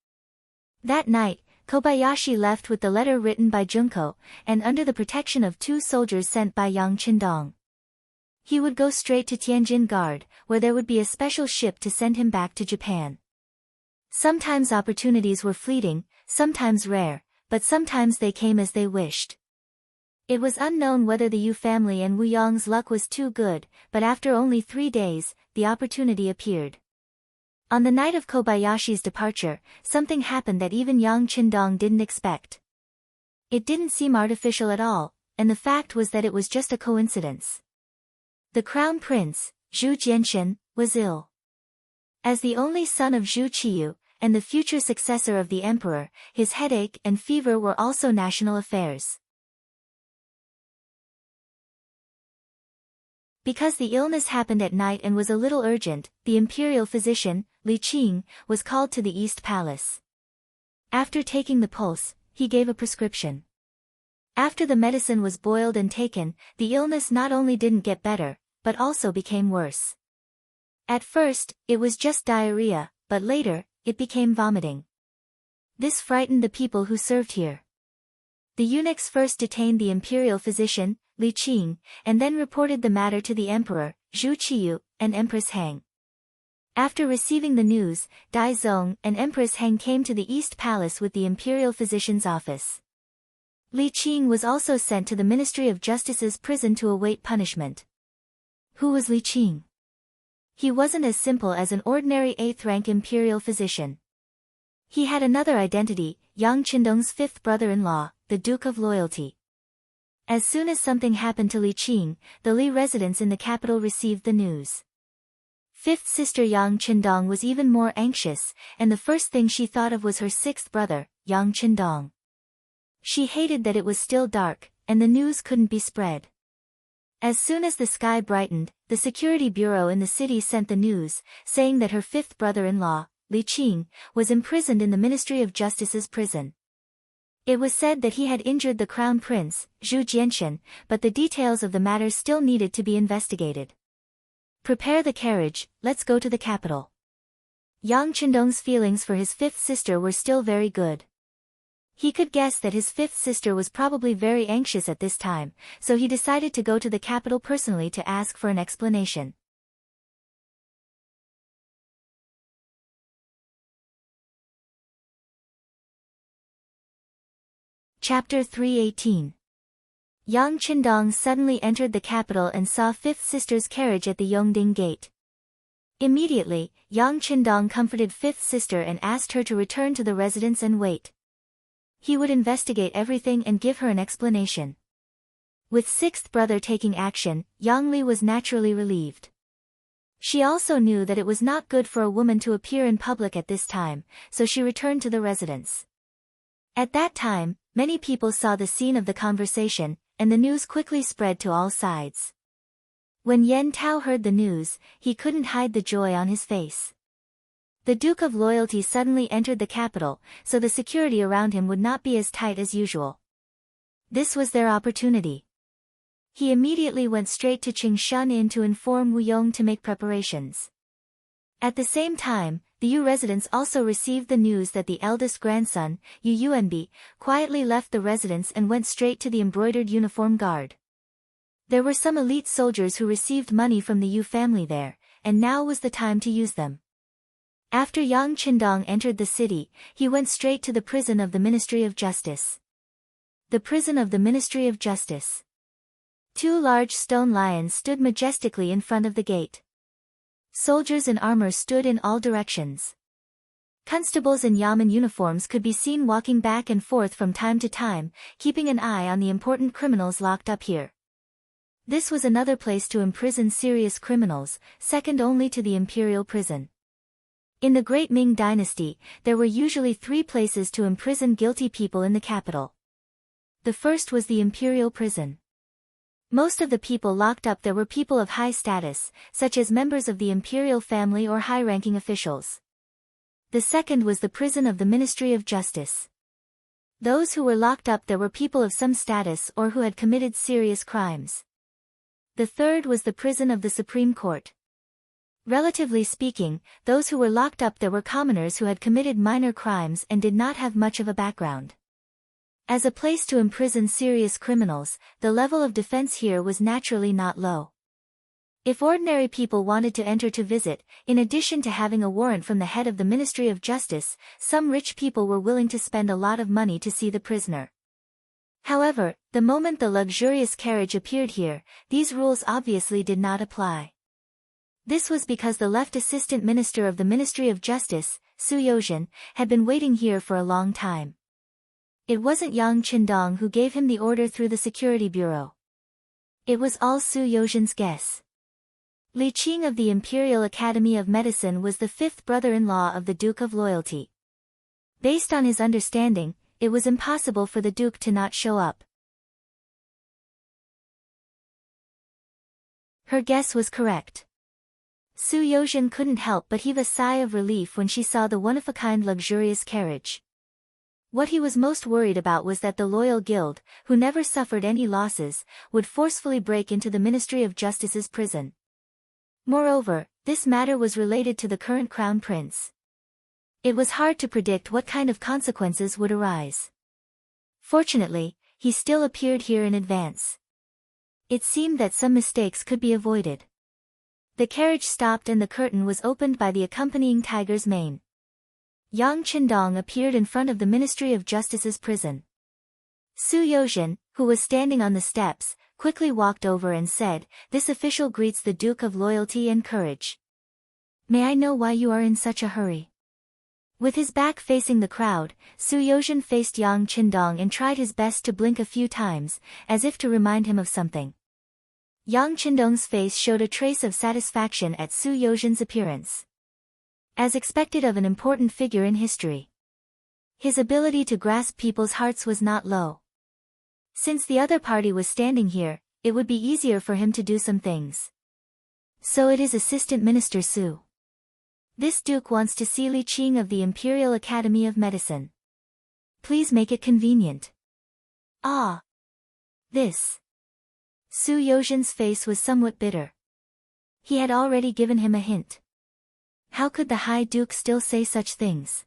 That night, Kobayashi left with the letter written by Junko, and under the protection of 2 soldiers sent by Yang Qindong. He would go straight to Tianjin Guard, where there would be a special ship to send him back to Japan. Sometimes opportunities were fleeting, sometimes rare, but sometimes they came as they wished. It was unknown whether the Yu family and Wu Yong's luck was too good, but after only 3 days, the opportunity appeared. On the night of Kobayashi's departure, something happened that even Yang Qindong didn't expect. It didn't seem artificial at all, and the fact was that it was just a coincidence. The crown prince, Zhu Jianxin, was ill. As the only son of Zhu Qiyu, and the future successor of the emperor, his headache and fever were also national affairs. Because the illness happened at night and was a little urgent, the imperial physician, Li Qing, was called to the East Palace. After taking the pulse, he gave a prescription. After the medicine was boiled and taken, the illness not only didn't get better, but also became worse. At first, it was just diarrhea, but later, it became vomiting. This frightened the people who served here. The eunuchs first detained the imperial physician, Li Qing, and then reported the matter to the emperor, Zhu Qiyu, and Empress Heng. After receiving the news, Dai Zong and Empress Heng came to the East Palace with the imperial physician's office. Li Qing was also sent to the Ministry of Justice's prison to await punishment. Who was Li Qing? He wasn't as simple as an ordinary 8th-rank imperial physician. He had another identity, Yang Qindong's 5th brother-in-law, the Duke of Loyalty. As soon as something happened to Li Qing, the Li residents in the capital received the news. 5th sister Yang Qindong was even more anxious, and the first thing she thought of was her 6th brother, Yang Qindong. She hated that it was still dark, and the news couldn't be spread. As soon as the sky brightened, the security bureau in the city sent the news, saying that her 5th brother-in-law, Li Qing, was imprisoned in the Ministry of Justice's prison. It was said that he had injured the crown prince, Zhu Jianxin, but the details of the matter still needed to be investigated. Prepare the carriage, let's go to the capital. Yang Qindong's feelings for his 5th sister were still very good. He could guess that his 5th sister was probably very anxious at this time, so he decided to go to the capital personally to ask for an explanation. Chapter 318. Yang Qindong suddenly entered the capital and saw 5th sister's carriage at the Yongding gate. Immediately, Yang Qindong comforted 5th sister and asked her to return to the residence and wait. He would investigate everything and give her an explanation. With 6th brother taking action, Yang Li was naturally relieved. She also knew that it was not good for a woman to appear in public at this time, so she returned to the residence. At that time, many people saw the scene of the conversation, and the news quickly spread to all sides. When Yen Tao heard the news, he couldn't hide the joy on his face. The Duke of Loyalty suddenly entered the capital, so the security around him would not be as tight as usual. This was their opportunity. He immediately went straight to Qingshan Inn to inform Wu Yong to make preparations. At the same time, the Yu residents also received the news that the eldest grandson, Yu Yuanbi, quietly left the residence and went straight to the embroidered uniform guard. There were some elite soldiers who received money from the Yu family there, and now was the time to use them. After Yang Qindong entered the city, he went straight to the prison of the Ministry of Justice. The prison of the Ministry of Justice. 2 large stone lions stood majestically in front of the gate. Soldiers in armor stood in all directions. Constables in yamen uniforms could be seen walking back and forth from time to time, keeping an eye on the important criminals locked up here. This was another place to imprison serious criminals, second only to the imperial prison. In the Great Ming dynasty, there were usually 3 places to imprison guilty people in the capital. The first was the imperial prison. Most of the people locked up there were people of high status, such as members of the imperial family or high-ranking officials. The second was the prison of the Ministry of Justice. Those who were locked up there were people of some status or who had committed serious crimes. The third was the prison of the Supreme Court. Relatively speaking, those who were locked up there were commoners who had committed minor crimes and did not have much of a background. As a place to imprison serious criminals, the level of defense here was naturally not low. If ordinary people wanted to enter to visit, in addition to having a warrant from the head of the Ministry of Justice, some rich people were willing to spend a lot of money to see the prisoner. However, the moment the luxurious carriage appeared here, these rules obviously did not apply. This was because the left assistant minister of the Ministry of Justice, Su Yozhen, had been waiting here for a long time. It wasn't Yang Qindong who gave him the order through the security bureau. It was all Su Yozhen's guess. Li Qing of the Imperial Academy of Medicine was the fifth brother-in-law of the Duke of Loyalty. Based on his understanding, it was impossible for the Duke to not show up. Her guess was correct. Su Yozhen couldn't help but heave a sigh of relief when she saw the one-of-a-kind luxurious carriage. What he was most worried about was that the Loyal Guild, who never suffered any losses, would forcefully break into the Ministry of Justice's prison. Moreover, this matter was related to the current crown prince. It was hard to predict what kind of consequences would arise. Fortunately, he still appeared here in advance. It seemed that some mistakes could be avoided. The carriage stopped and the curtain was opened by the accompanying tiger's mane. Yang Qindong appeared in front of the Ministry of Justice's prison. Su Yozhen, who was standing on the steps, quickly walked over and said, "This official greets the Duke of Loyalty and Courage. May I know why you are in such a hurry?" With his back facing the crowd, Su Yozhen faced Yang Qindong and tried his best to blink a few times, as if to remind him of something. Yang Qindong's face showed a trace of satisfaction at Su Yozhen's appearance. As expected of an important figure in history. His ability to grasp people's hearts was not low. Since the other party was standing here, it would be easier for him to do some things. So it is Assistant Minister Su. This duke wants to see Li Qing of the Imperial Academy of Medicine. Please make it convenient. Ah. This. Su Yozhen's face was somewhat bitter. He had already given him a hint. How could the High Duke still say such things?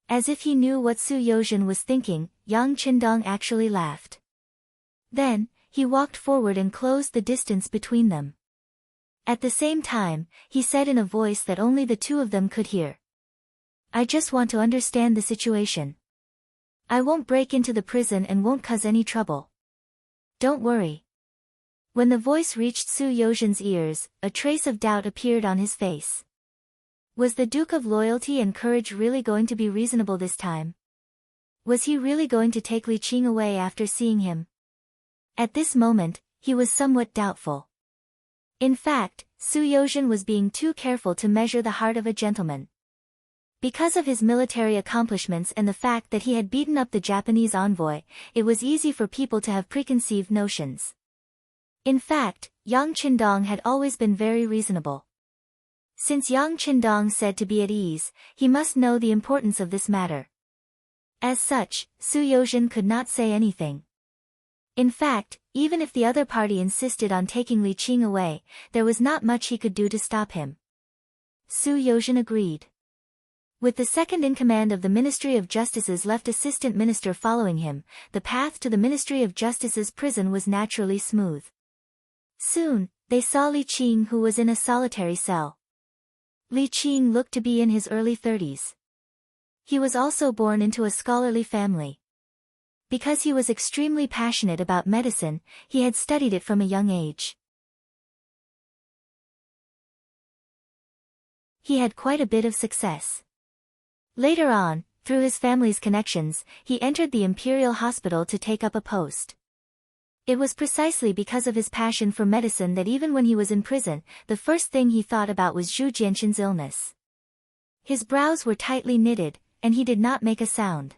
As if he knew what Su Yozhen was thinking, Yang Qindong actually laughed. Then, he walked forward and closed the distance between them. At the same time, he said in a voice that only the two of them could hear. "I just want to understand the situation. I won't break into the prison and won't cause any trouble. Don't worry." When the voice reached Su Yozhen's ears, a trace of doubt appeared on his face. Was the Duke of Loyalty and Courage really going to be reasonable this time? Was he really going to take Li Qing away after seeing him? At this moment, he was somewhat doubtful. In fact, Su Yozhen was being too careful to measure the heart of a gentleman. Because of his military accomplishments and the fact that he had beaten up the Japanese envoy, it was easy for people to have preconceived notions. In fact, Yang Qindong had always been very reasonable. Since Yang Qindong said to be at ease, he must know the importance of this matter. As such, Su Yozhen could not say anything. In fact, even if the other party insisted on taking Li Qing away, there was not much he could do to stop him. Su Yozhen agreed. With the second-in-command of the Ministry of Justice's left assistant minister following him, the path to the Ministry of Justice's prison was naturally smooth. Soon, they saw Li Qing, who was in a solitary cell. Li Qing looked to be in his early 30s. He was also born into a scholarly family. Because he was extremely passionate about medicine, he had studied it from a young age. He had quite a bit of success. Later on, through his family's connections, he entered the Imperial Hospital to take up a post. It was precisely because of his passion for medicine that even when he was in prison, the first thing he thought about was Zhu Jianxin's illness. His brows were tightly knitted, and he did not make a sound.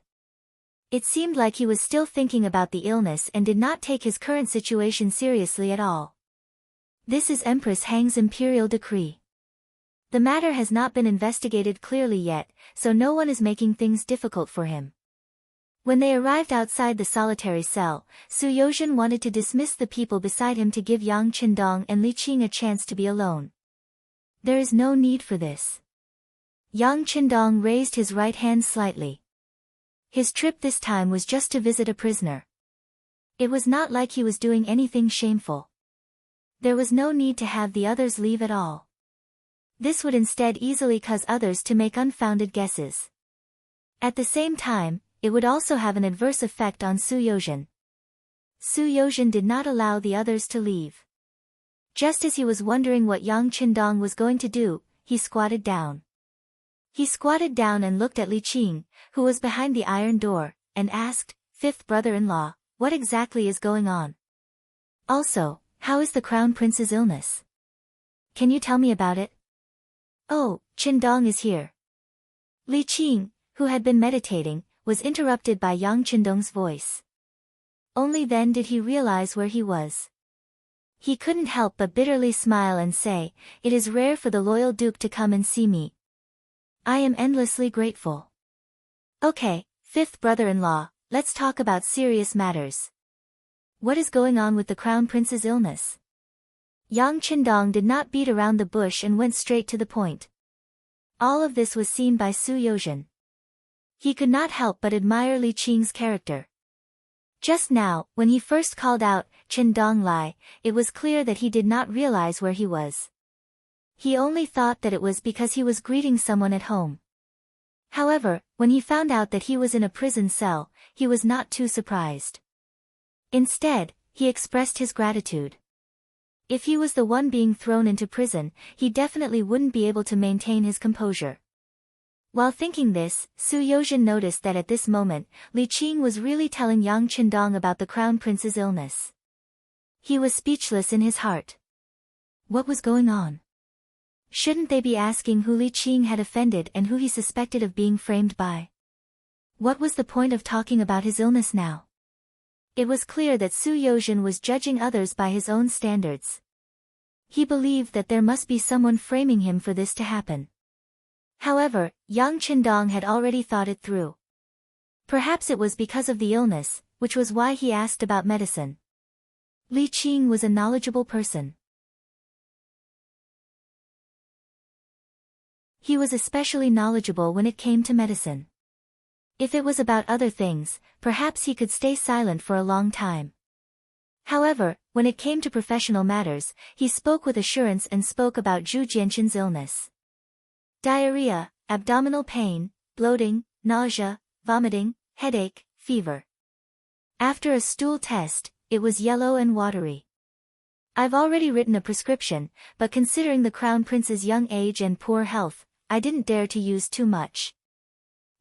It seemed like he was still thinking about the illness and did not take his current situation seriously at all. This is Empress Hang's imperial decree. The matter has not been investigated clearly yet, so no one is making things difficult for him. When they arrived outside the solitary cell, Su Yozhen wanted to dismiss the people beside him to give Yang Qindong and Li Qing a chance to be alone. There is no need for this. Yang Qindong raised his right hand slightly. His trip this time was just to visit a prisoner. It was not like he was doing anything shameful. There was no need to have the others leave at all. This would instead easily cause others to make unfounded guesses. At the same time, it would also have an adverse effect on Su Yozhen. Su Yozhen did not allow the others to leave. Just as he was wondering what Yang Qindong was going to do, he squatted down. He squatted down and looked at Li Qing, who was behind the iron door, and asked, "Fifth brother-in-law, what exactly is going on? Also, how is the crown prince's illness? Can you tell me about it?" "Oh, Qindong is here." Li Qing, who had been meditating, was interrupted by Yang Qindong's voice. Only then did he realize where he was. He couldn't help but bitterly smile and say, "It is rare for the loyal duke to come and see me. I am endlessly grateful." "Okay, fifth brother-in-law, let's talk about serious matters. What is going on with the crown prince's illness?" Yang Qindong did not beat around the bush and went straight to the point. All of this was seen by Su Yozhen. He could not help but admire Li Qing's character. Just now, when he first called out, "Qindong Lai," it was clear that he did not realize where he was. He only thought that it was because he was greeting someone at home. However, when he found out that he was in a prison cell, he was not too surprised. Instead, he expressed his gratitude. If he was the one being thrown into prison, he definitely wouldn't be able to maintain his composure. While thinking this, Su Yozhen noticed that at this moment, Li Qing was really telling Yang Qindong about the crown prince's illness. He was speechless in his heart. What was going on? Shouldn't they be asking who Li Qing had offended and who he suspected of being framed by? What was the point of talking about his illness now? It was clear that Su Yozhen was judging others by his own standards. He believed that there must be someone framing him for this to happen. However, Yang Qindong had already thought it through. Perhaps it was because of the illness, which was why he asked about medicine. Li Qing was a knowledgeable person. He was especially knowledgeable when it came to medicine. If it was about other things, perhaps he could stay silent for a long time. However, when it came to professional matters, he spoke with assurance and spoke about Zhu Jianxin's illness. Diarrhea, abdominal pain, bloating, nausea, vomiting, headache, fever. After a stool test, it was yellow and watery. "I've already written a prescription, but considering the crown prince's young age and poor health, I didn't dare to use too much.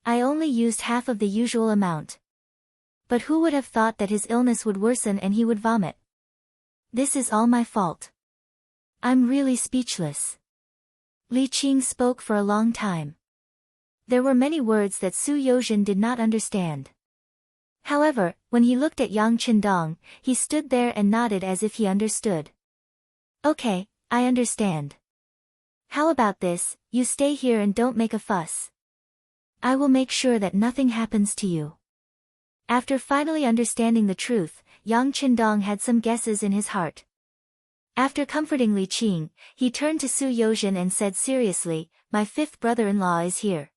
I only used half of the usual amount. But who would have thought that his illness would worsen and he would vomit? This is all my fault. I'm really speechless." Li Qing spoke for a long time. There were many words that Su Yozhen did not understand. However, when he looked at Yang Qindong, he stood there and nodded as if he understood. "Okay, I understand. How about this, you stay here and don't make a fuss. I will make sure that nothing happens to you." After finally understanding the truth, Yang Qindong had some guesses in his heart. After comforting Li Qing, he turned to Su Yozhen and said seriously, "My fifth brother-in-law is here.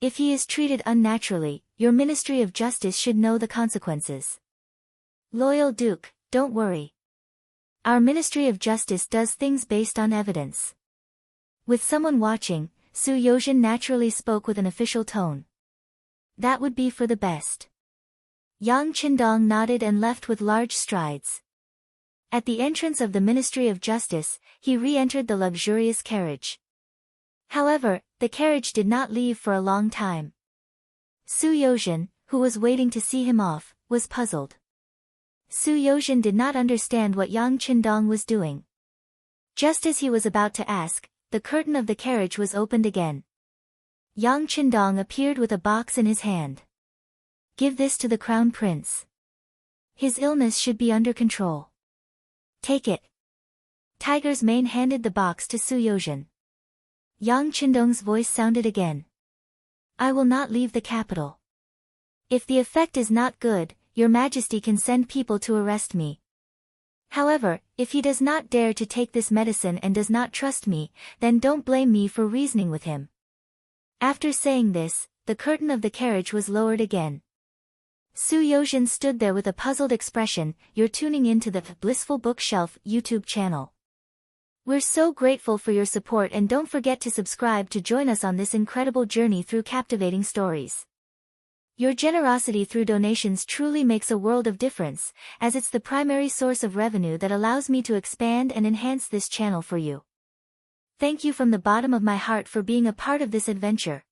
If he is treated unnaturally, your Ministry of Justice should know the consequences. Loyal Duke, don't worry. Our Ministry of Justice does things based on evidence." With someone watching, Su Yozhen naturally spoke with an official tone. "That would be for the best." Yang Qindong nodded and left with large strides. At the entrance of the Ministry of Justice, he re-entered the luxurious carriage. However, the carriage did not leave for a long time. Su Yozhen, who was waiting to see him off, was puzzled. Su Yozhen did not understand what Yang Qindong was doing. Just as he was about to ask, the curtain of the carriage was opened again. Yang Qindong appeared with a box in his hand. Give this to the crown prince. His illness should be under control. Take it. Tiger's mane handed the box to Su Yozhen. Yang Qindong's voice sounded again. I will not leave the capital. If the effect is not good, your majesty can send people to arrest me. However, if he does not dare to take this medicine and does not trust me, then don't blame me for reasoning with him. After saying this, the curtain of the carriage was lowered again. Su Yozhen stood there with a puzzled expression. You're tuning into the Blissful Bookshelf YouTube channel. We're so grateful for your support, and don't forget to subscribe to join us on this incredible journey through captivating stories. Your generosity through donations truly makes a world of difference, as it's the primary source of revenue that allows me to expand and enhance this channel for you. Thank you from the bottom of my heart for being a part of this adventure.